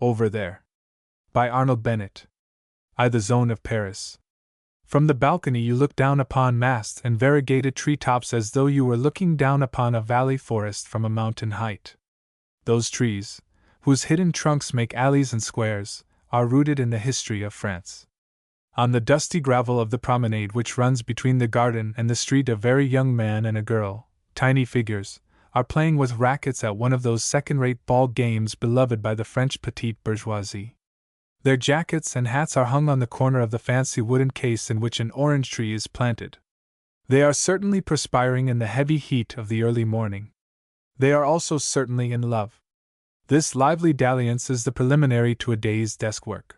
Over There. By Arnold Bennett. The Zone of Paris. From the balcony you look down upon massed and variegated treetops as though you were looking down upon a valley forest from a mountain height. Those trees, whose hidden trunks make alleys and squares, are rooted in the history of France. On the dusty gravel of the promenade which runs between the garden and the street a very young man and a girl, tiny figures, are playing with rackets at one of those second-rate ball games beloved by the French petite bourgeoisie. Their jackets and hats are hung on the corner of the fancy wooden case in which an orange tree is planted. They are certainly perspiring in the heavy heat of the early morning. They are also certainly in love. This lively dalliance is the preliminary to a day's desk work.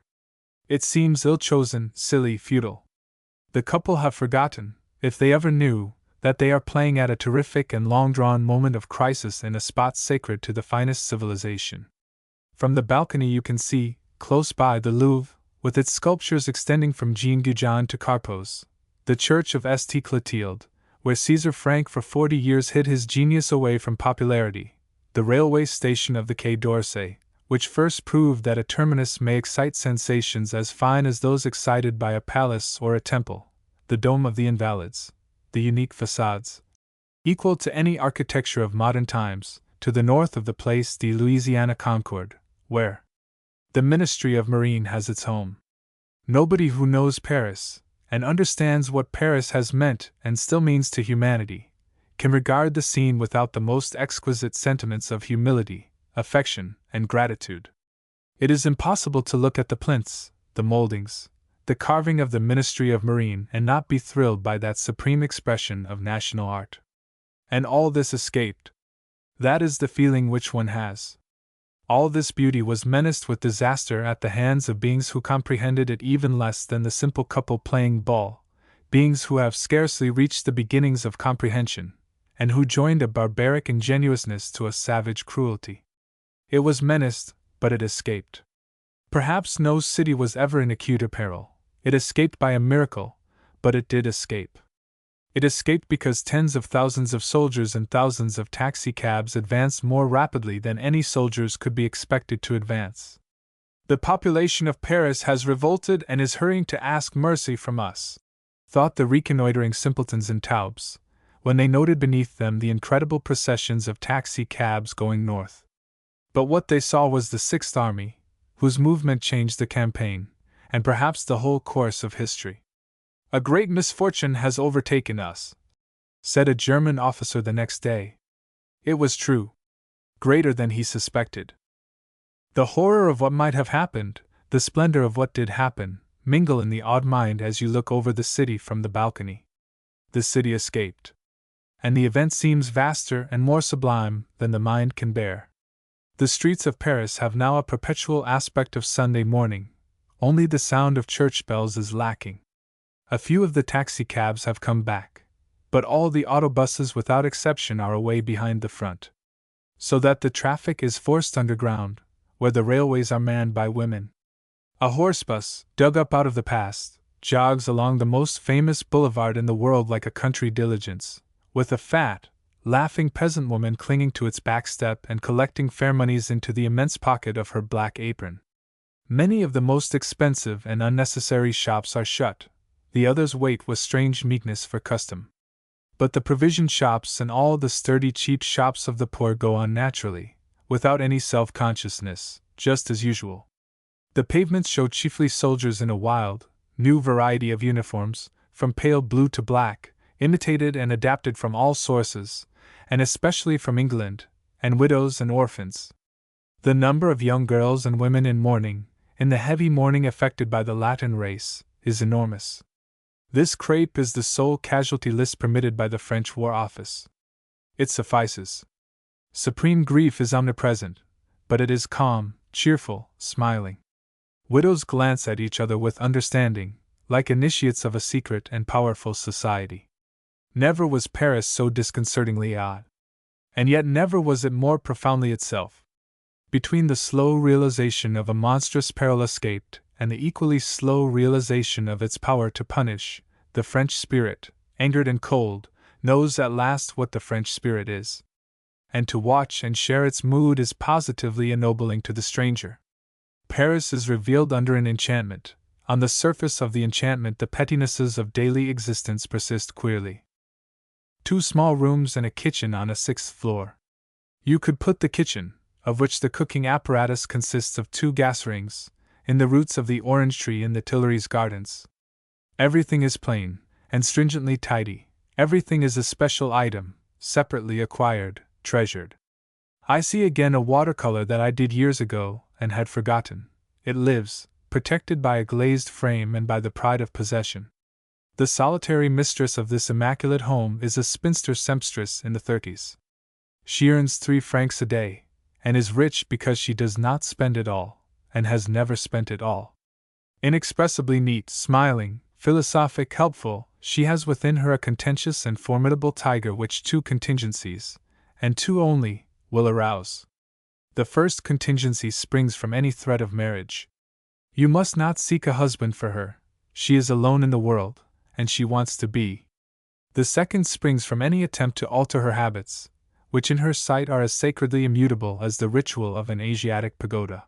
It seems ill-chosen, silly, futile. The couple have forgotten, if they ever knew, that they are playing at a terrific and long-drawn moment of crisis in a spot sacred to the finest civilization. From the balcony you can see, close by, the Louvre, with its sculptures extending from Jean Goujon to Carpos, the church of St. Clotilde, where Caesar Frank for 40 years hid his genius away from popularity, the railway station of the Quai d'Orsay, which first proved that a terminus may excite sensations as fine as those excited by a palace or a temple, the Dome of the Invalides, the unique facades, equal to any architecture of modern times, to the north of the Place de Louisiana Concorde, where the Ministry of Marine has its home. Nobody who knows Paris, and understands what Paris has meant and still means to humanity, can regard the scene without the most exquisite sentiments of humility, affection, and gratitude. It is impossible to look at the plinths, the moldings, the carving of the Ministry of Marine and not be thrilled by that supreme expression of national art. And all this escaped. That is the feeling which one has. All this beauty was menaced with disaster at the hands of beings who comprehended it even less than the simple couple playing ball, beings who have scarcely reached the beginnings of comprehension, and who joined a barbaric ingenuousness to a savage cruelty. It was menaced, but it escaped. Perhaps no city was ever in acuter peril. It escaped by a miracle, but it did escape. It escaped because tens of thousands of soldiers and thousands of taxicabs advanced more rapidly than any soldiers could be expected to advance. The population of Paris has revolted and is hurrying to ask mercy from us, thought the reconnoitering simpletons in Taubes, when they noted beneath them the incredible processions of taxicabs going north. But what they saw was the Sixth Army, whose movement changed the campaign, and perhaps the whole course of history. "A great misfortune has overtaken us," said a German officer the next day. It was true. Greater than he suspected. The horror of what might have happened, the splendor of what did happen, mingle in the awed mind as you look over the city from the balcony. The city escaped. And the event seems vaster and more sublime than the mind can bear. The streets of Paris have now a perpetual aspect of Sunday morning. Only the sound of church bells is lacking. A few of the taxicabs have come back, but all the autobuses without exception are away behind the front. So that the traffic is forced underground, where the railways are manned by women. A horse bus, dug up out of the past, jogs along the most famous boulevard in the world like a country diligence, with a fat, laughing peasant woman clinging to its back step and collecting fare monies into the immense pocket of her black apron. Many of the most expensive and unnecessary shops are shut. The others wait with strange meekness for custom. But the provision shops and all the sturdy cheap shops of the poor go on naturally, without any self-consciousness, just as usual. The pavements show chiefly soldiers in a wild, new variety of uniforms, from pale blue to black, imitated and adapted from all sources, and especially from England, and widows and orphans. The number of young girls and women in mourning, in the heavy mourning affected by the Latin race, is enormous. This crepe is the sole casualty list permitted by the French War Office. It suffices. Supreme grief is omnipresent, but it is calm, cheerful, smiling. Widows glance at each other with understanding, like initiates of a secret and powerful society. Never was Paris so disconcertingly odd. And yet never was it more profoundly itself. Between the slow realization of a monstrous peril escaped, and the equally slow realization of its power to punish, the French spirit, angered and cold, knows at last what the French spirit is. And to watch and share its mood is positively ennobling to the stranger. Paris is revealed under an enchantment. On the surface of the enchantment, the pettinesses of daily existence persist queerly. 2 small rooms and a kitchen on a 6th floor. You could put the kitchen, of which the cooking apparatus consists of 2 gas rings, in the roots of the orange tree in the Tuileries Gardens. Everything is plain, and stringently tidy. Everything is a special item, separately acquired, treasured. I see again a watercolor that I did years ago, and had forgotten. It lives, protected by a glazed frame and by the pride of possession. The solitary mistress of this immaculate home is a spinster sempstress in the 30s. She earns 3 francs a day, and is rich because she does not spend it all, and has never spent it all. Inexpressibly neat, smiling, philosophic, helpful, she has within her a contentious and formidable tiger which 2 contingencies, and 2 only, will arouse. The first contingency springs from any threat of marriage. You must not seek a husband for her. She is alone in the world, and she wants to be. The second springs from any attempt to alter her habits, which in her sight are as sacredly immutable as the ritual of an Asiatic pagoda.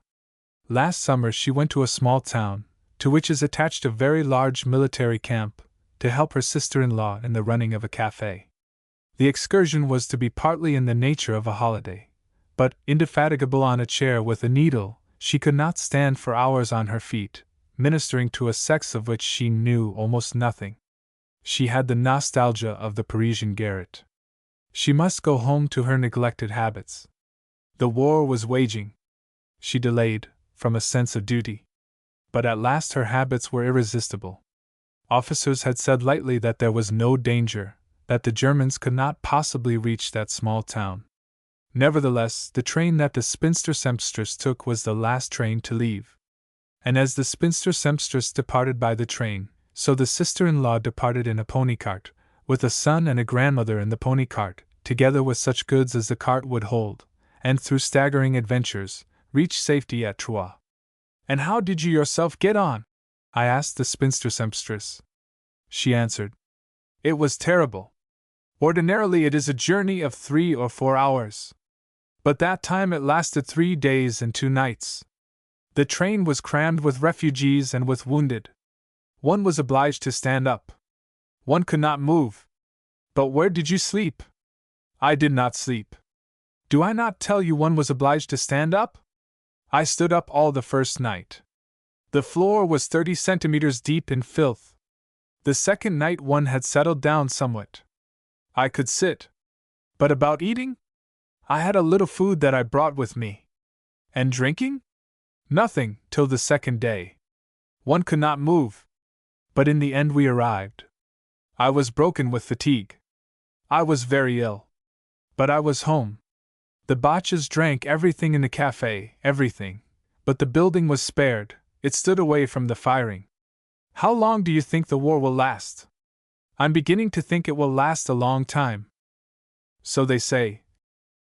Last summer she went to a small town, to which is attached a very large military camp, to help her sister-in-law in the running of a cafe. The excursion was to be partly in the nature of a holiday, but, indefatigable on a chair with a needle, she could not stand for hours on her feet, ministering to a sex of which she knew almost nothing. She had the nostalgia of the Parisian garret. She must go home to her neglected habits. The war was waging. She delayed, from a sense of duty. But at last her habits were irresistible. Officers had said lightly that there was no danger, that the Germans could not possibly reach that small town. Nevertheless, the train that the spinster sempstress took was the last train to leave. And as the spinster sempstress departed by the train, so the sister-in-law departed in a pony cart, with a son and a grandmother in the pony cart, together with such goods as the cart would hold, and through staggering adventures, reached safety at Troyes. And how did you yourself get on? I asked the spinster sempstress. She answered, It was terrible. Ordinarily it is a journey of 3 or 4 hours. But that time it lasted 3 days and 2 nights. The train was crammed with refugees and with wounded. One was obliged to stand up. One could not move. But where did you sleep? I did not sleep. Do I not tell you one was obliged to stand up? I stood up all the first night. The floor was 30 centimeters deep in filth. The second night one had settled down somewhat. I could sit. But about eating? I had a little food that I brought with me. And drinking? Nothing, till the second day. One could not move. But in the end we arrived. I was broken with fatigue. I was very ill. But I was home. The Boches drank everything in the cafe, everything. But the building was spared, it stood away from the firing. How long do you think the war will last? I'm beginning to think it will last a long time. So they say,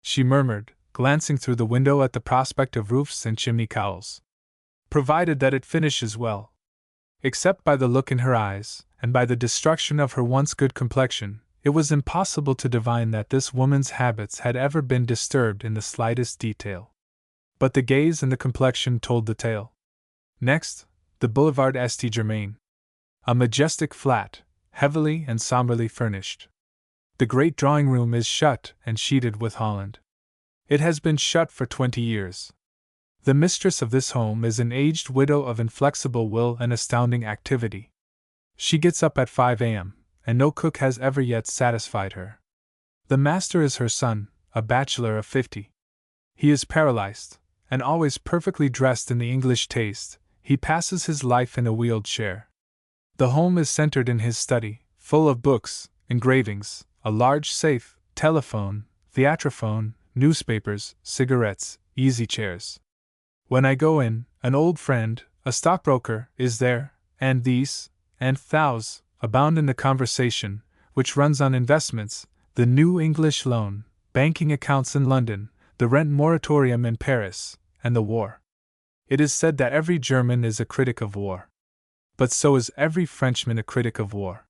she murmured, glancing through the window at the prospect of roofs and chimney cowls. Provided that it finishes well. Except by the look in her eyes, and by the destruction of her once good complexion, it was impossible to divine that this woman's habits had ever been disturbed in the slightest detail. But the gaze and the complexion told the tale. Next, the Boulevard St. Germain. A majestic flat, heavily and somberly furnished. The great drawing-room is shut and sheeted with holland. It has been shut for 20 years. The mistress of this home is an aged widow of inflexible will and astounding activity. She gets up at 5 a.m., and no cook has ever yet satisfied her. The master is her son, a bachelor of 50. He is paralyzed, and always perfectly dressed in the English taste. He passes his life in a wheeled chair. The home is centered in his study, full of books, engravings, a large safe, telephone, theatrophone, newspapers, cigarettes, easy chairs. When I go in, an old friend, a stockbroker, is there, and these, and thous, abound in the conversation, which runs on investments, the new English loan, banking accounts in London, the rent moratorium in Paris, and the war. It is said that every German is a critic of war. But so is every Frenchman a critic of war.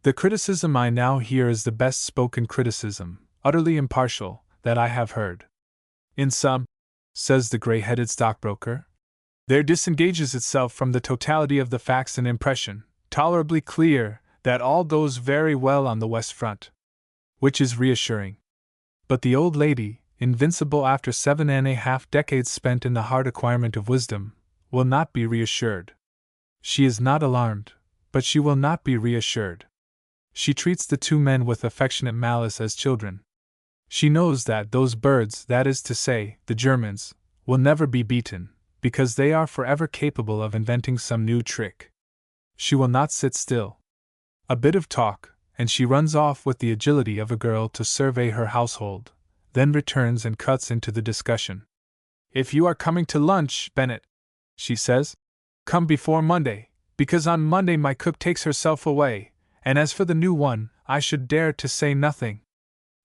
The criticism I now hear is the best spoken criticism, utterly impartial, that I have heard. In sum, says the gray-headed stockbroker, There disengages itself from the totality of the facts an impression, tolerably clear, that all goes very well on the West Front. Which is reassuring. But the old lady, invincible after 7.5 decades spent in the hard acquirement of wisdom, will not be reassured. She is not alarmed, but she will not be reassured. She treats the two men with affectionate malice as children. She knows that those birds, that is to say, the Germans, will never be beaten, because they are forever capable of inventing some new trick. She will not sit still. A bit of talk, and she runs off with the agility of a girl to survey her household, then returns and cuts into the discussion. If you are coming to lunch, Bennett, she says, come before Monday, because on Monday my cook takes herself away, and as for the new one, I should dare to say nothing.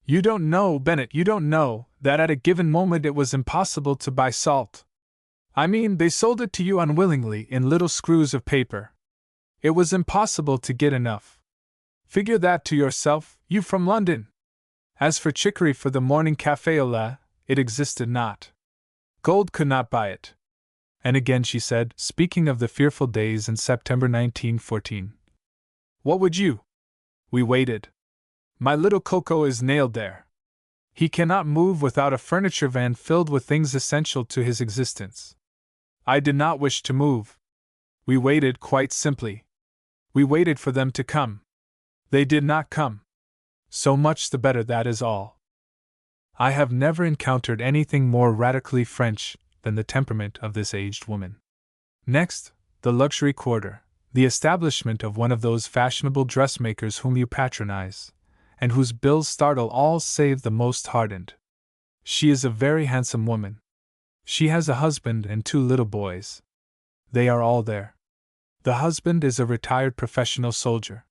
You don't know, Bennett, you don't know, that at a given moment it was impossible to buy salt. I mean, they sold it to you unwillingly in little screws of paper. It was impossible to get enough. Figure that to yourself, you from London. As for chicory for the morning café au lait, it existed not. Gold could not buy it. And again she said, speaking of the fearful days in September 1914. What would you? We waited. My little Coco is nailed there. He cannot move without a furniture van filled with things essential to his existence. I did not wish to move. We waited quite simply. We waited for them to come. They did not come. So much the better, that is all. I have never encountered anything more radically French than the temperament of this aged woman. Next, the luxury quarter, the establishment of one of those fashionable dressmakers whom you patronize, and whose bills startle all save the most hardened. She is a very handsome woman. She has a husband and 2 little boys. They are all there. The husband is a retired professional soldier.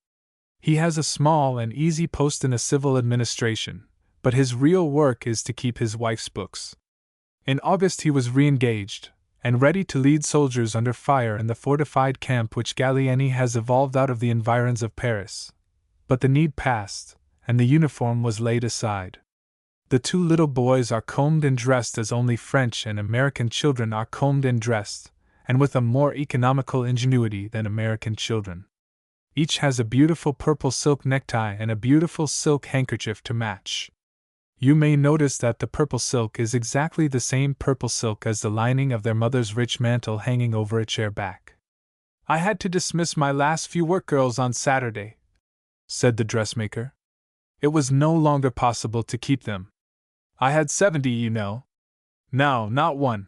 He has a small and easy post in a civil administration, but his real work is to keep his wife's books. In August he was re-engaged, and ready to lead soldiers under fire in the fortified camp which Gallieni has evolved out of the environs of Paris. But the need passed, and the uniform was laid aside. The 2 little boys are combed and dressed as only French and American children are combed and dressed, and with a more economical ingenuity than American children. Each has a beautiful purple silk necktie and a beautiful silk handkerchief to match. You may notice that the purple silk is exactly the same purple silk as the lining of their mother's rich mantle hanging over a chair back. I had to dismiss my last few workgirls on Saturday, said the dressmaker. It was no longer possible to keep them. I had 70, you know. Now, not one.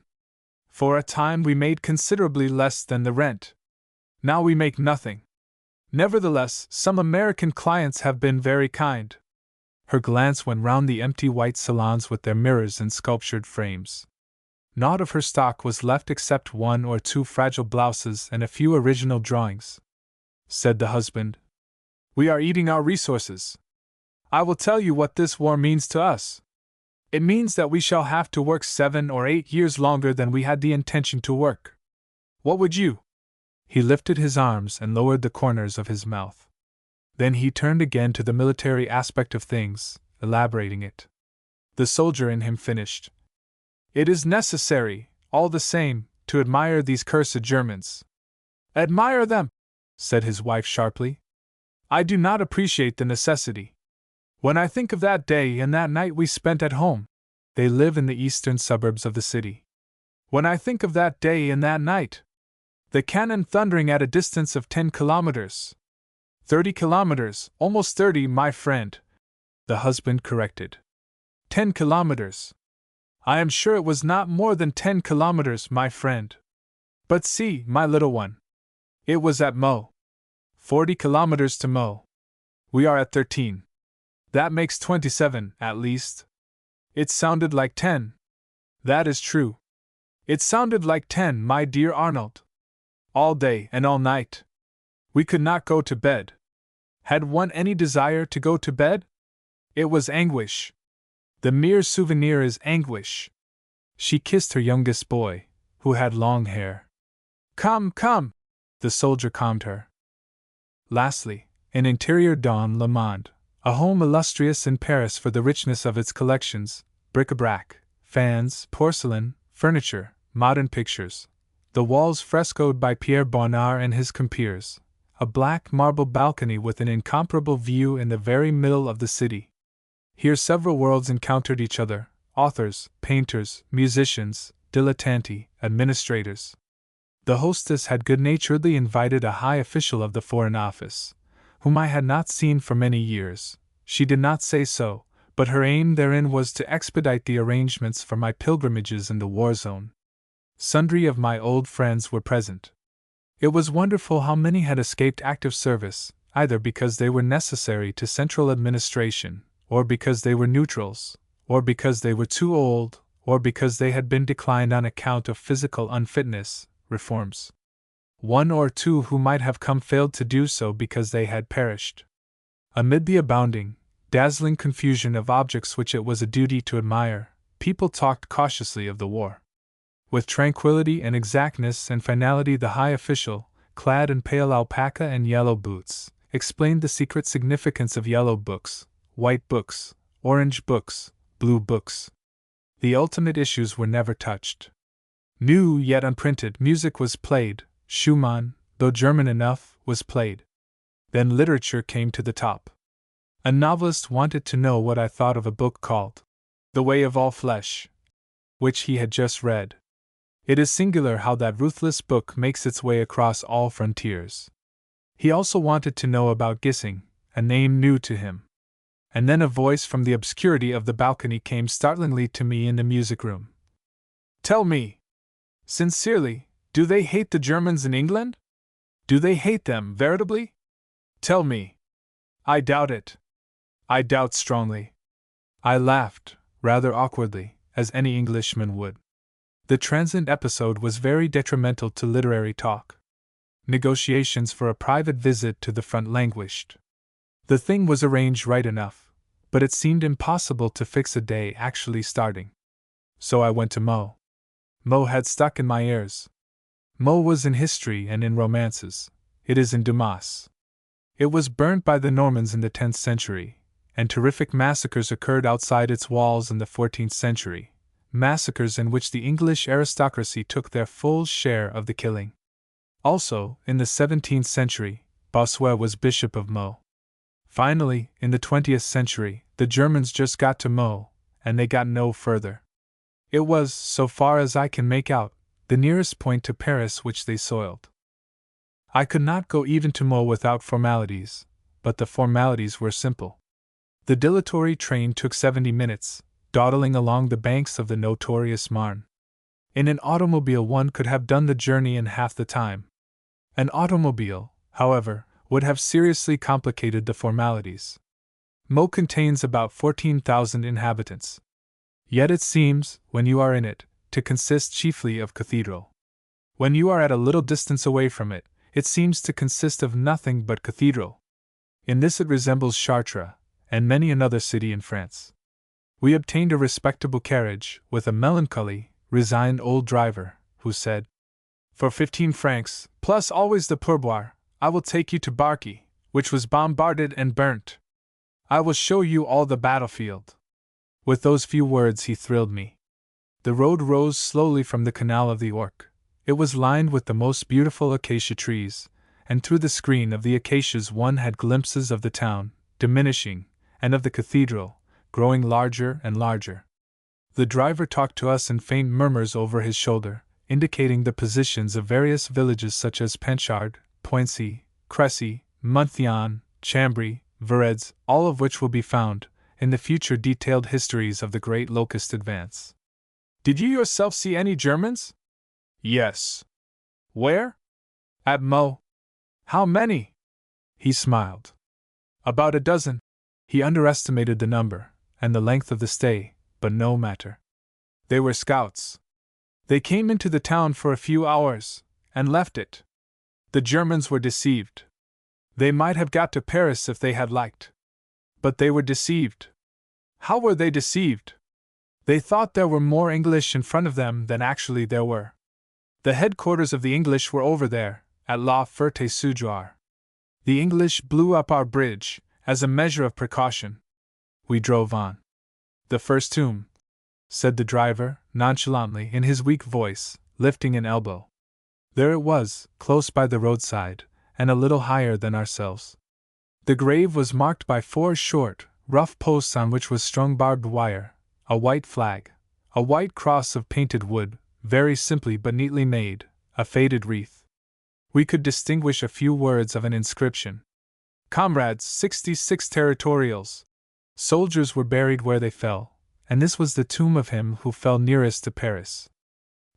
For a time we made considerably less than the rent. Now we make nothing. Nevertheless, some American clients have been very kind. Her glance went round the empty white salons with their mirrors and sculptured frames. Naught of her stock was left except 1 or 2 fragile blouses and a few original drawings. Said the husband, we are eating our resources. I will tell you what this war means to us. It means that we shall have to work 7 or 8 years longer than we had the intention to work. What would you? He lifted his arms and lowered the corners of his mouth. Then he turned again to the military aspect of things, elaborating it. The soldier in him finished. It is necessary, all the same, to admire these cursed Germans. Admire them, said his wife sharply. I do not appreciate the necessity. When I think of that day and that night we spent at home, they live in the eastern suburbs of the city. When I think of that day and that night, the cannon thundering at a distance of 10 kilometers. 30 kilometers, almost 30, my friend, the husband corrected. 10 kilometers. I am sure it was not more than 10 kilometers, my friend. But see, my little one. It was at Meaux. 40 kilometers to Meaux. We are at 13. That makes 27, at least. It sounded like 10. That is true. It sounded like 10, my dear Arnold. All day and all night. We could not go to bed. Had one any desire to go to bed? It was anguish. The mere souvenir is anguish. She kissed her youngest boy, who had long hair. Come, come, the soldier calmed her. Lastly, in interior Don Le Monde, a home illustrious in Paris for the richness of its collections, bric-a-brac, fans, porcelain, furniture, modern pictures, the walls frescoed by Pierre Bonnard and his compeers, a black marble balcony with an incomparable view in the very middle of the city. Here several worlds encountered each other: authors, painters, musicians, dilettanti, administrators. The hostess had good-naturedly invited a high official of the Foreign Office, whom I had not seen for many years. She did not say so, but her aim therein was to expedite the arrangements for my pilgrimages in the war zone. Sundry of my old friends were present. It was wonderful how many had escaped active service, either because they were necessary to central administration, or because they were neutrals, or because they were too old, or because they had been declined on account of physical unfitness, reforms. One or two who might have come failed to do so because they had perished. Amid the abounding, dazzling confusion of objects which it was a duty to admire, people talked cautiously of the war. With tranquility and exactness and finality, the high official, clad in pale alpaca and yellow boots, explained the secret significance of yellow books, white books, orange books, blue books. The ultimate issues were never touched. New yet unprinted music was played. Schumann, though German enough, was played. Then literature came to the top. A novelist wanted to know what I thought of a book called The Way of All Flesh, which he had just read. It is singular how that ruthless book makes its way across all frontiers. He also wanted to know about Gissing, a name new to him. And then a voice from the obscurity of the balcony came startlingly to me in the music room. Tell me, sincerely, do they hate the Germans in England? Do they hate them veritably? Tell me. I doubt it. I doubt strongly. I laughed, rather awkwardly, as any Englishman would. The transient episode was very detrimental to literary talk. Negotiations for a private visit to the front languished. The thing was arranged right enough, but it seemed impossible to fix a day actually starting. So I went to Meaux. Meaux had stuck in my ears. Meaux was in history and in romances. It is in Dumas. It was burnt by the Normans in the 10th century, and terrific massacres occurred outside its walls in the 14th century. Massacres in which the English aristocracy took their full share of the killing. Also, in the 17th century, Bossuet was Bishop of Meaux. Finally, in the 20th century, the Germans just got to Meaux, and they got no further. It was, so far as I can make out, the nearest point to Paris which they soiled. I could not go even to Meaux without formalities, but the formalities were simple. The dilatory train took 70 minutes, dawdling along the banks of the notorious Marne. In an automobile one could have done the journey in half the time. An automobile, however, would have seriously complicated the formalities. Meaux contains about 14,000 inhabitants. Yet it seems, when you are in it, to consist chiefly of cathedral. When you are at a little distance away from it, it seems to consist of nothing but cathedral. In this it resembles Chartres, and many another city in France. We obtained a respectable carriage, with a melancholy, resigned old driver, who said, "For 15 francs, plus always the pourboire, I will take you to Barky, which was bombarded and burnt. I will show you all the battlefield." With those few words he thrilled me. The road rose slowly from the canal of the Ourcq. It was lined with the most beautiful acacia trees, and through the screen of the acacias one had glimpses of the town, diminishing, and of the cathedral, growing larger and larger. The driver talked to us in faint murmurs over his shoulder, indicating the positions of various villages such as Penchard, Poincy, Cressy, Monthyon, Chambry, Veredes, all of which will be found in the future detailed histories of the great locust advance. "Did you yourself see any Germans?" "Yes." "Where?" "At Meaux." "How many?" He smiled. "About a dozen." He underestimated the number and the length of the stay, but no matter. They were scouts. They came into the town for a few hours, and left it. The Germans were deceived. They might have got to Paris if they had liked. But they were deceived. How were they deceived? They thought there were more English in front of them than actually there were. The headquarters of the English were over there, at La Ferté-sous-Jouarre. The English blew up our bridge, as a measure of precaution. We drove on. "The first tomb," said the driver, nonchalantly, in his weak voice, lifting an elbow. There it was, close by the roadside, and a little higher than ourselves. The grave was marked by 4 short, rough posts on which was strung barbed wire, a white flag, a white cross of painted wood, very simply but neatly made, a faded wreath. We could distinguish a few words of an inscription. Comrades, 66 Territorials. Soldiers were buried where they fell, and this was the tomb of him who fell nearest to Paris.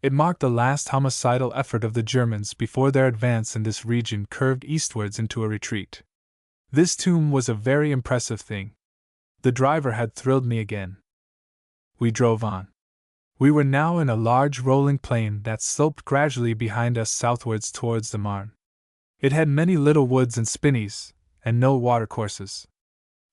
It marked the last homicidal effort of the Germans before their advance in this region curved eastwards into a retreat. This tomb was a very impressive thing. The driver had thrilled me again. We drove on. We were now in a large rolling plain that sloped gradually behind us southwards towards the Marne. It had many little woods and spinneys, and no watercourses.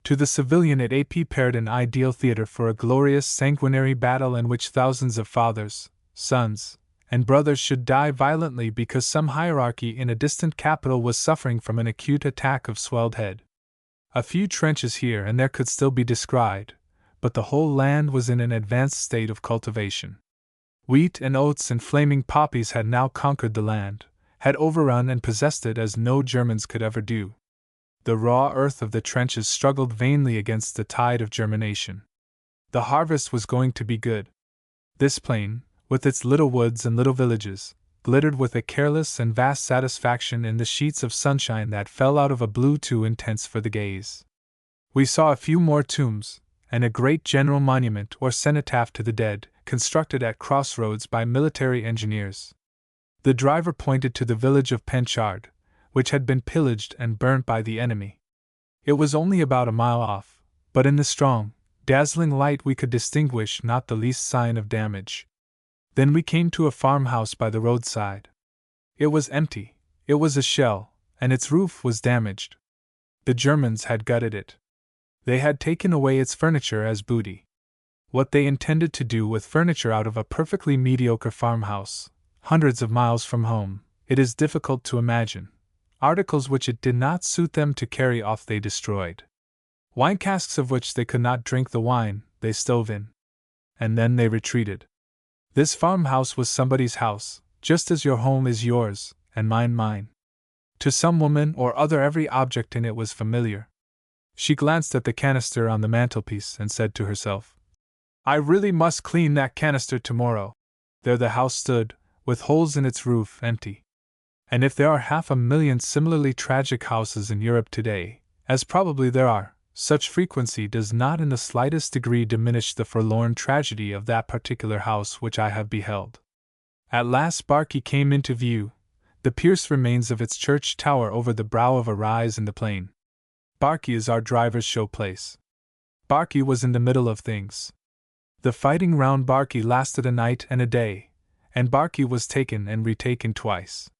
To the civilian it prepared an ideal theatre for a glorious sanguinary battle in which thousands of fathers, sons, and brothers should die violently because some hierarchy in a distant capital was suffering from an acute attack of swelled head. A few trenches here and there could still be descried, but the whole land was in an advanced state of cultivation. Wheat and oats and flaming poppies had now conquered the land, had overrun and possessed it as no Germans could ever do. The raw earth of the trenches struggled vainly against the tide of germination. The harvest was going to be good. This plain, with its little woods and little villages, glittered with a careless and vast satisfaction in the sheets of sunshine that fell out of a blue too intense for the gaze. We saw a few more tombs, and a great general monument or cenotaph to the dead, constructed at crossroads by military engineers. The driver pointed to the village of Penchard, which had been pillaged and burnt by the enemy. It was only about a mile off, but in the strong, dazzling light we could distinguish not the least sign of damage. Then we came to a farmhouse by the roadside. It was empty, it was a shell, and its roof was damaged. The Germans had gutted it. They had taken away its furniture as booty. What they intended to do with furniture out of a perfectly mediocre farmhouse, hundreds of miles from home, it is difficult to imagine. Articles which it did not suit them to carry off they destroyed. Wine casks of which they could not drink the wine, they stove in. And then they retreated. This farmhouse was somebody's house, just as your home is yours, and mine. To some woman or other every object in it was familiar. She glanced at the canister on the mantelpiece and said to herself, "I really must clean that canister tomorrow." There the house stood, with holes in its roof, empty. And if there are 500,000 similarly tragic houses in Europe today, as probably there are, such frequency does not in the slightest degree diminish the forlorn tragedy of that particular house which I have beheld. At last Barky came into view, the pierced remains of its church tower over the brow of a rise in the plain. Barky is our driver's show place. Barky was in the middle of things. The fighting round Barky lasted a night and a day, and Barky was taken and retaken twice.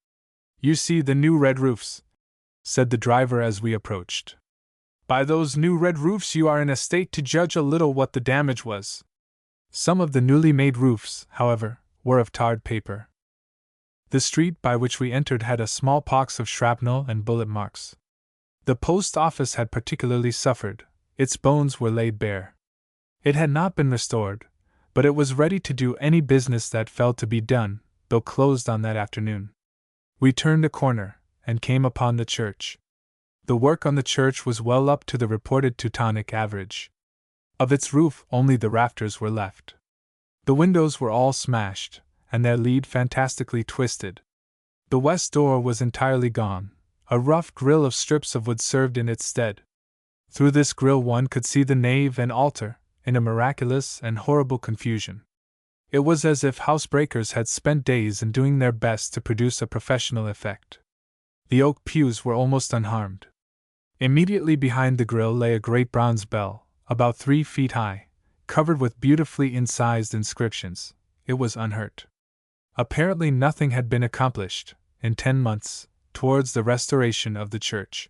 "You see the new red roofs," said the driver as we approached. "By those new red roofs you are in a state to judge a little what the damage was." Some of the newly made roofs, however, were of tarred paper. The street by which we entered had a small pox of shrapnel and bullet marks. The post office had particularly suffered, its bones were laid bare. It had not been restored, but it was ready to do any business that fell to be done, though closed on that afternoon. We turned a corner, and came upon the church. The work on the church was well up to the reported Teutonic average. Of its roof only the rafters were left. The windows were all smashed, and their lead fantastically twisted. The west door was entirely gone. A rough grille of strips of wood served in its stead. Through this grille one could see the nave and altar, in a miraculous and horrible confusion. It was as if housebreakers had spent days in doing their best to produce a professional effect. The oak pews were almost unharmed. Immediately behind the grille lay a great bronze bell, about 3 feet high, covered with beautifully incised inscriptions. It was unhurt. Apparently nothing had been accomplished, in 10 months, towards the restoration of the church.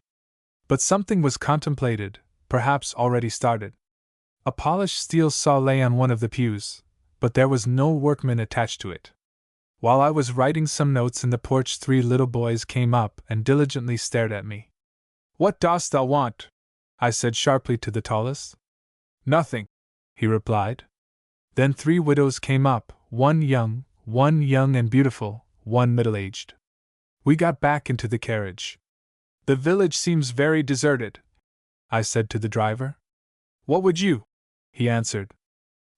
But something was contemplated, perhaps already started. A polished steel saw lay on one of the pews, but there was no workman attached to it. While I was writing some notes in the porch 3 little boys came up and diligently stared at me. "What dost thou want?" I said sharply to the tallest. "Nothing," he replied. Then 3 widows came up, one young and beautiful, one middle-aged. We got back into the carriage. "The village seems very deserted," I said to the driver. "What would you?" he answered.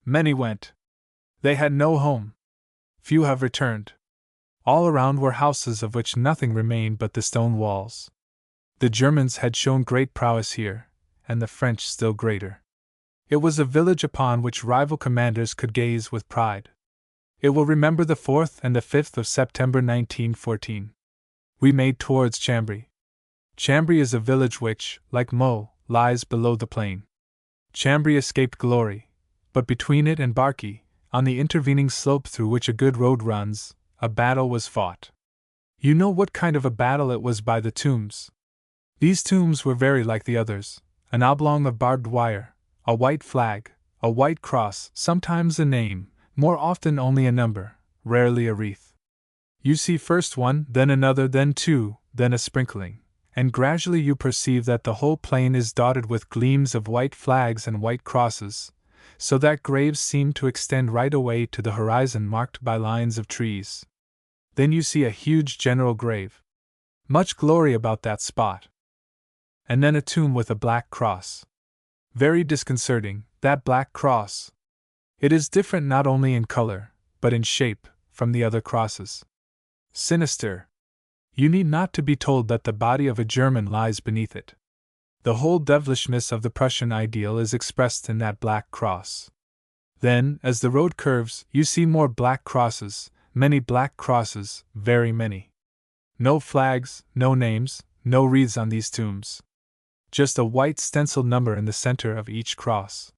"Many went. They had no home. Few have returned. All around were houses of which nothing remained but the stone walls. The Germans had shown great prowess here, and the French still greater. It was a village upon which rival commanders could gaze with pride. It will remember the 4th and the 5th of September 1914. We made towards Chambry. Chambry is a village which, like Meaux, lies below the plain. Chambry escaped glory, but between it and Barky, on the intervening slope through which a good road runs, a battle was fought. You know what kind of a battle it was by the tombs. These tombs were very like the others, an oblong of barbed wire, a white flag, a white cross, sometimes a name, more often only a number, rarely a wreath. You see first one, then another, then two, then a sprinkling, and gradually you perceive that the whole plain is dotted with gleams of white flags and white crosses, so that graves seem to extend right away to the horizon marked by lines of trees. Then you see a huge general grave. Much glory about that spot. And then a tomb with a black cross. Very disconcerting, that black cross. It is different not only in color, but in shape, from the other crosses. Sinister. You need not to be told that the body of a German lies beneath it. The whole devilishness of the Prussian ideal is expressed in that black cross. Then, as the road curves, you see more black crosses, many black crosses, very many. No flags, no names, no wreaths on these tombs. Just a white stenciled number in the center of each cross.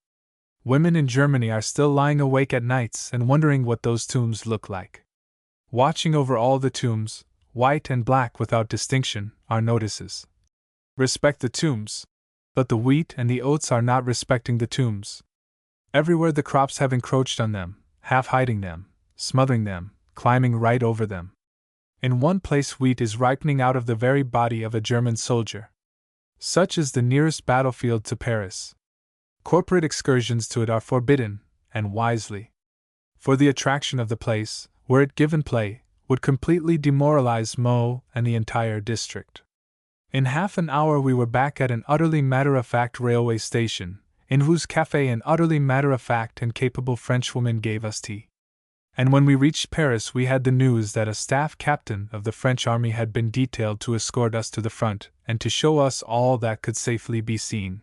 Women in Germany are still lying awake at nights and wondering what those tombs look like. Watching over all the tombs, white and black without distinction, are notices. Respect the tombs. But the wheat and the oats are not respecting the tombs. Everywhere the crops have encroached on them, half hiding them, smothering them, climbing right over them. In one place wheat is ripening out of the very body of a German soldier. Such is the nearest battlefield to Paris. Corporate excursions to it are forbidden, and wisely. For the attraction of the place, were it given play, would completely demoralize Meaux and the entire district. In half an hour we were back at an utterly matter-of-fact railway station, in whose café an utterly matter-of-fact and capable Frenchwoman gave us tea. And when we reached Paris we had the news that a staff captain of the French army had been detailed to escort us to the front and to show us all that could safely be seen.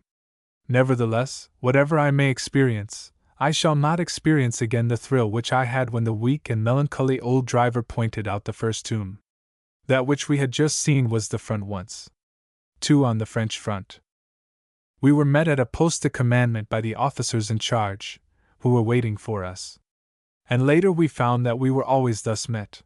Nevertheless, whatever I may experience, I shall not experience again the thrill which I had when the weak and melancholy old driver pointed out the first tomb. That which we had just seen was the front once. 2 on the French front. We were met at a poste de commandement by the officers in charge, who were waiting for us. And later we found that we were always thus met.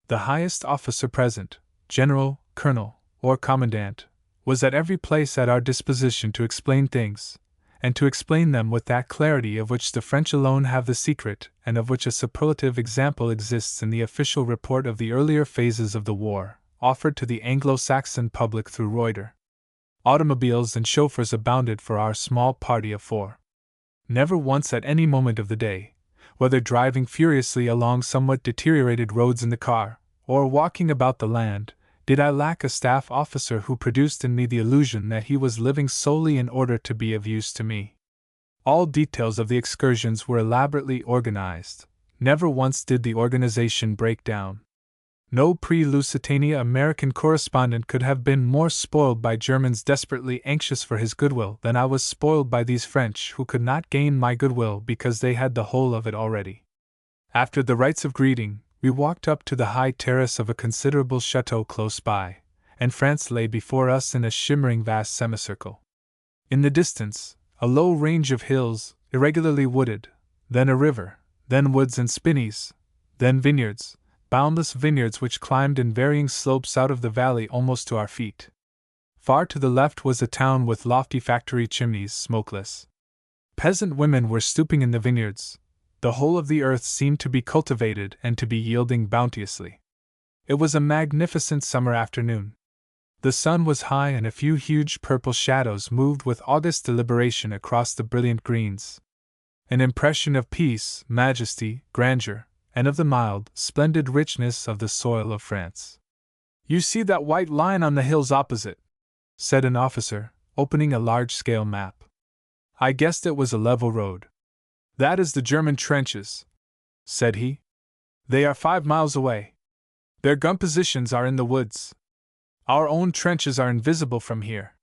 The highest officer present, general, colonel, or commandant, was at every place at our disposition to explain things, and to explain them with that clarity of which the French alone have the secret, and of which a superlative example exists in the official report of the earlier phases of the war, offered to the Anglo-Saxon public through Reuter. Automobiles and chauffeurs abounded for our small party of 4. Never once at any moment of the day, whether driving furiously along somewhat deteriorated roads in the car, or walking about the land, did I lack a staff officer who produced in me the illusion that he was living solely in order to be of use to me. All details of the excursions were elaborately organized. Never once did the organization break down. No pre-Lusitania American correspondent could have been more spoiled by Germans desperately anxious for his goodwill than I was spoiled by these French who could not gain my goodwill because they had the whole of it already. After the rites of greeting, we walked up to the high terrace of a considerable chateau close by, and France lay before us in a shimmering vast semicircle. In the distance, a low range of hills, irregularly wooded, then a river, then woods and spinneys, then vineyards, boundless vineyards which climbed in varying slopes out of the valley almost to our feet. Far to the left was a town with lofty factory chimneys, smokeless. Peasant women were stooping in the vineyards. The whole of the earth seemed to be cultivated and to be yielding bounteously. It was a magnificent summer afternoon. The sun was high and a few huge purple shadows moved with august deliberation across the brilliant greens. An impression of peace, majesty, grandeur, and of the mild, splendid richness of the soil of France. You see that white line on the hills opposite, said an officer, opening a large-scale map. I guessed it was a level road. That is the German trenches, said he. They are 5 miles away. Their gun positions are in the woods. Our own trenches are invisible from here.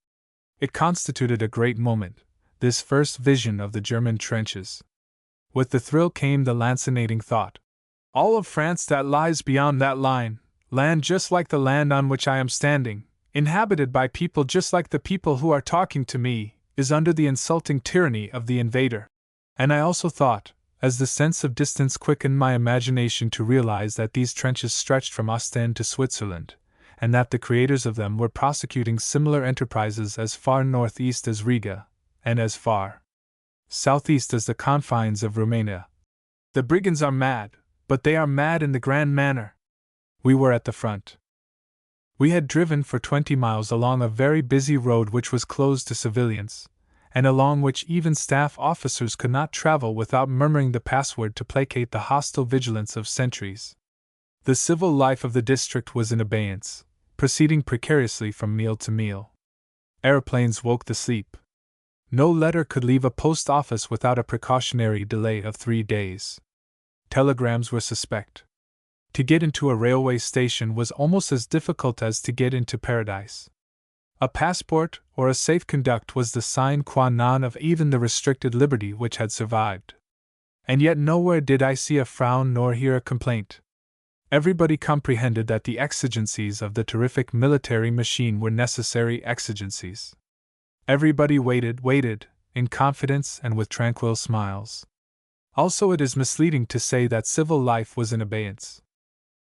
It constituted a great moment, this first vision of the German trenches. With the thrill came the lancinating thought. All of France that lies beyond that line, land just like the land on which I am standing, inhabited by people just like the people who are talking to me, is under the insulting tyranny of the invader. And I also thought, as the sense of distance quickened my imagination to realize that these trenches stretched from Ostend to Switzerland, and that the creators of them were prosecuting similar enterprises as far northeast as Riga, and as far southeast as the confines of Romania. The brigands are mad, but they are mad in the grand manner. We were at the front. We had driven for 20 miles along a very busy road which was closed to civilians, and along which even staff officers could not travel without murmuring the password to placate the hostile vigilance of sentries. The civil life of the district was in abeyance, proceeding precariously from meal to meal. Aeroplanes woke the sleep. No letter could leave a post office without a precautionary delay of 3 days. Telegrams were suspect. To get into a railway station was almost as difficult as to get into paradise. A passport or a safe conduct was the sine qua non of even the restricted liberty which had survived. And yet nowhere did I see a frown nor hear a complaint. Everybody comprehended that the exigencies of the terrific military machine were necessary exigencies. Everybody waited, in confidence and with tranquil smiles. Also, it is misleading to say that civil life was in abeyance.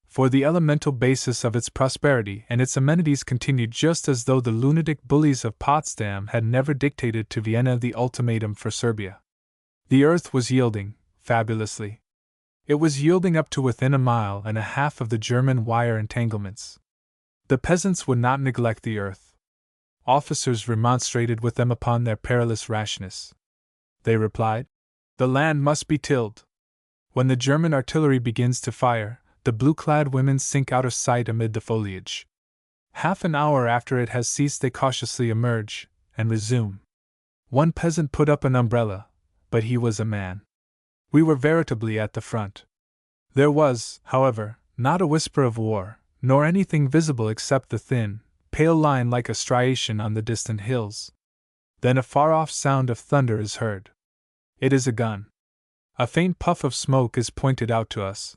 For the elemental basis of its prosperity and its amenities continued just as though the lunatic bullies of Potsdam had never dictated to Vienna the ultimatum for Serbia. The earth was yielding, fabulously. It was yielding up to within 1.5 miles of the German wire entanglements. The peasants would not neglect the earth. Officers remonstrated with them upon their perilous rashness. They replied, "The land must be tilled. When the German artillery begins to fire, the blue-clad women sink out of sight amid the foliage. Half an hour after it has ceased they cautiously emerge, and resume." One peasant put up an umbrella, but he was a man. We were veritably at the front. There was, however, not a whisper of war, nor anything visible except the thin, pale line like a striation on the distant hills. Then a far-off sound of thunder is heard. It is a gun. A faint puff of smoke is pointed out to us.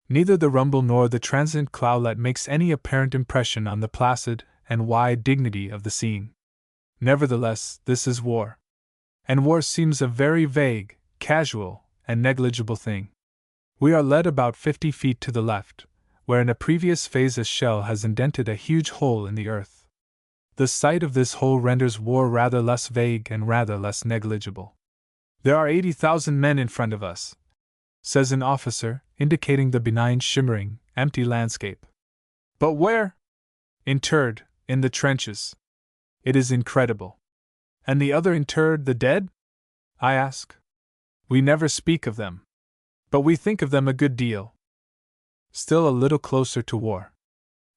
Neither the rumble nor the transient cloudlet makes any apparent impression on the placid and wide dignity of the scene. Nevertheless, this is war. And war seems a very vague, casual, and negligible thing. We are led about 50 feet to the left, where in a previous phase a shell has indented a huge hole in the earth. The sight of this hole renders war rather less vague and rather less negligible. "There are 80,000 men in front of us," says an officer, indicating the benign, shimmering, empty landscape. "But where?" "Interred, in the trenches." "It is incredible." "And the other interred, the dead?" I ask. "We never speak of them. But we think of them a good deal." Still a little closer to war.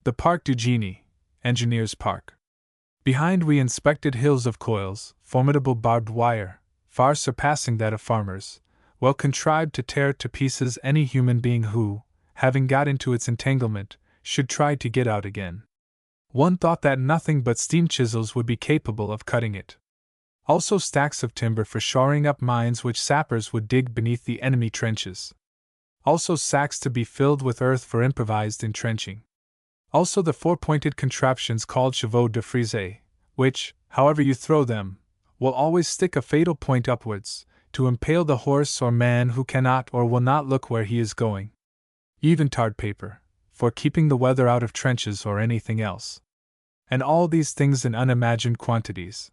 The Parc du Génie, Engineers' Park. Behind we inspected hills of coils, formidable barbed wire, far surpassing that of farmers, well contrived to tear to pieces any human being who, having got into its entanglement, should try to get out again. One thought that nothing but steam chisels would be capable of cutting it. Also stacks of timber for shoring up mines which sappers would dig beneath the enemy trenches. Also sacks to be filled with earth for improvised entrenching. Also the four-pointed contraptions called chevaux de frise, which, however you throw them, will always stick a fatal point upwards, to impale the horse or man who cannot or will not look where he is going. Even tarred paper, for keeping the weather out of trenches or anything else. And all these things in unimagined quantities.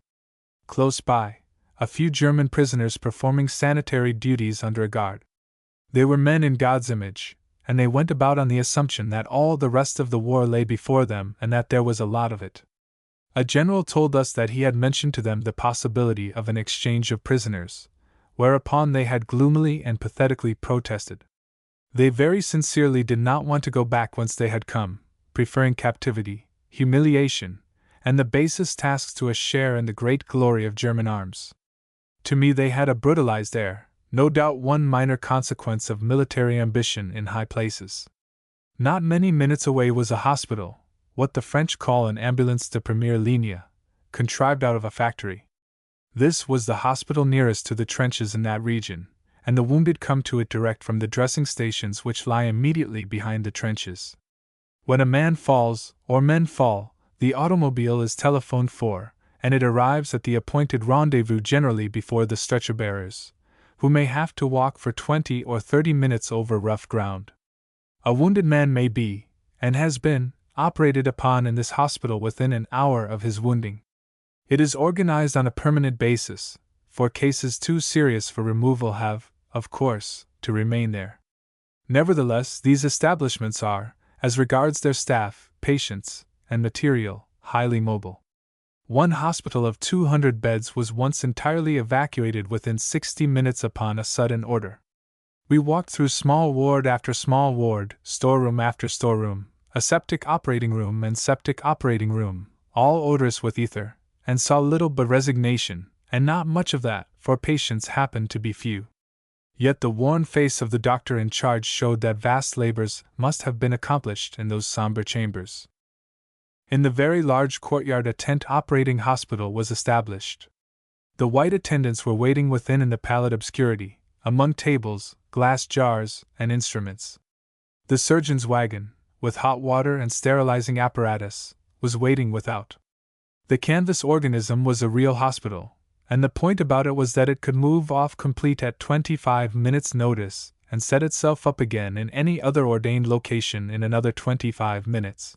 Close by, a few German prisoners performing sanitary duties under a guard. They were men in God's image, and they went about on the assumption that all the rest of the war lay before them and that there was a lot of it. A general told us that he had mentioned to them the possibility of an exchange of prisoners, whereupon they had gloomily and pathetically protested. They very sincerely did not want to go back whence they had come, preferring captivity, humiliation, and the basest tasks to a share in the great glory of German arms. To me they had a brutalized air, no doubt one minor consequence of military ambition in high places. Not many minutes away was a hospital, what the French call an ambulance de première ligne, contrived out of a factory. This was the hospital nearest to the trenches in that region, and the wounded come to it direct from the dressing stations which lie immediately behind the trenches. When a man falls, or men fall, the automobile is telephoned for, and it arrives at the appointed rendezvous generally before the stretcher-bearers, who may have to walk for 20 or 30 minutes over rough ground. A wounded man may be, and has been, operated upon in this hospital within an hour of his wounding. It is organized on a permanent basis, for cases too serious for removal have, of course, to remain there. Nevertheless, these establishments are, as regards their staff, patients, and material, highly mobile. One hospital of 200 beds was once entirely evacuated within 60 minutes upon a sudden order. We walked through small ward after small ward, storeroom after storeroom, aseptic operating room and septic operating room, all odorous with ether, and saw little but resignation, and not much of that, for patients happened to be few. Yet the worn face of the doctor in charge showed that vast labors must have been accomplished in those somber chambers. In the very large courtyard a tent operating hospital was established. The white attendants were waiting within in the pallid obscurity, among tables, glass jars, and instruments. The surgeon's wagon, with hot water and sterilizing apparatus, was waiting without. The canvas organism was a real hospital, and the point about it was that it could move off complete at 25 minutes' notice and set itself up again in any other ordained location in another 25 minutes.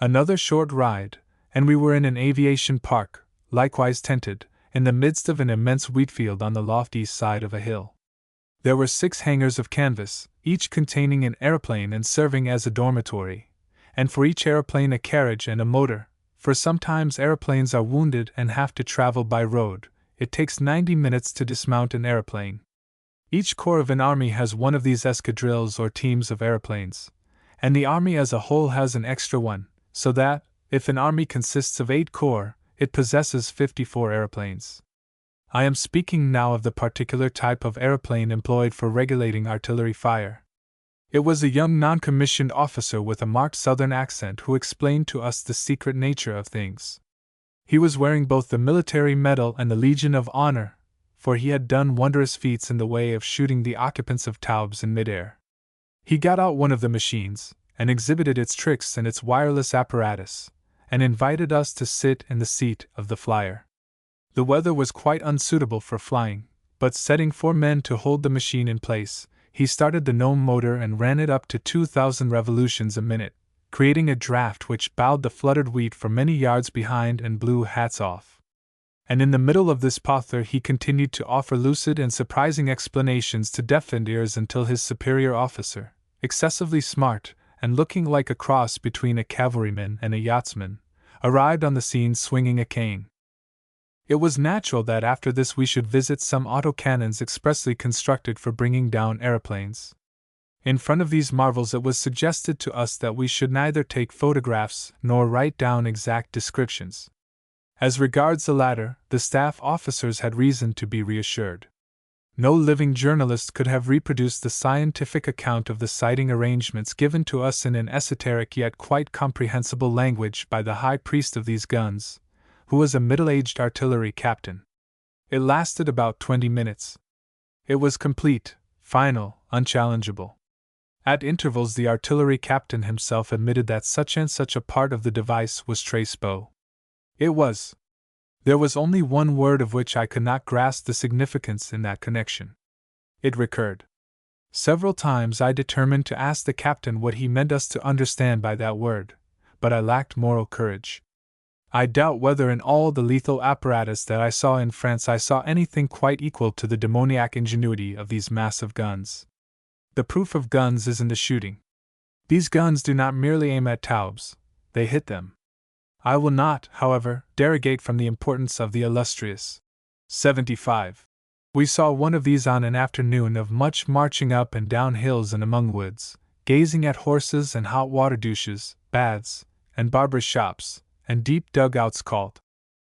Another short ride, and we were in an aviation park, likewise tented, in the midst of an immense wheat field on the lofty side of a hill. There were 6 hangars of canvas, each containing an aeroplane and serving as a dormitory, and for each aeroplane a carriage and a motor, for sometimes aeroplanes are wounded and have to travel by road. It takes 90 minutes to dismount an aeroplane. Each corps of an army has one of these escadrilles or teams of aeroplanes, and the army as a whole has an extra one, so that, if an army consists of 8 corps, it possesses 54 aeroplanes. I am speaking now of the particular type of aeroplane employed for regulating artillery fire. It was a young non-commissioned officer with a marked southern accent who explained to us the secret nature of things. He was wearing both the military medal and the Legion of Honor, for he had done wondrous feats in the way of shooting the occupants of Taubes in midair. He got out one of the machines, and exhibited its tricks and its wireless apparatus, and invited us to sit in the seat of the flyer. The weather was quite unsuitable for flying, but setting 4 men to hold the machine in place, he started the gnome motor and ran it up to 2,000 revolutions a minute, creating a draft which bowed the fluttered wheat for many yards behind and blew hats off. And in the middle of this pother he continued to offer lucid and surprising explanations to deafened ears until his superior officer, excessively smart, and looking like a cross between a cavalryman and a yachtsman, arrived on the scene swinging a cane. It was natural that after this we should visit some autocannons expressly constructed for bringing down aeroplanes. In front of these marvels it was suggested to us that we should neither take photographs nor write down exact descriptions. As regards the latter, the staff officers had reason to be reassured. No living journalist could have reproduced the scientific account of the sighting arrangements given to us in an esoteric yet quite comprehensible language by the high priest of these guns, who was a middle-aged artillery captain. It lasted about 20 minutes. It was complete, final, unchallengeable. At intervals the artillery captain himself admitted that such and such a part of the device was tres beau. It was. There was only one word of which I could not grasp the significance in that connection. It recurred. Several times I determined to ask the captain what he meant us to understand by that word, but I lacked moral courage. I doubt whether in all the lethal apparatus that I saw in France I saw anything quite equal to the demoniac ingenuity of these massive guns. The proof of guns is in the shooting. These guns do not merely aim at Taubes, they hit them. I will not, however, derogate from the importance of the illustrious 75. We saw one of these on an afternoon of much marching up and down hills and among woods, gazing at horses and hot water douches, baths, and barbers' shops, and deep dugouts called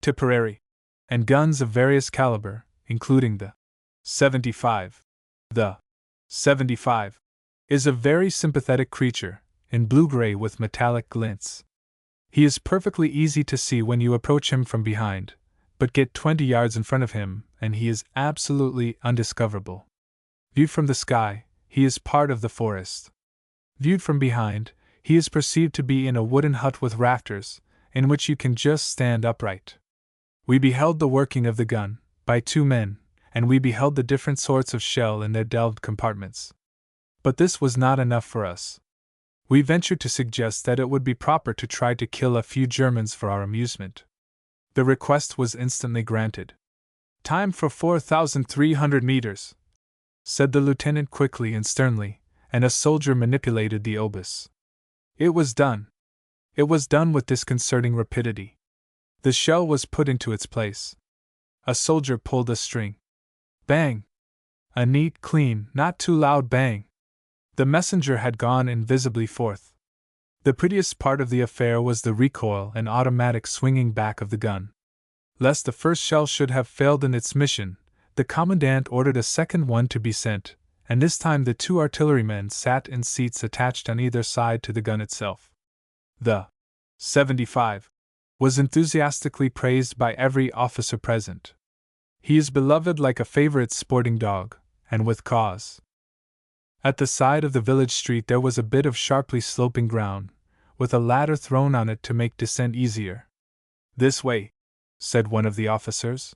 Tipperary, and guns of various caliber, including the 75. The 75 is a very sympathetic creature, in blue-gray with metallic glints. He is perfectly easy to see when you approach him from behind, but get 20 yards in front of him and he is absolutely undiscoverable. Viewed from the sky, he is part of the forest. Viewed from behind, he is perceived to be in a wooden hut with rafters, in which you can just stand upright. We beheld the working of the gun, by 2 men, and we beheld the different sorts of shell in their delved compartments. But this was not enough for us. We ventured to suggest that it would be proper to try to kill a few Germans for our amusement. The request was instantly granted. "Time for 4,300 meters," said the lieutenant quickly and sternly, and a soldier manipulated the obus. It was done. It was done with disconcerting rapidity. The shell was put into its place. A soldier pulled a string. Bang! A neat, clean, not too loud bang. The messenger had gone invisibly forth. The prettiest part of the affair was the recoil and automatic swinging back of the gun. Lest the first shell should have failed in its mission, the commandant ordered a second one to be sent, and this time the 2 artillerymen sat in seats attached on either side to the gun itself. The 75 was enthusiastically praised by every officer present. He is beloved like a favorite sporting dog, and with cause. At the side of the village street there was a bit of sharply sloping ground, with a ladder thrown on it to make descent easier. "This way," said one of the officers.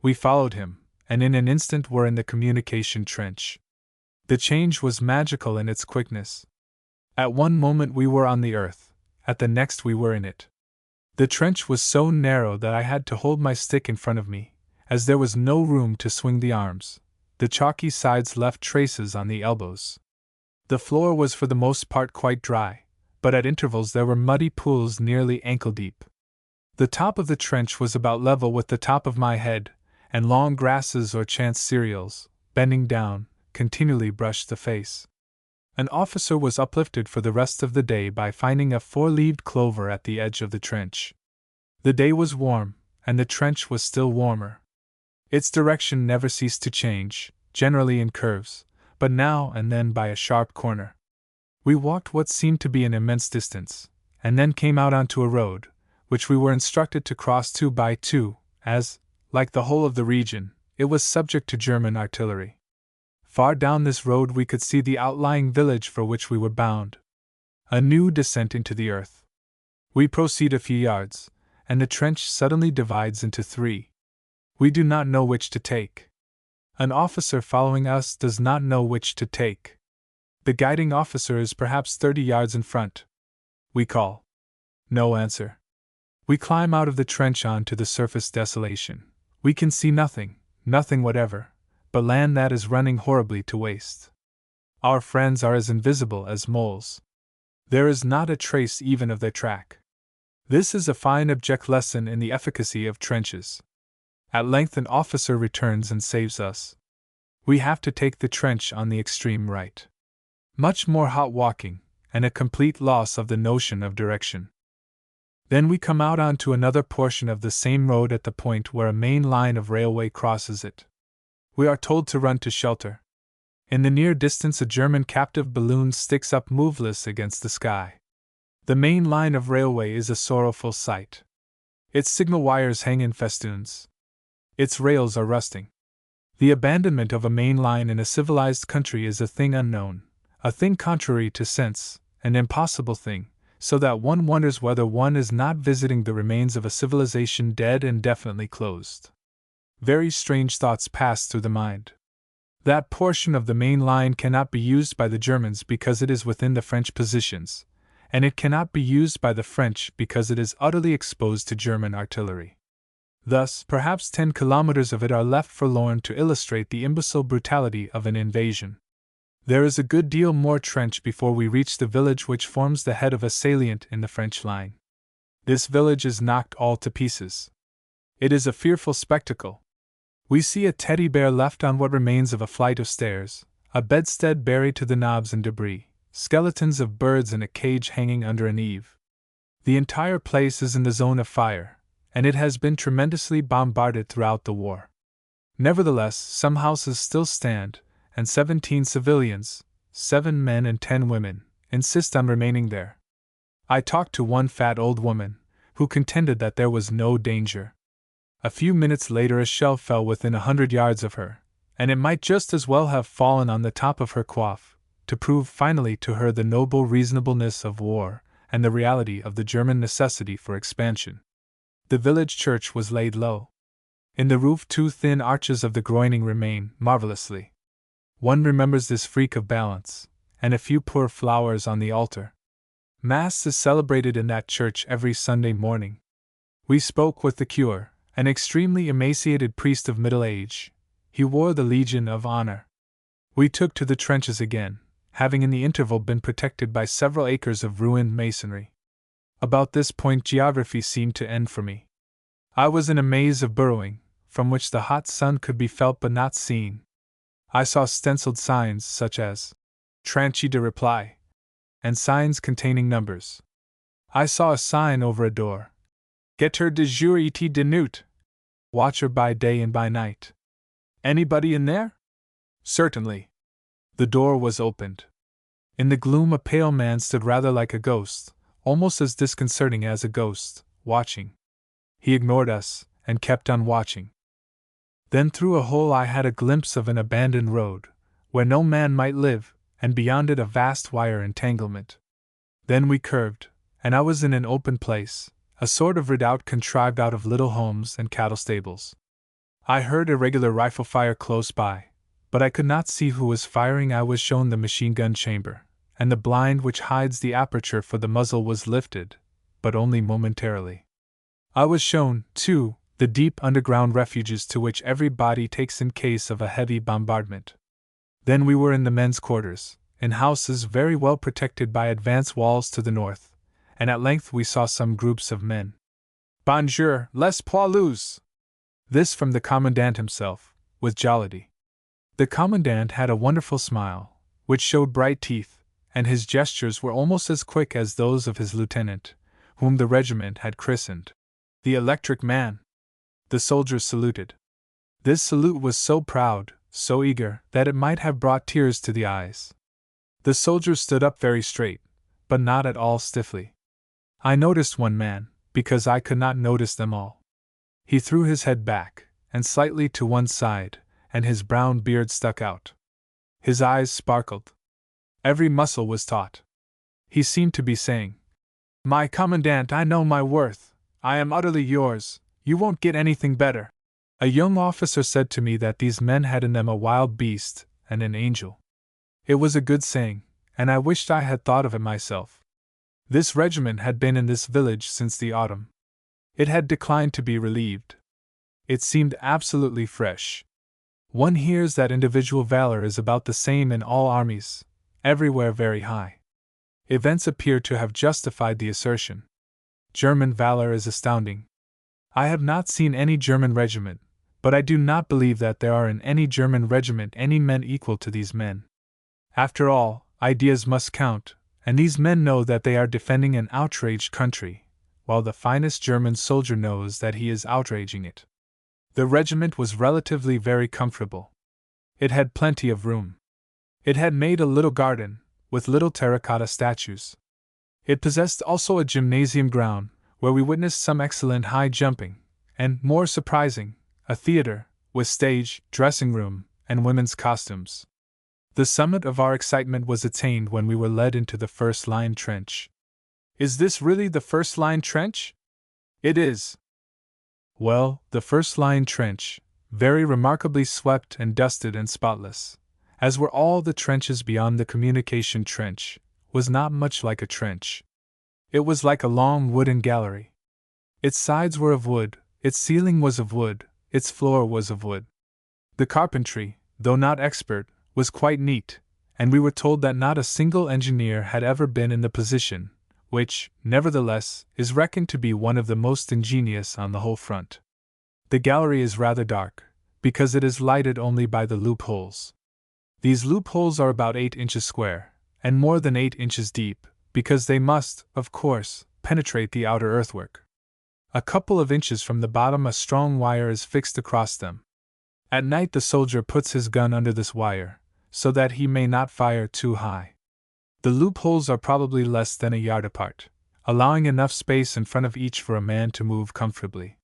We followed him, and in an instant were in the communication trench. The change was magical in its quickness. At one moment we were on the earth, at the next we were in it. The trench was so narrow that I had to hold my stick in front of me, as there was no room to swing the arms. The chalky sides left traces on the elbows. The floor was for the most part quite dry, but at intervals there were muddy pools nearly ankle deep. The top of the trench was about level with the top of my head, and long grasses or chance cereals, bending down, continually brushed the face. An officer was uplifted for the rest of the day by finding a 4-leaved clover at the edge of the trench. The day was warm, and the trench was still warmer. Its direction never ceased to change, generally in curves, but now and then by a sharp corner. We walked what seemed to be an immense distance, and then came out onto a road, which we were instructed to cross 2 by 2, as, like the whole of the region, it was subject to German artillery. Far down this road we could see the outlying village for which we were bound. A new descent into the earth. We proceed a few yards, and the trench suddenly divides into 3. We do not know which to take. An officer following us does not know which to take. The guiding officer is perhaps 30 yards in front. We call. No answer. We climb out of the trench on to the surface desolation. We can see nothing, nothing whatever, but land that is running horribly to waste. Our friends are as invisible as moles. There is not a trace even of their track. This is a fine object lesson in the efficacy of trenches. At length an officer returns and saves us. We have to take the trench on the extreme right. Much more hot walking, and a complete loss of the notion of direction. Then we come out onto another portion of the same road at the point where a main line of railway crosses it. We are told to run to shelter. In the near distance a German captive balloon sticks up moveless against the sky. The main line of railway is a sorrowful sight. Its signal wires hang in festoons. Its rails are rusting. The abandonment of a main line in a civilized country is a thing unknown, a thing contrary to sense, an impossible thing, so that one wonders whether one is not visiting the remains of a civilization dead and definitely closed. Very strange thoughts pass through the mind. That portion of the main line cannot be used by the Germans because it is within the French positions, and it cannot be used by the French because it is utterly exposed to German artillery. Thus, perhaps 10 kilometers of it are left forlorn to illustrate the imbecile brutality of an invasion. There is a good deal more trench before we reach the village which forms the head of a salient in the French line. This village is knocked all to pieces. It is a fearful spectacle. We see a teddy bear left on what remains of a flight of stairs, a bedstead buried to the knobs in debris, skeletons of birds in a cage hanging under an eave. The entire place is in the zone of fire, and it has been tremendously bombarded throughout the war. Nevertheless, some houses still stand, and 17 civilians, 7 men and 10 women, insist on remaining there. I talked to one fat old woman, who contended that there was no danger. A few minutes later a shell fell within 100 yards of her, and it might just as well have fallen on the top of her coif, to prove finally to her the noble reasonableness of war and the reality of the German necessity for expansion. The village church was laid low. In the roof 2 thin arches of the groining remain, marvelously. One remembers this freak of balance, and a few poor flowers on the altar. Mass is celebrated in that church every Sunday morning. We spoke with the curé, an extremely emaciated priest of middle age. He wore the Legion of Honor. We took to the trenches again, having in the interval been protected by several acres of ruined masonry. About this point geography seemed to end for me. I was in a maze of burrowing, from which the hot sun could be felt but not seen. I saw stenciled signs such as "Tranche de reply," and signs containing numbers. I saw a sign over a door, "Guetteur de jour et de nuit," watcher by day and by night. Anybody in there? Certainly. The door was opened. In the gloom a pale man stood rather like a ghost, almost as disconcerting as a ghost, watching. He ignored us, and kept on watching. Then through a hole I had a glimpse of an abandoned road, where no man might live, and beyond it a vast wire entanglement. Then we curved, and I was in an open place, a sort of redoubt contrived out of little homes and cattle stables. I heard irregular rifle fire close by, but I could not see who was firing. I was shown the machine gun chamber, and the blind which hides the aperture for the muzzle was lifted, but only momentarily. I was shown, too, the deep underground refuges to which every body takes in case of a heavy bombardment. Then we were in the men's quarters, in houses very well protected by advance walls to the north, and at length we saw some groups of men. "Bonjour, les poilus!" This from the commandant himself, with jollity. The commandant had a wonderful smile, which showed bright teeth, and his gestures were almost as quick as those of his lieutenant, whom the regiment had christened the Electric Man. The soldiers saluted. This salute was so proud, so eager, that it might have brought tears to the eyes. The soldiers stood up very straight, but not at all stiffly. I noticed one man, because I could not notice them all. He threw his head back, and slightly to one side, and his brown beard stuck out. His eyes sparkled. Every muscle was taut. He seemed to be saying, "My commandant, I know my worth. I am utterly yours. You won't get anything better." A young officer said to me that these men had in them a wild beast and an angel. It was a good saying, and I wished I had thought of it myself. This regiment had been in this village since the autumn. It had declined to be relieved. It seemed absolutely fresh. One hears that individual valor is about the same in all armies, everywhere very high. Events appear to have justified the assertion. German valor is astounding. I have not seen any German regiment, but I do not believe that there are in any German regiment any men equal to these men. After all, ideas must count, and these men know that they are defending an outraged country, while the finest German soldier knows that he is outraging it. The regiment was relatively very comfortable. It had plenty of room. It had made a little garden, with little terracotta statues. It possessed also a gymnasium ground, where we witnessed some excellent high jumping, and, more surprising, a theater, with stage, dressing room, and women's costumes. The summit of our excitement was attained when we were led into the first-line trench. Is this really the first-line trench? It is. Well, the first-line trench, very remarkably swept and dusted and spotless, as were all the trenches beyond the communication trench, was not much like a trench. It was like a long wooden gallery. Its sides were of wood, its ceiling was of wood, its floor was of wood. The carpentry, though not expert, was quite neat, and we were told that not a single engineer had ever been in the position, which, nevertheless, is reckoned to be one of the most ingenious on the whole front. The gallery is rather dark, because it is lighted only by the loopholes. These loopholes are about 8 inches square, and more than 8 inches deep, because they must, of course, penetrate the outer earthwork. A couple of inches from the bottom a strong wire is fixed across them. At night the soldier puts his gun under this wire, so that he may not fire too high. The loopholes are probably less than a yard apart, allowing enough space in front of each for a man to move comfortably.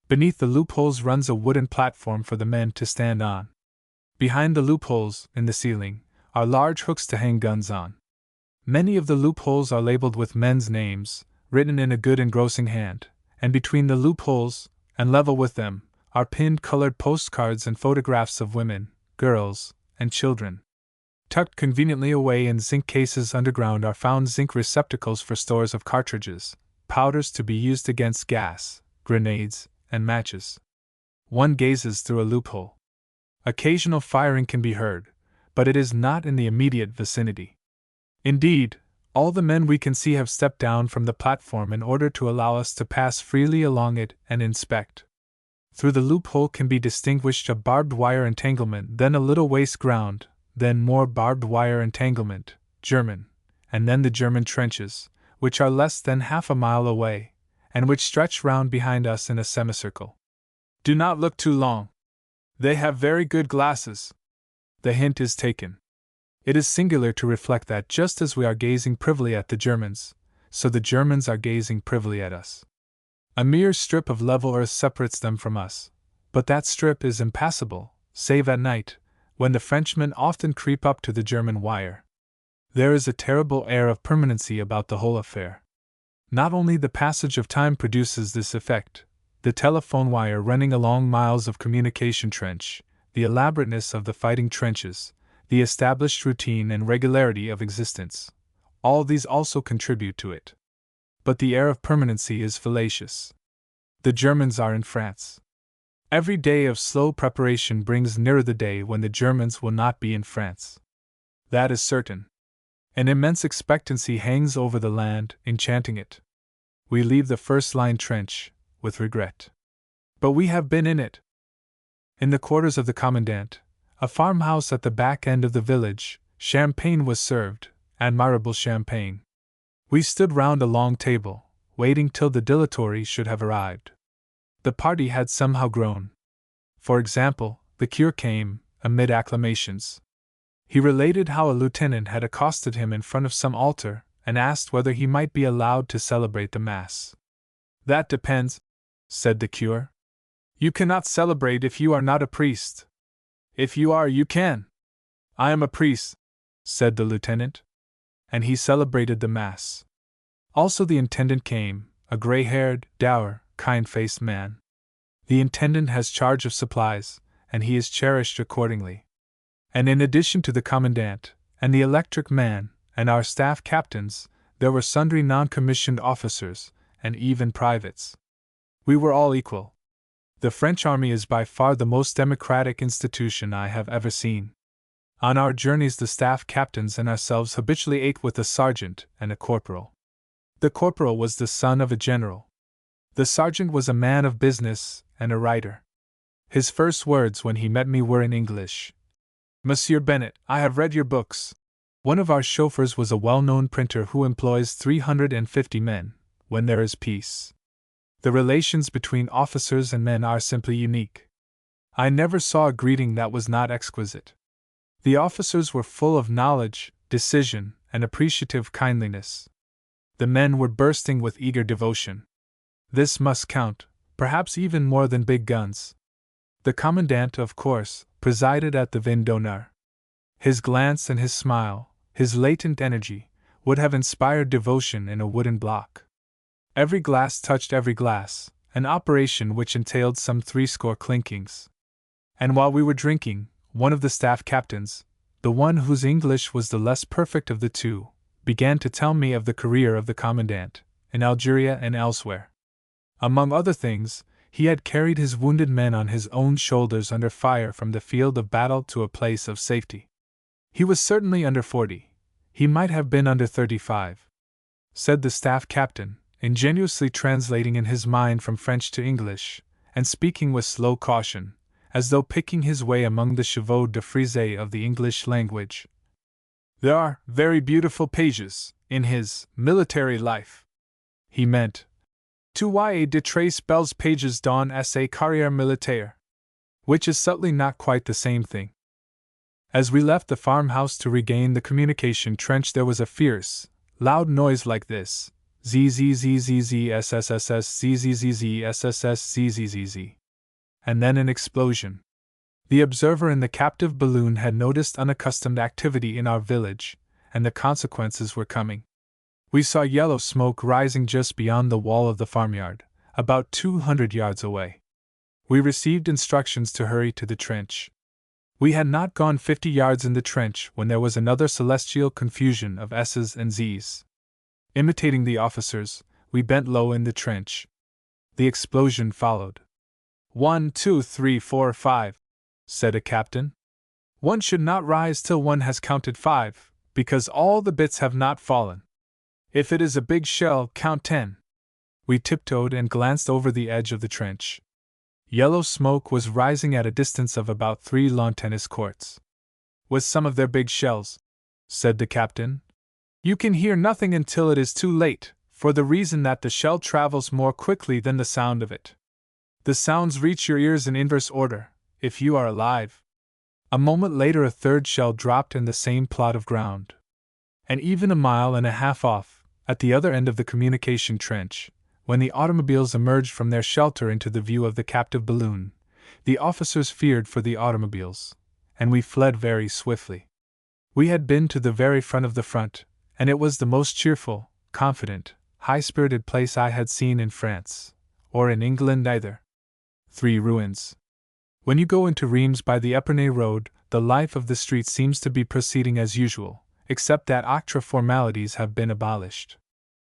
Beneath the loopholes runs a wooden platform for the men to stand on. Behind the loopholes, in the ceiling, are large hooks to hang guns on. Many of the loopholes are labeled with men's names, written in a good engrossing hand, and between the loopholes, and level with them, are pinned colored postcards and photographs of women, girls, and children. Tucked conveniently away in zinc cases underground are found zinc receptacles for stores of cartridges, powders to be used against gas, grenades, and matches. One gazes through a loophole. Occasional firing can be heard, but it is not in the immediate vicinity. Indeed, all the men we can see have stepped down from the platform in order to allow us to pass freely along it and inspect. Through the loophole can be distinguished a barbed wire entanglement, then a little waste ground, then more barbed wire entanglement, German, and then the German trenches, which are less than half a mile away, and which stretch round behind us in a semicircle. Do not look too long. They have very good glasses. The hint is taken. It is singular to reflect that just as we are gazing privily at the Germans, so the Germans are gazing privily at us. A mere strip of level earth separates them from us, but that strip is impassable, save at night, when the Frenchmen often creep up to the German wire. There is a terrible air of permanency about the whole affair. Not only the passage of time produces this effect, the telephone wire running along miles of communication trench, the elaborateness of the fighting trenches, the established routine and regularity of existence, all these also contribute to it. But the air of permanency is fallacious. The Germans are in France. Every day of slow preparation brings nearer the day when the Germans will not be in France. That is certain. An immense expectancy hangs over the land, enchanting it. We leave the first-line trench, with regret. But we have been in it. In the quarters of the commandant, a farmhouse at the back end of the village, champagne was served, admirable champagne. We stood round a long table, waiting till the dilatory should have arrived. The party had somehow grown. For example, the cure came, amid acclamations. He related how a lieutenant had accosted him in front of some altar, and asked whether he might be allowed to celebrate the Mass. That depends, said the cure. You cannot celebrate if you are not a priest. If you are, you can. I am a priest, said the lieutenant. And he celebrated the Mass. Also the intendant came, a gray-haired, dour, kind-faced man. The intendant has charge of supplies, and he is cherished accordingly. And in addition to the commandant, and the electric man, and our staff captains, there were sundry non-commissioned officers, and even privates. We were all equal. The French army is by far the most democratic institution I have ever seen. On our journeys the staff captains and ourselves habitually ate with a sergeant and a corporal. The corporal was the son of a general. The sergeant was a man of business and a writer. His first words when he met me were in English. Monsieur Bennett, I have read your books. One of our chauffeurs was a well-known printer who employs 350 men, when there is peace. The relations between officers and men are simply unique. I never saw a greeting that was not exquisite. The officers were full of knowledge, decision, and appreciative kindliness. The men were bursting with eager devotion. This must count, perhaps even more than big guns. The commandant, of course, presided at the vin d'honneur. His glance and his smile, his latent energy, would have inspired devotion in a wooden block. Every glass touched every glass, an operation which entailed some 80 clinkings. And while we were drinking, one of the staff captains, the one whose English was the less perfect of the two, began to tell me of the career of the commandant, in Algeria and elsewhere. Among other things, he had carried his wounded men on his own shoulders under fire from the field of battle to a place of safety. He was certainly under 40. He might have been under 35. Said the staff captain, ingenuously translating in his mind from French to English, and speaking with slow caution, as though picking his way among the chevaux de frise of the English language. There are very beautiful pages in his military life. He meant to y de trace belles pages dans sa carrière militaire, which is subtly not quite the same thing. As we left the farmhouse to regain the communication trench, there was a fierce, loud noise like this: zzzzzzssszzzzzzsss, and then an explosion. The observer in the captive balloon had noticed unaccustomed activity in our village, and the consequences were coming. We saw yellow smoke rising just beyond the wall of the farmyard, about 200 yards away. We received instructions to hurry to the trench. We had not gone 50 yards in the trench when there was another celestial confusion of S's and Z's. Imitating the officers, we bent low in the trench. The explosion followed. 1, 2, 3, 4, 5, said a captain. One should not rise till one has counted 5, because all the bits have not fallen. If it is a big shell, count 10. We tiptoed and glanced over the edge of the trench. Yellow smoke was rising at a distance of about 3 lawn tennis courts. With some of their big shells, said the captain. You can hear nothing until it is too late, for the reason that the shell travels more quickly than the sound of it. The sounds reach your ears in inverse order, if you are alive. A moment later a third shell dropped in the same plot of ground. And even a mile and a half off, at the other end of the communication trench, when the automobiles emerged from their shelter into the view of the captive balloon, the officers feared for the automobiles, and we fled very swiftly. We had been to the very front of the front, and it was the most cheerful, confident, high-spirited place I had seen in France, or in England either. 3 ruins. When you go into Reims by the Epernay road, the life of the street seems to be proceeding as usual, except that extra formalities have been abolished.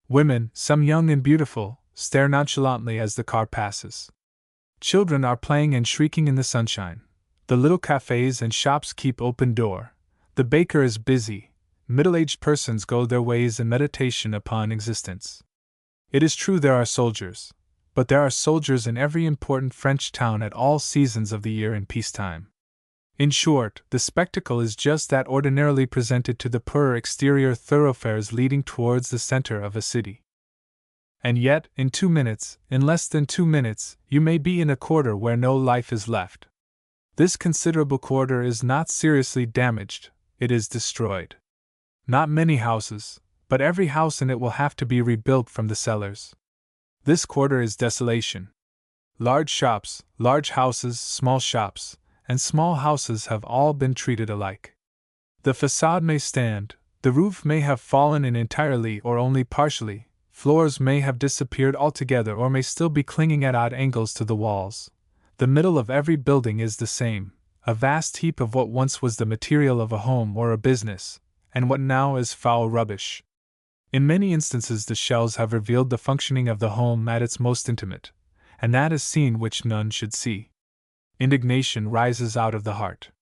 Women, some young and beautiful, stare nonchalantly as the car passes. Children are playing and shrieking in the sunshine. The little cafes and shops keep open door. The baker is busy. Middle-aged persons go their ways in meditation upon existence. It is true there are soldiers, but there are soldiers in every important French town at all seasons of the year in peacetime. In short, the spectacle is just that ordinarily presented to the poorer exterior thoroughfares leading towards the center of a city. And yet, in 2 minutes, in less than 2 minutes, you may be in a quarter where no life is left. This considerable quarter is not seriously damaged, it is destroyed. Not many houses, but every house in it will have to be rebuilt from the cellars. This quarter is desolation. Large shops, large houses, small shops, and small houses have all been treated alike. The facade may stand, the roof may have fallen in entirely or only partially, floors may have disappeared altogether or may still be clinging at odd angles to the walls. The middle of every building is the same, a vast heap of what once was the material of a home or a business, and what now is foul rubbish. In many instances the shells have revealed the functioning of the home at its most intimate, and that is seen which none should see. Indignation rises out of the heart.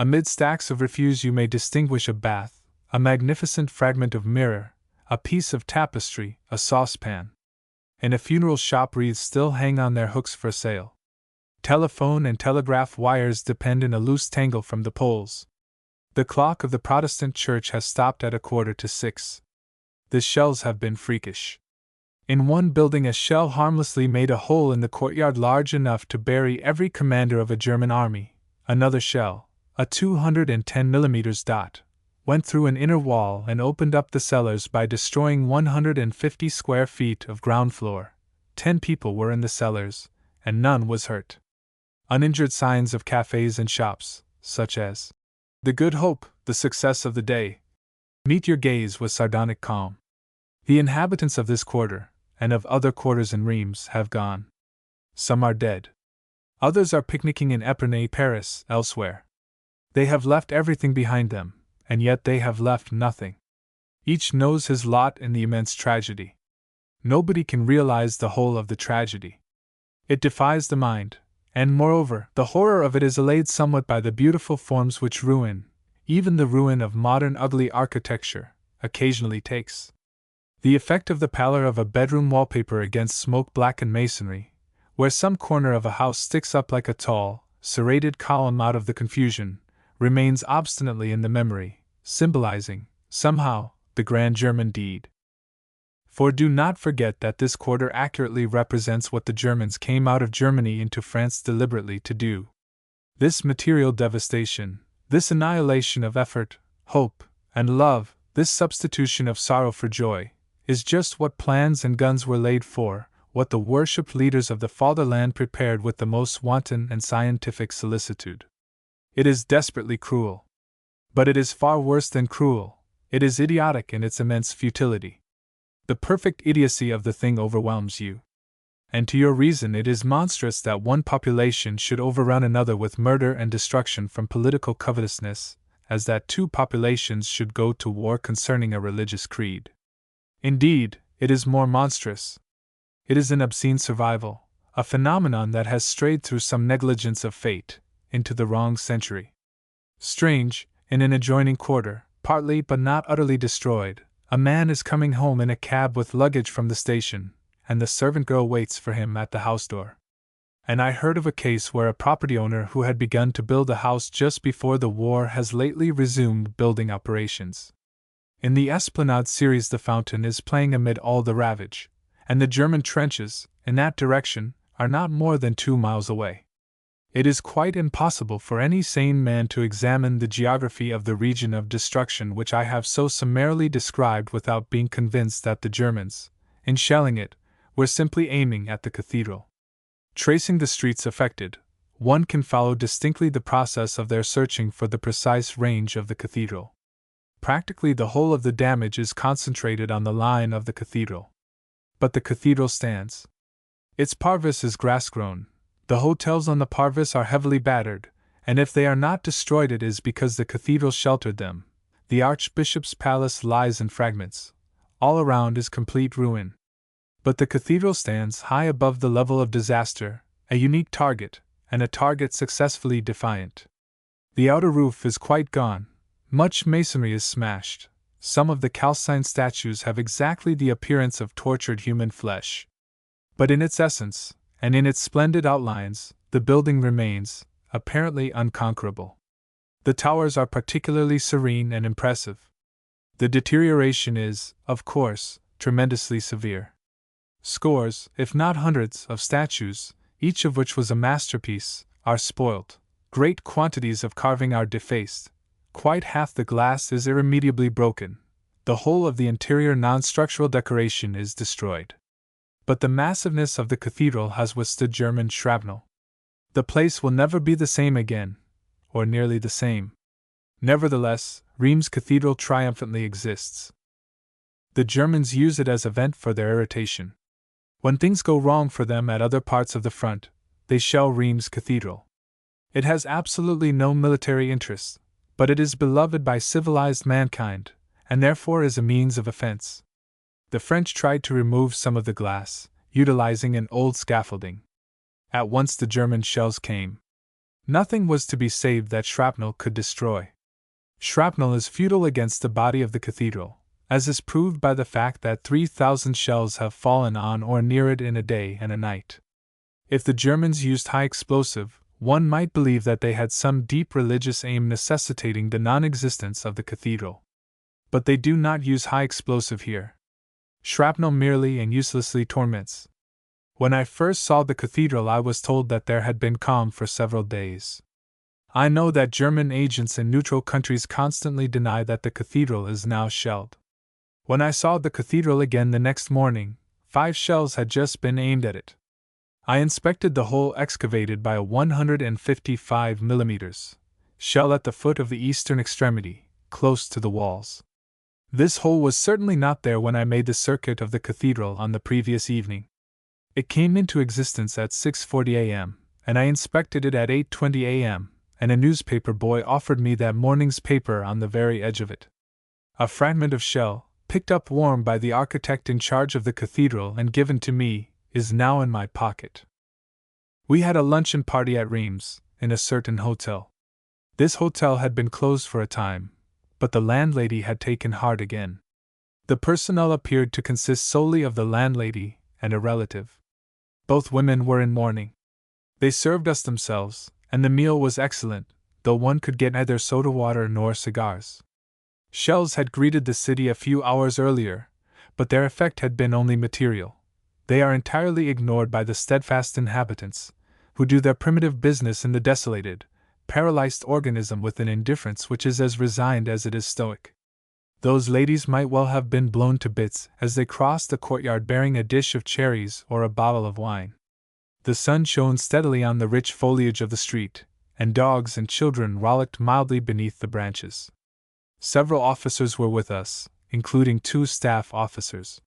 Amid stacks of refuse you may distinguish a bath, a magnificent fragment of mirror, a piece of tapestry, a saucepan. In a funeral shop wreaths still hang on their hooks for sale. Telephone and telegraph wires depend in a loose tangle from the poles. The clock of the Protestant church has stopped at 5:45. The shells have been freakish. In one building a shell harmlessly made a hole in the courtyard large enough to bury every commander of a German army. Another shell, a 210 mm dot, went through an inner wall and opened up the cellars by destroying 150 square feet of ground floor. 10 people were in the cellars, and none was hurt. Uninjured signs of cafes and shops, such as the Good Hope, the success of the day, meet your gaze with sardonic calm. The inhabitants of this quarter, and of other quarters in Reims, have gone. Some are dead. Others are picnicking in Epernay, Paris, elsewhere. They have left everything behind them, and yet they have left nothing. Each knows his lot in the immense tragedy. Nobody can realize the whole of the tragedy. It defies the mind, and moreover, the horror of it is allayed somewhat by the beautiful forms which ruin, even the ruin of modern ugly architecture, occasionally takes. The effect of the pallor of a bedroom wallpaper against smoke-blackened masonry, where some corner of a house sticks up like a tall, serrated column out of the confusion, remains obstinately in the memory, symbolizing, somehow, the grand German deed. For do not forget that this quarter accurately represents what the Germans came out of Germany into France deliberately to do. This material devastation, this annihilation of effort, hope, and love, this substitution of sorrow for joy, is just what plans and guns were laid for, what the worshipped leaders of the fatherland prepared with the most wanton and scientific solicitude. It is desperately cruel. But it is far worse than cruel, it is idiotic in its immense futility. The perfect idiocy of the thing overwhelms you. And to your reason it is monstrous that one population should overrun another with murder and destruction from political covetousness, as that two populations should go to war concerning a religious creed. Indeed, it is more monstrous. It is an obscene survival, a phenomenon that has strayed through some negligence of fate, into the wrong century. Strange, in an adjoining quarter, partly but not utterly destroyed, a man is coming home in a cab with luggage from the station, and the servant girl waits for him at the house door. And I heard of a case where a property owner who had begun to build a house just before the war has lately resumed building operations. In the Esplanade series, the fountain is playing amid all the ravage, and the German trenches, in that direction, are not more than 2 miles away. It is quite impossible for any sane man to examine the geography of the region of destruction which I have so summarily described without being convinced that the Germans, in shelling it, were simply aiming at the cathedral. Tracing the streets affected, one can follow distinctly the process of their searching for the precise range of the cathedral. Practically the whole of the damage is concentrated on the line of the cathedral. But the cathedral stands. Its parvis is grass-grown. The hotels on the parvis are heavily battered, and if they are not destroyed it is because the cathedral sheltered them. The archbishop's palace lies in fragments. All around is complete ruin. But the cathedral stands high above the level of disaster, a unique target, and a target successfully defiant. The outer roof is quite gone. Much masonry is smashed. Some of the calcined statues have exactly the appearance of tortured human flesh. But in its essence, and in its splendid outlines, the building remains, apparently unconquerable. The towers are particularly serene and impressive. The deterioration is, of course, tremendously severe. Scores, if not hundreds, of statues, each of which was a masterpiece, are spoilt. Great quantities of carving are defaced. Quite half the glass is irremediably broken. The whole of the interior non-structural decoration is destroyed. But the massiveness of the cathedral has withstood German shrapnel. The place will never be the same again, or nearly the same. Nevertheless, Reims Cathedral triumphantly exists. The Germans use it as a vent for their irritation. When things go wrong for them at other parts of the front, they shell Reims Cathedral. It has absolutely no military interest, but it is beloved by civilized mankind, and therefore is a means of offense. The French tried to remove some of the glass, utilizing an old scaffolding. At once the German shells came. Nothing was to be saved that shrapnel could destroy. Shrapnel is futile against the body of the cathedral, as is proved by the fact that 3,000 shells have fallen on or near it in a day and a night. If the Germans used high explosive, one might believe that they had some deep religious aim necessitating the non-existence of the cathedral. But they do not use high explosive here. Shrapnel merely and uselessly torments. When I first saw the cathedral I was told that there had been calm for several days. I know that German agents in neutral countries constantly deny that the cathedral is now shelled. When I saw the cathedral again the next morning, 5 shells had just been aimed at it. I inspected the hole excavated by a 155 mm shell at the foot of the eastern extremity, close to the walls. This hole was certainly not there when I made the circuit of the cathedral on the previous evening. It came into existence at 6:40 a.m., and I inspected it at 8:20 a.m., and a newspaper boy offered me that morning's paper on the very edge of it. A fragment of shell, picked up warm by the architect in charge of the cathedral and given to me, is now in my pocket. We had a luncheon party at Reims, in a certain hotel. This hotel had been closed for a time, but the landlady had taken heart again. The personnel appeared to consist solely of the landlady and a relative. Both women were in mourning. They served us themselves, and the meal was excellent, though one could get neither soda water nor cigars. Shells had greeted the city a few hours earlier, but their effect had been only material. They are entirely ignored by the steadfast inhabitants, who do their primitive business in the desolated, paralyzed organism with an indifference which is as resigned as it is stoic. Those ladies might well have been blown to bits as they crossed the courtyard bearing a dish of cherries or a bottle of wine. The sun shone steadily on the rich foliage of the street, and dogs and children rollicked mildly beneath the branches. Several officers were with us, including 2 staff officers.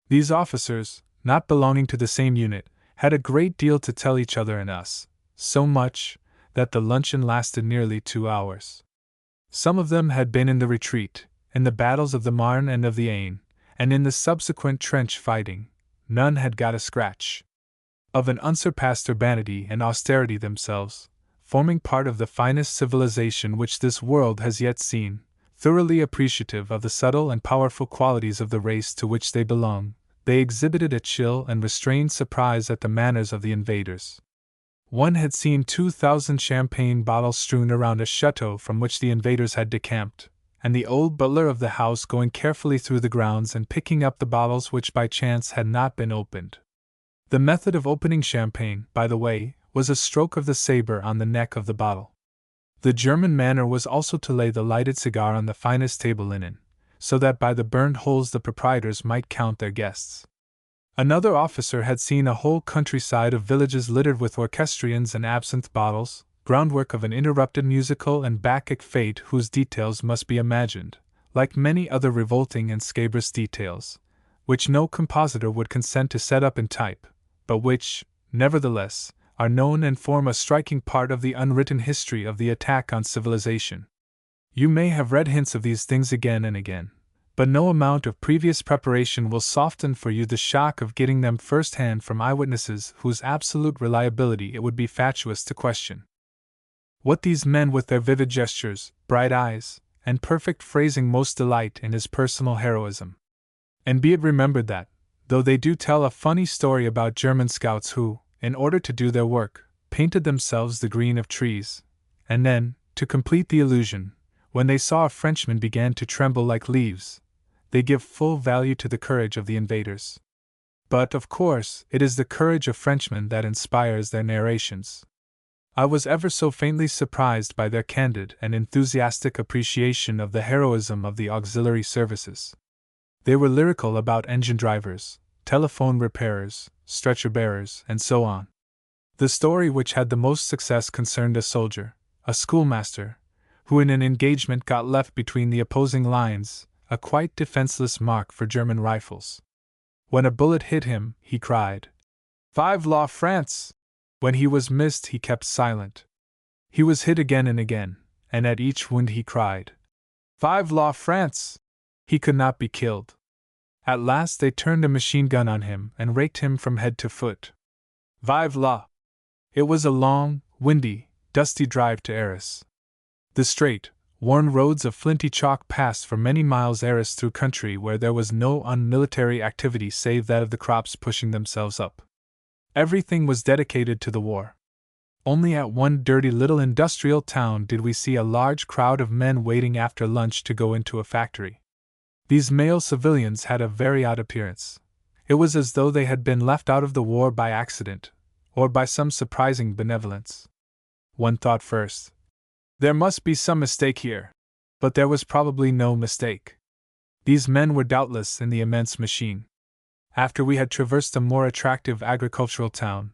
These officers, not belonging to the same unit, had a great deal to tell each other and us, so much that the luncheon lasted nearly 2 hours. Some of them had been in the retreat, in the battles of the Marne and of the Aisne, and in the subsequent trench fighting. None had got a scratch. Of an unsurpassed urbanity and austerity themselves, forming part of the finest civilization which this world has yet seen, thoroughly appreciative of the subtle and powerful qualities of the race to which they belong, they exhibited a chill and restrained surprise at the manners of the invaders. One had seen 2,000 champagne bottles strewn around a chateau from which the invaders had decamped, and the old butler of the house going carefully through the grounds and picking up the bottles which by chance had not been opened. The method of opening champagne, by the way, was a stroke of the saber on the neck of the bottle. The German manner was also to lay the lighted cigar on the finest table linen, so that by the burned holes the proprietors might count their guests. Another officer had seen a whole countryside of villages littered with orchestrions and absinthe bottles, groundwork of an interrupted musical and Bacchic fete whose details must be imagined, like many other revolting and scabrous details, which no compositor would consent to set up in type, but which, nevertheless, are known and form a striking part of the unwritten history of the attack on civilization. You may have read hints of these things again and again, but no amount of previous preparation will soften for you the shock of getting them first-hand from eyewitnesses whose absolute reliability it would be fatuous to question. What these men with their vivid gestures, bright eyes, and perfect phrasing most delight in is personal heroism. And be it remembered that, though they do tell a funny story about German scouts who, in order to do their work, painted themselves the green of trees, and then, to complete the illusion, when they saw a Frenchman began to tremble like leaves, they give full value to the courage of the invaders. But, of course, it is the courage of Frenchmen that inspires their narrations. I was ever so faintly surprised by their candid and enthusiastic appreciation of the heroism of the auxiliary services. They were lyrical about engine drivers, telephone repairers, stretcher bearers, and so on. The story which had the most success concerned a soldier, a schoolmaster, who in an engagement got left between the opposing lines, a quite defenseless mark for German rifles. When a bullet hit him, he cried, "Vive la France!" When he was missed, he kept silent. He was hit again and again, and at each wound he cried, "Vive la France!" He could not be killed. At last they turned a machine gun on him and raked him from head to foot. Vive la! It was a long, windy, dusty drive to Arras. The straight, worn roads of flinty chalk passed for many miles Arras through country where there was no unmilitary activity save that of the crops pushing themselves up. Everything was dedicated to the war. Only at one dirty little industrial town did we see a large crowd of men waiting after lunch to go into a factory. These male civilians had a very odd appearance. It was as though they had been left out of the war by accident, or by some surprising benevolence. One thought first, there must be some mistake here. But there was probably no mistake. These men were doubtless in the immense machine. After we had traversed a more attractive agricultural town,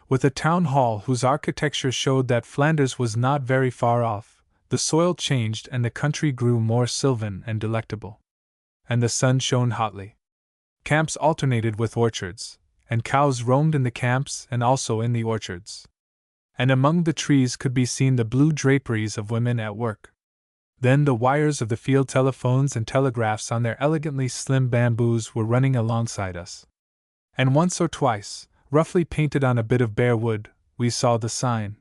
with a town hall whose architecture showed that Flanders was not very far off, the soil changed and the country grew more sylvan and delectable. And the sun shone hotly. Camps alternated with orchards, and cows roamed in the camps and also in the orchards. And among the trees could be seen the blue draperies of women at work. Then the wires of the field telephones and telegraphs on their elegantly slim bamboos were running alongside us. And once or twice, roughly painted on a bit of bare wood, we saw the sign,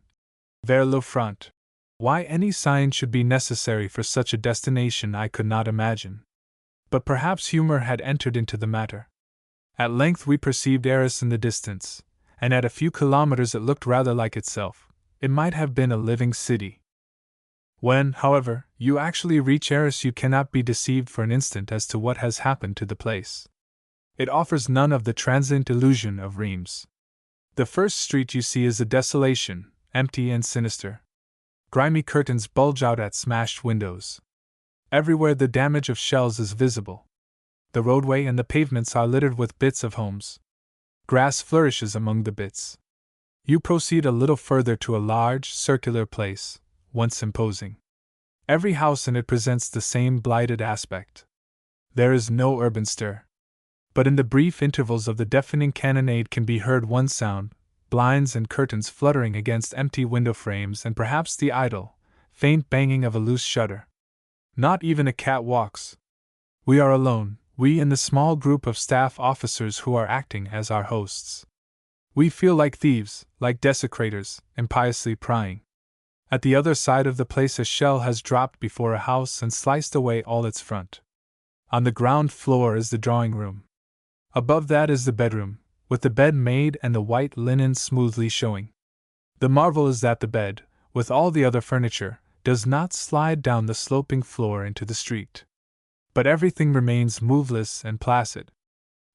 Vers le front. Why any sign should be necessary for such a destination I could not imagine. But perhaps humor had entered into the matter. At length we perceived Arras in the distance, and at a few kilometers it looked rather like itself. It might have been a living city. When, however, you actually reach Arras, you cannot be deceived for an instant as to what has happened to the place. It offers none of the transient illusion of Reims. The first street you see is a desolation, empty and sinister. Grimy curtains bulge out at smashed windows. Everywhere the damage of shells is visible. The roadway and the pavements are littered with bits of homes. Grass flourishes among the bits. You proceed a little further to a large, circular place, once imposing. Every house in it presents the same blighted aspect. There is no urban stir. But in the brief intervals of the deafening cannonade can be heard one sound, blinds and curtains fluttering against empty window frames, and perhaps the idle, faint banging of a loose shutter. Not even a cat walks. We are alone, we and the small group of staff officers who are acting as our hosts. We feel like thieves, like desecrators, impiously prying. At the other side of the place a shell has dropped before a house and sliced away all its front. On the ground floor is the drawing room. Above that is the bedroom, with the bed made and the white linen smoothly showing. The marvel is that the bed, with all the other furniture, does not slide down the sloping floor into the street. But everything remains moveless and placid.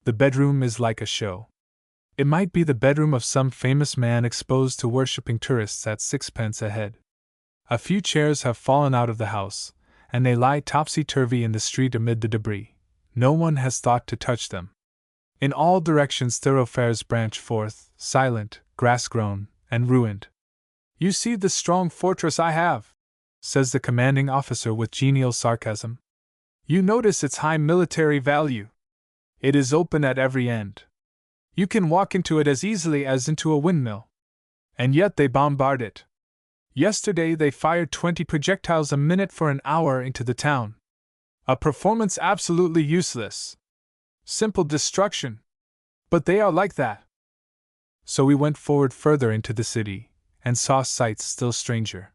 The bedroom is like a show. It might be the bedroom of some famous man exposed to worshipping tourists at sixpence a head. A few chairs have fallen out of the house, and they lie topsy-turvy in the street amid the debris. No one has thought to touch them. In all directions thoroughfares branch forth, silent, grass-grown, and ruined. "You see the strong fortress I have," says the commanding officer with genial sarcasm. "You notice its high military value. It is open at every end. You can walk into it as easily as into a windmill. And yet they bombard it. Yesterday they fired 20 projectiles a minute for an hour into the town. A performance absolutely useless. Simple destruction. But they are like that." So we went forward further into the city, and saw sights still stranger.